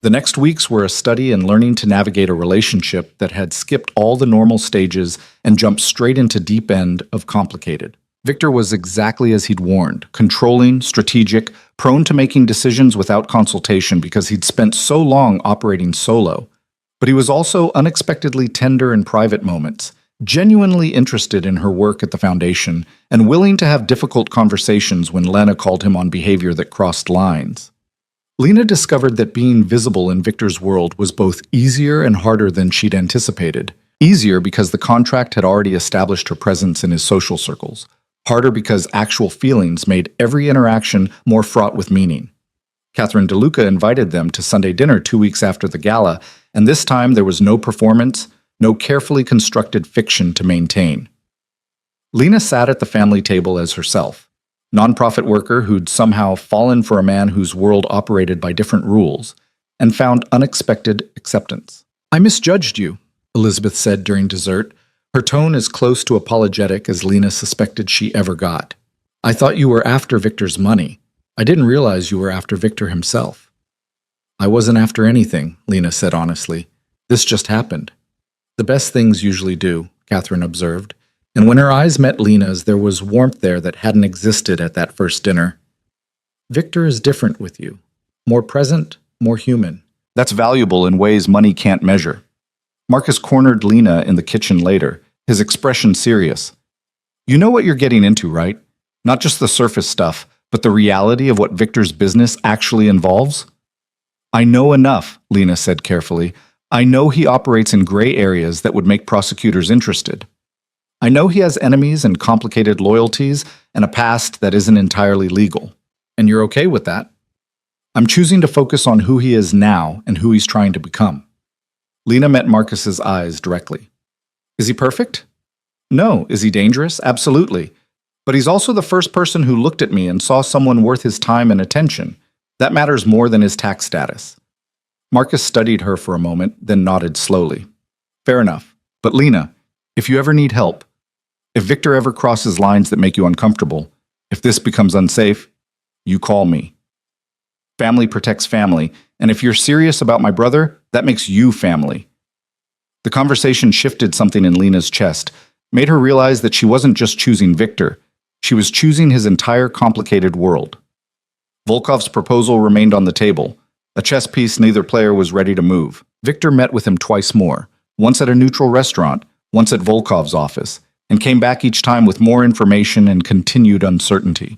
The next weeks were a study in learning to navigate a relationship that had skipped all the normal stages and jumped straight into deep end of complicated. Victor was exactly as he'd warned, controlling, strategic, prone to making decisions without consultation because he'd spent so long operating solo. But he was also unexpectedly tender in private moments, genuinely interested in her work at the foundation, and willing to have difficult conversations when Lena called him on behavior that crossed lines. Lena discovered that being visible in Victor's world was both easier and harder than she'd anticipated. Easier because the contract had already established her presence in his social circles. Harder because actual feelings made every interaction more fraught with meaning. Catherine DeLuca invited them to Sunday dinner 2 weeks after the gala, and this time there was no performance, no carefully constructed fiction to maintain. Lena sat at the family table as herself, nonprofit worker who'd somehow fallen for a man whose world operated by different rules, and found unexpected acceptance. I misjudged you, Elizabeth said during dessert, her tone as close to apologetic as Lena suspected she ever got. I thought you were after Victor's money. I didn't realize you were after Victor himself. I wasn't after anything, Lena said honestly. This just happened. The best things usually do, Catherine observed, and when her eyes met Lena's, there was warmth there that hadn't existed at that first dinner. Victor is different with you. More present, more human. That's valuable in ways money can't measure. Marcus cornered Lena in the kitchen later, his expression serious. You know what you're getting into, right? Not just the surface stuff, but the reality of what Victor's business actually involves? I know enough, Lena said carefully. I know he operates in gray areas that would make prosecutors interested. I know he has enemies and complicated loyalties and a past that isn't entirely legal. And you're okay with that? I'm choosing to focus on who he is now and who he's trying to become. Lena met Marcus's eyes directly. Is he perfect? No. Is he dangerous? Absolutely. But he's also the first person who looked at me and saw someone worth his time and attention. That matters more than his tax status. Marcus studied her for a moment, then nodded slowly. Fair enough. But Lena, if you ever need help, if Victor ever crosses lines that make you uncomfortable, if this becomes unsafe, you call me. Family protects family, and if you're serious about my brother, that makes you family. The conversation shifted something in Lena's chest, made her realize that she wasn't just choosing Victor, she was choosing his entire complicated world. Volkov's proposal remained on the table, a chess piece neither player was ready to move. Victor met with him twice more, once at a neutral restaurant, once at Volkov's office, and came back each time with more information and continued uncertainty.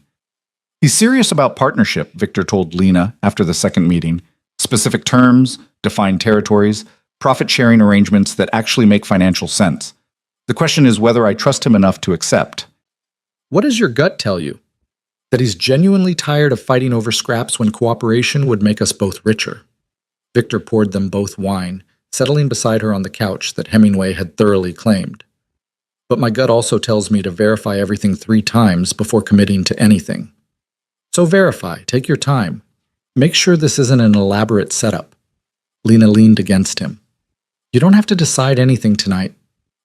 He's serious about partnership, Victor told Lena after the second meeting. Specific terms, defined territories, profit-sharing arrangements that actually make financial sense. The question is whether I trust him enough to accept. What does your gut tell you? That he's genuinely tired of fighting over scraps when cooperation would make us both richer. Victor poured them both wine, settling beside her on the couch that Hemingway had thoroughly claimed. But my gut also tells me to verify everything 3 times before committing to anything. So verify, take your time. Make sure this isn't an elaborate setup. Lena leaned against him. You don't have to decide anything tonight.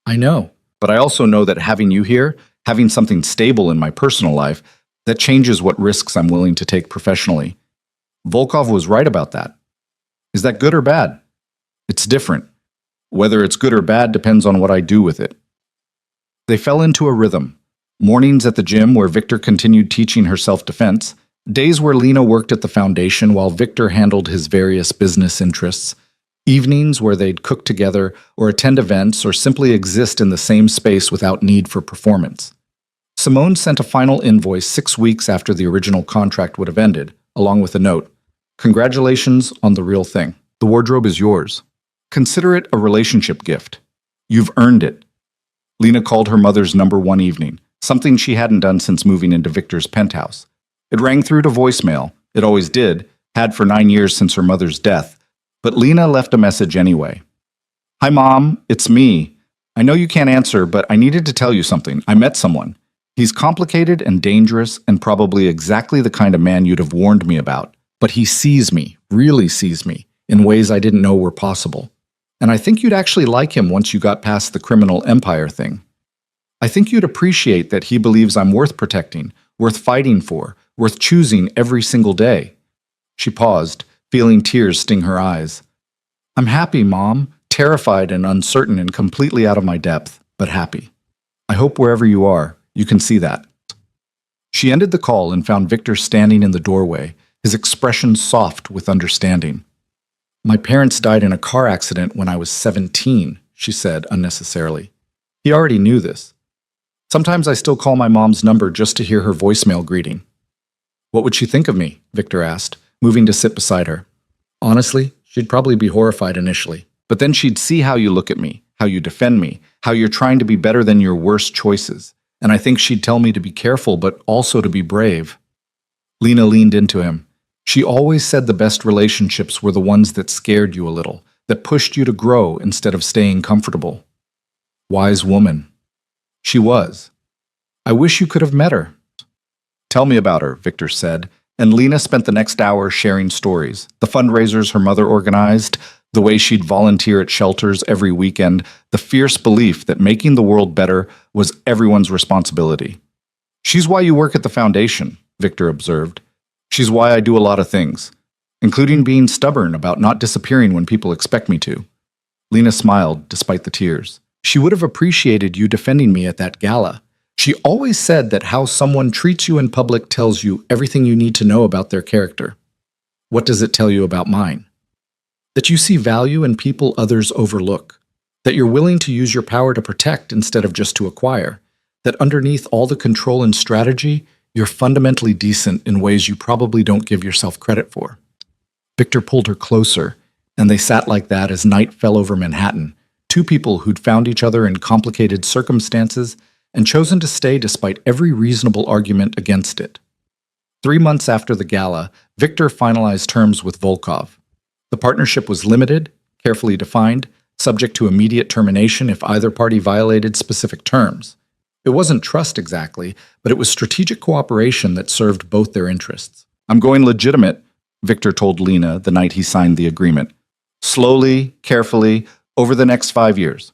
I know. But I also know that having you here, having something stable in my personal life, that changes what risks I'm willing to take professionally. Volkov was right about that. Is that good or bad? It's different. Whether it's good or bad depends on what I do with it. They fell into a rhythm. Mornings at the gym where Victor continued teaching her self-defense, days where Lena worked at the foundation while Victor handled his various business interests, evenings where they'd cook together or attend events or simply exist in the same space without need for performance. Simone sent a final invoice 6 weeks after the original contract would have ended, along with a note. Congratulations on the real thing. The wardrobe is yours. Consider it a relationship gift. You've earned it. Lena called her mother's number one evening, something she hadn't done since moving into Victor's penthouse. It rang through to voicemail. It always did, had for 9 years since her mother's death, But Lena left a message anyway. Hi, Mom, it's me. I know you can't answer, but I needed to tell you something. I met someone. He's complicated and dangerous and probably exactly the kind of man you'd have warned me about. But he sees me, really sees me, in ways I didn't know were possible. And I think you'd actually like him once you got past the criminal empire thing. I think you'd appreciate that he believes I'm worth protecting, worth fighting for, worth choosing every single day. She paused, feeling tears sting her eyes. I'm happy, Mom, terrified and uncertain and completely out of my depth, but happy. I hope wherever you are, you can see that. She ended the call and found Victor standing in the doorway, his expression soft with understanding. My parents died in a car accident when I was 17, she said unnecessarily. He already knew this. Sometimes I still call my mom's number just to hear her voicemail greeting. What would she think of me? Victor asked, moving to sit beside her. Honestly, she'd probably be horrified initially. But then she'd see how you look at me, how you defend me, how you're trying to be better than your worst choices. And I think she'd tell me to be careful, but also to be brave. Lena leaned into him. She always said the best relationships were the ones that scared you a little, that pushed you to grow instead of staying comfortable. Wise woman. She was. I wish you could have met her. Tell me about her, Victor said, and Lena spent the next hour sharing stories, the fundraisers her mother organized, the way she'd volunteer at shelters every weekend, the fierce belief that making the world better was everyone's responsibility. She's why you work at the foundation, Victor observed. She's why I do a lot of things, including being stubborn about not disappearing when people expect me to. Lena smiled despite the tears. She would have appreciated you defending me at that gala. She always said that how someone treats you in public tells you everything you need to know about their character. What does it tell you about mine? That you see value in people others overlook. That you're willing to use your power to protect instead of just to acquire. That underneath all the control and strategy, you're fundamentally decent in ways you probably don't give yourself credit for. Victor pulled her closer, and they sat like that as night fell over Manhattan, two people who'd found each other in complicated circumstances and chosen to stay despite every reasonable argument against it. 3 months after the gala, Victor finalized terms with Volkov. The partnership was limited, carefully defined, subject to immediate termination if either party violated specific terms. It wasn't trust exactly, but it was strategic cooperation that served both their interests. I'm going legitimate, Victor told Lena the night he signed the agreement. Slowly, carefully, over the next 5 years.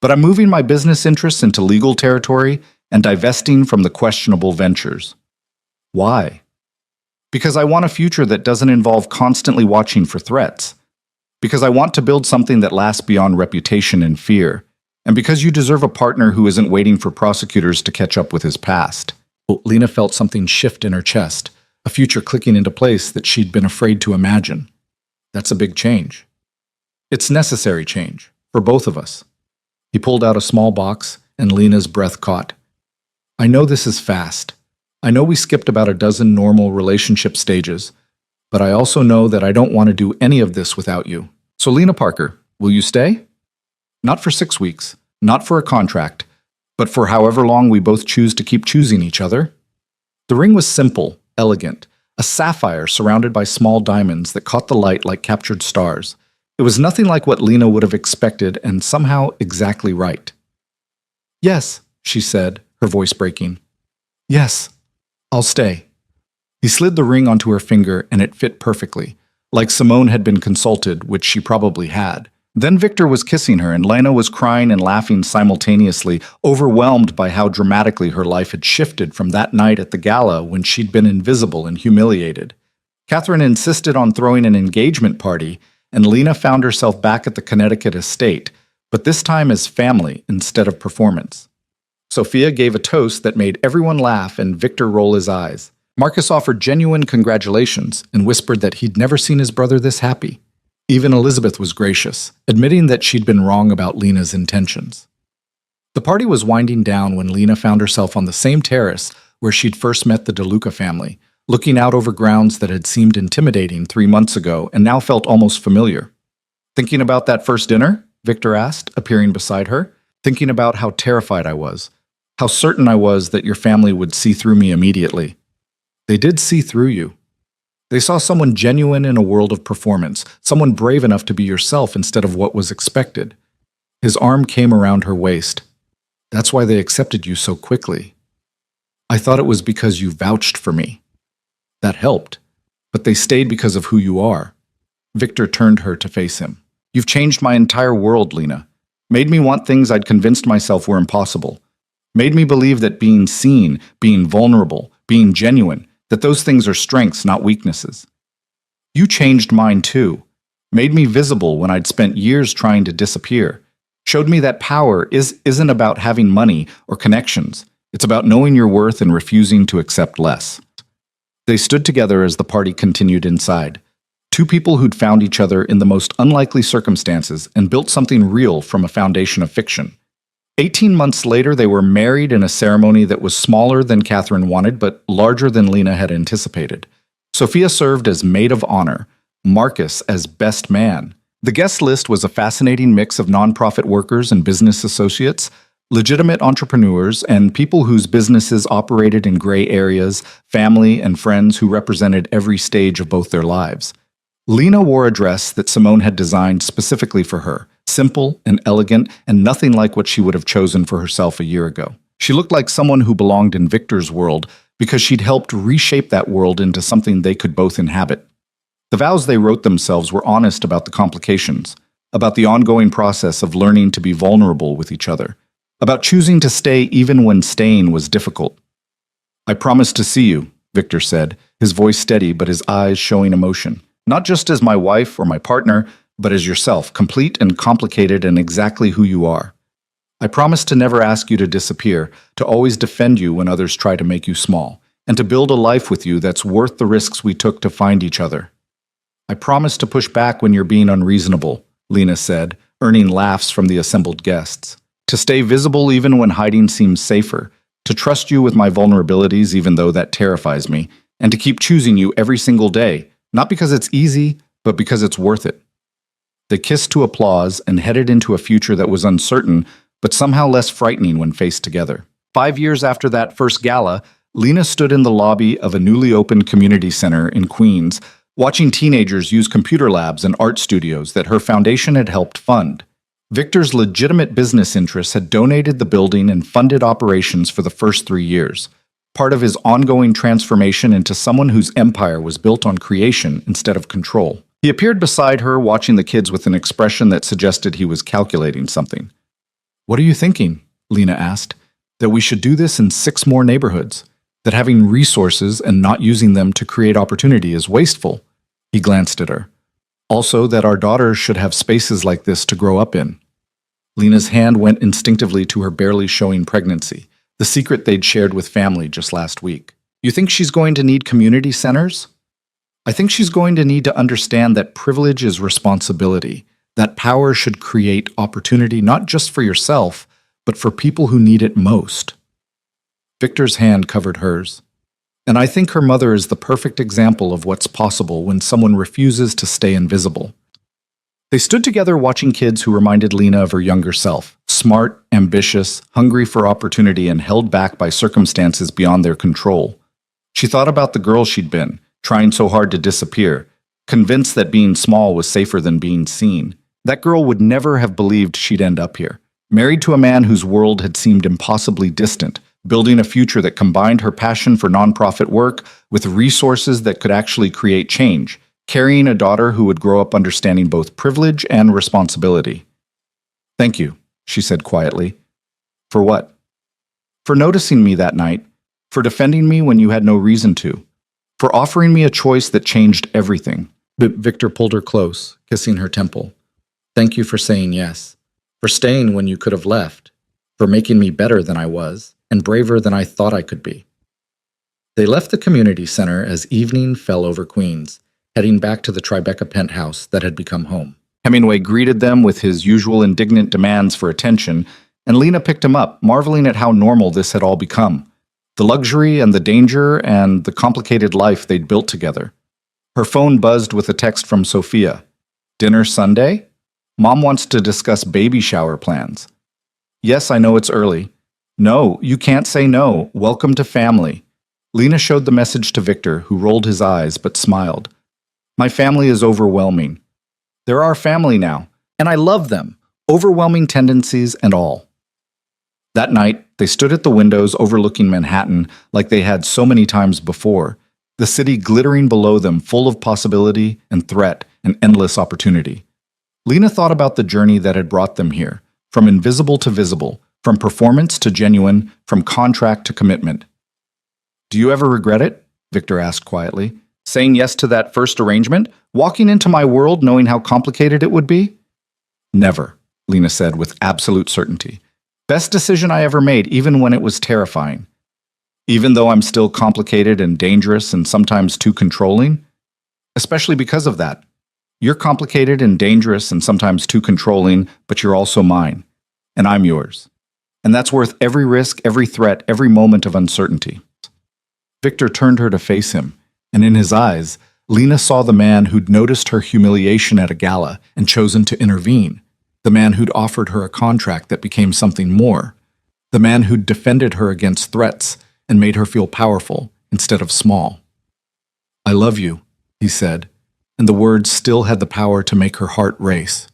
But I'm moving my business interests into legal territory and divesting from the questionable ventures. Why? Because I want a future that doesn't involve constantly watching for threats. Because I want to build something that lasts beyond reputation and fear. And because you deserve a partner who isn't waiting for prosecutors to catch up with his past. Lena felt something shift in her chest, a future clicking into place that she'd been afraid to imagine. That's a big change. It's necessary change, for both of us. He pulled out a small box, and Lena's breath caught. I know this is fast. I know we skipped about a dozen normal relationship stages, but I also know that I don't want to do any of this without you. So Lena Parker, will you stay? Not for 6 weeks, not for a contract, but for however long we both choose to keep choosing each other. The ring was simple, elegant, a sapphire surrounded by small diamonds that caught the light like captured stars. It was nothing like what Lena would have expected and somehow exactly right. Yes, she said, her voice breaking. Yes, I'll stay. He slid the ring onto her finger and it fit perfectly, like Simone had been consulted, which she probably had. Then Victor was kissing her and Lena was crying and laughing simultaneously, overwhelmed by how dramatically her life had shifted from that night at the gala when she'd been invisible and humiliated. Catherine insisted on throwing an engagement party, and Lena found herself back at the Connecticut estate, but this time as family instead of performance. Sophia gave a toast that made everyone laugh and Victor roll his eyes. Marcus offered genuine congratulations and whispered that he'd never seen his brother this happy. Even Elizabeth was gracious, admitting that she'd been wrong about Lena's intentions. The party was winding down when Lena found herself on the same terrace where she'd first met the DeLuca family, looking out over grounds that had seemed intimidating 3 months ago and now felt almost familiar. Thinking about that first dinner? Victor asked, appearing beside her. Thinking about how terrified I was, how certain I was that your family would see through me immediately. They did see through you. They saw someone genuine in a world of performance, someone brave enough to be yourself instead of what was expected. His arm came around her waist. That's why they accepted you so quickly. I thought it was because you vouched for me. That helped, but they stayed because of who you are. Victor turned her to face him. You've changed my entire world, Lena. Made me want things I'd convinced myself were impossible. Made me believe that being seen, being vulnerable, being genuine, that those things are strengths, not weaknesses. You changed mine too. Made me visible when I'd spent years trying to disappear. Showed me that power isn't about having money or connections. It's about knowing your worth and refusing to accept less. They stood together as the party continued inside. Two people who'd found each other in the most unlikely circumstances and built something real from a foundation of fiction. 18 months later, they were married in a ceremony that was smaller than Catherine wanted, but larger than Lena had anticipated. Sophia served as maid of honor, Marcus as best man. The guest list was a fascinating mix of nonprofit workers and business associates, legitimate entrepreneurs, and people whose businesses operated in gray areas, family and friends who represented every stage of both their lives. Lena wore a dress that Simone had designed specifically for her, simple and elegant and nothing like what she would have chosen for herself a year ago. She looked like someone who belonged in Victor's world because she'd helped reshape that world into something they could both inhabit. The vows they wrote themselves were honest about the complications, about the ongoing process of learning to be vulnerable with each other, about choosing to stay even when staying was difficult. I promise to see you, Victor said, his voice steady but his eyes showing emotion. Not just as my wife or my partner, but as yourself, complete and complicated and exactly who you are. I promise to never ask you to disappear, to always defend you when others try to make you small, and to build a life with you that's worth the risks we took to find each other. I promise to push back when you're being unreasonable, Lena said, earning laughs from the assembled guests. To stay visible even when hiding seems safer, to trust you with my vulnerabilities even though that terrifies me, and to keep choosing you every single day, not because it's easy, but because it's worth it. They kissed to applause and headed into a future that was uncertain, but somehow less frightening when faced together. 5 years after that first gala, Lena stood in the lobby of a newly opened community center in Queens, watching teenagers use computer labs and art studios that her foundation had helped fund. Victor's legitimate business interests had donated the building and funded operations for the first 3 years, part of his ongoing transformation into someone whose empire was built on creation instead of control. He appeared beside her, watching the kids with an expression that suggested he was calculating something. What are you thinking? Lena asked. That we should do this in 6 more neighborhoods. That having resources and not using them to create opportunity is wasteful. He glanced at her. Also, that our daughters should have spaces like this to grow up in. Lena's hand went instinctively to her barely showing pregnancy, the secret they'd shared with family just last week. You think she's going to need community centers? I think she's going to need to understand that privilege is responsibility, that power should create opportunity not just for yourself, but for people who need it most. Victor's hand covered hers. And I think her mother is the perfect example of what's possible when someone refuses to stay invisible. They stood together watching kids who reminded Lena of her younger self, smart, ambitious, hungry for opportunity, and held back by circumstances beyond their control. She thought about the girl she'd been, trying so hard to disappear, convinced that being small was safer than being seen. That girl would never have believed she'd end up here, married to a man whose world had seemed impossibly distant, building a future that combined her passion for nonprofit work with resources that could actually create change, carrying a daughter who would grow up understanding both privilege and responsibility. Thank you, she said quietly. For what? For noticing me that night, for defending me when you had no reason to, for offering me a choice that changed everything. Victor pulled her close, kissing her temple. Thank you for saying yes, for staying when you could have left, for making me better than I was, and braver than I thought I could be. They left the community center as evening fell over Queens, heading back to the Tribeca penthouse that had become home. Hemingway greeted them with his usual indignant demands for attention, and Lena picked him up, marveling at how normal this had all become. The luxury and the danger and the complicated life they'd built together. Her phone buzzed with a text from Sophia. Dinner Sunday? Mom wants to discuss baby shower plans. Yes, I know it's early. No, you can't say no. Welcome to family. Lena showed the message to Victor, who rolled his eyes but smiled. My family is overwhelming. They're our family now, and I love them, overwhelming tendencies and all. That night, they stood at the windows overlooking Manhattan like they had so many times before, the city glittering below them, full of possibility and threat and endless opportunity. Lena thought about the journey that had brought them here, from invisible to visible, from performance to genuine, from contract to commitment. Do you ever regret it? Victor asked quietly. Saying yes to that first arrangement? Walking into my world knowing how complicated it would be? Never, Lena said with absolute certainty. Best decision I ever made, even when it was terrifying. Even though I'm still complicated and dangerous and sometimes too controlling? Especially because of that. You're complicated and dangerous and sometimes too controlling, but you're also mine. And I'm yours. And that's worth every risk, every threat, every moment of uncertainty. Victor turned her to face him, and in his eyes, Lena saw the man who'd noticed her humiliation at a gala and chosen to intervene, the man who'd offered her a contract that became something more, the man who'd defended her against threats and made her feel powerful instead of small. I love you, he said, and the words still had the power to make her heart race.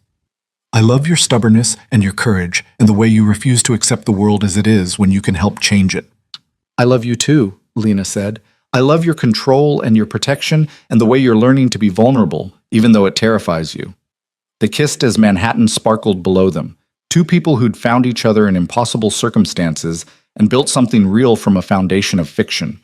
I love your stubbornness and your courage and the way you refuse to accept the world as it is when you can help change it. I love you too, Lena said. I love your control and your protection and the way you're learning to be vulnerable, even though it terrifies you. They kissed as Manhattan sparkled below them, two people who'd found each other in impossible circumstances and built something real from a foundation of fiction.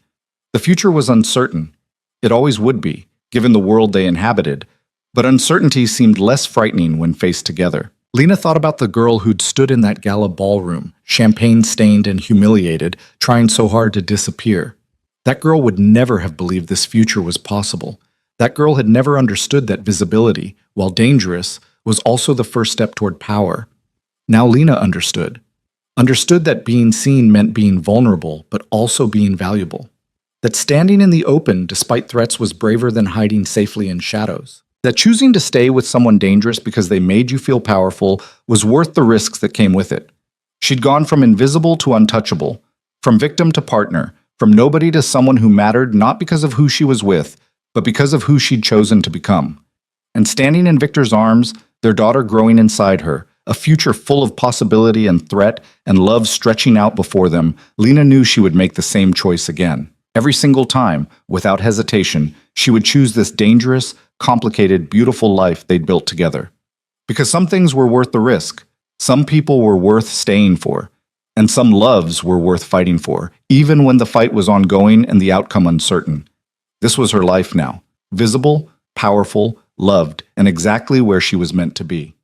The future was uncertain. It always would be, given the world they inhabited, but uncertainty seemed less frightening when faced together. Lena thought about the girl who'd stood in that gala ballroom, champagne-stained and humiliated, trying so hard to disappear. That girl would never have believed this future was possible. That girl had never understood that visibility, while dangerous, was also the first step toward power. Now Lena understood. Understood that being seen meant being vulnerable, but also being valuable. That standing in the open despite threats was braver than hiding safely in shadows. That choosing to stay with someone dangerous because they made you feel powerful was worth the risks that came with it. She'd gone from invisible to untouchable, from victim to partner, from nobody to someone who mattered not because of who she was with, but because of who she'd chosen to become. And standing in Victor's arms, their daughter growing inside her, a future full of possibility and threat and love stretching out before them, Lena knew she would make the same choice again. Every single time, without hesitation, she would choose this dangerous, complicated, beautiful life they'd built together. Because some things were worth the risk, some people were worth staying for, and some loves were worth fighting for, even when the fight was ongoing and the outcome uncertain. This was her life now, visible, powerful, loved, and exactly where she was meant to be.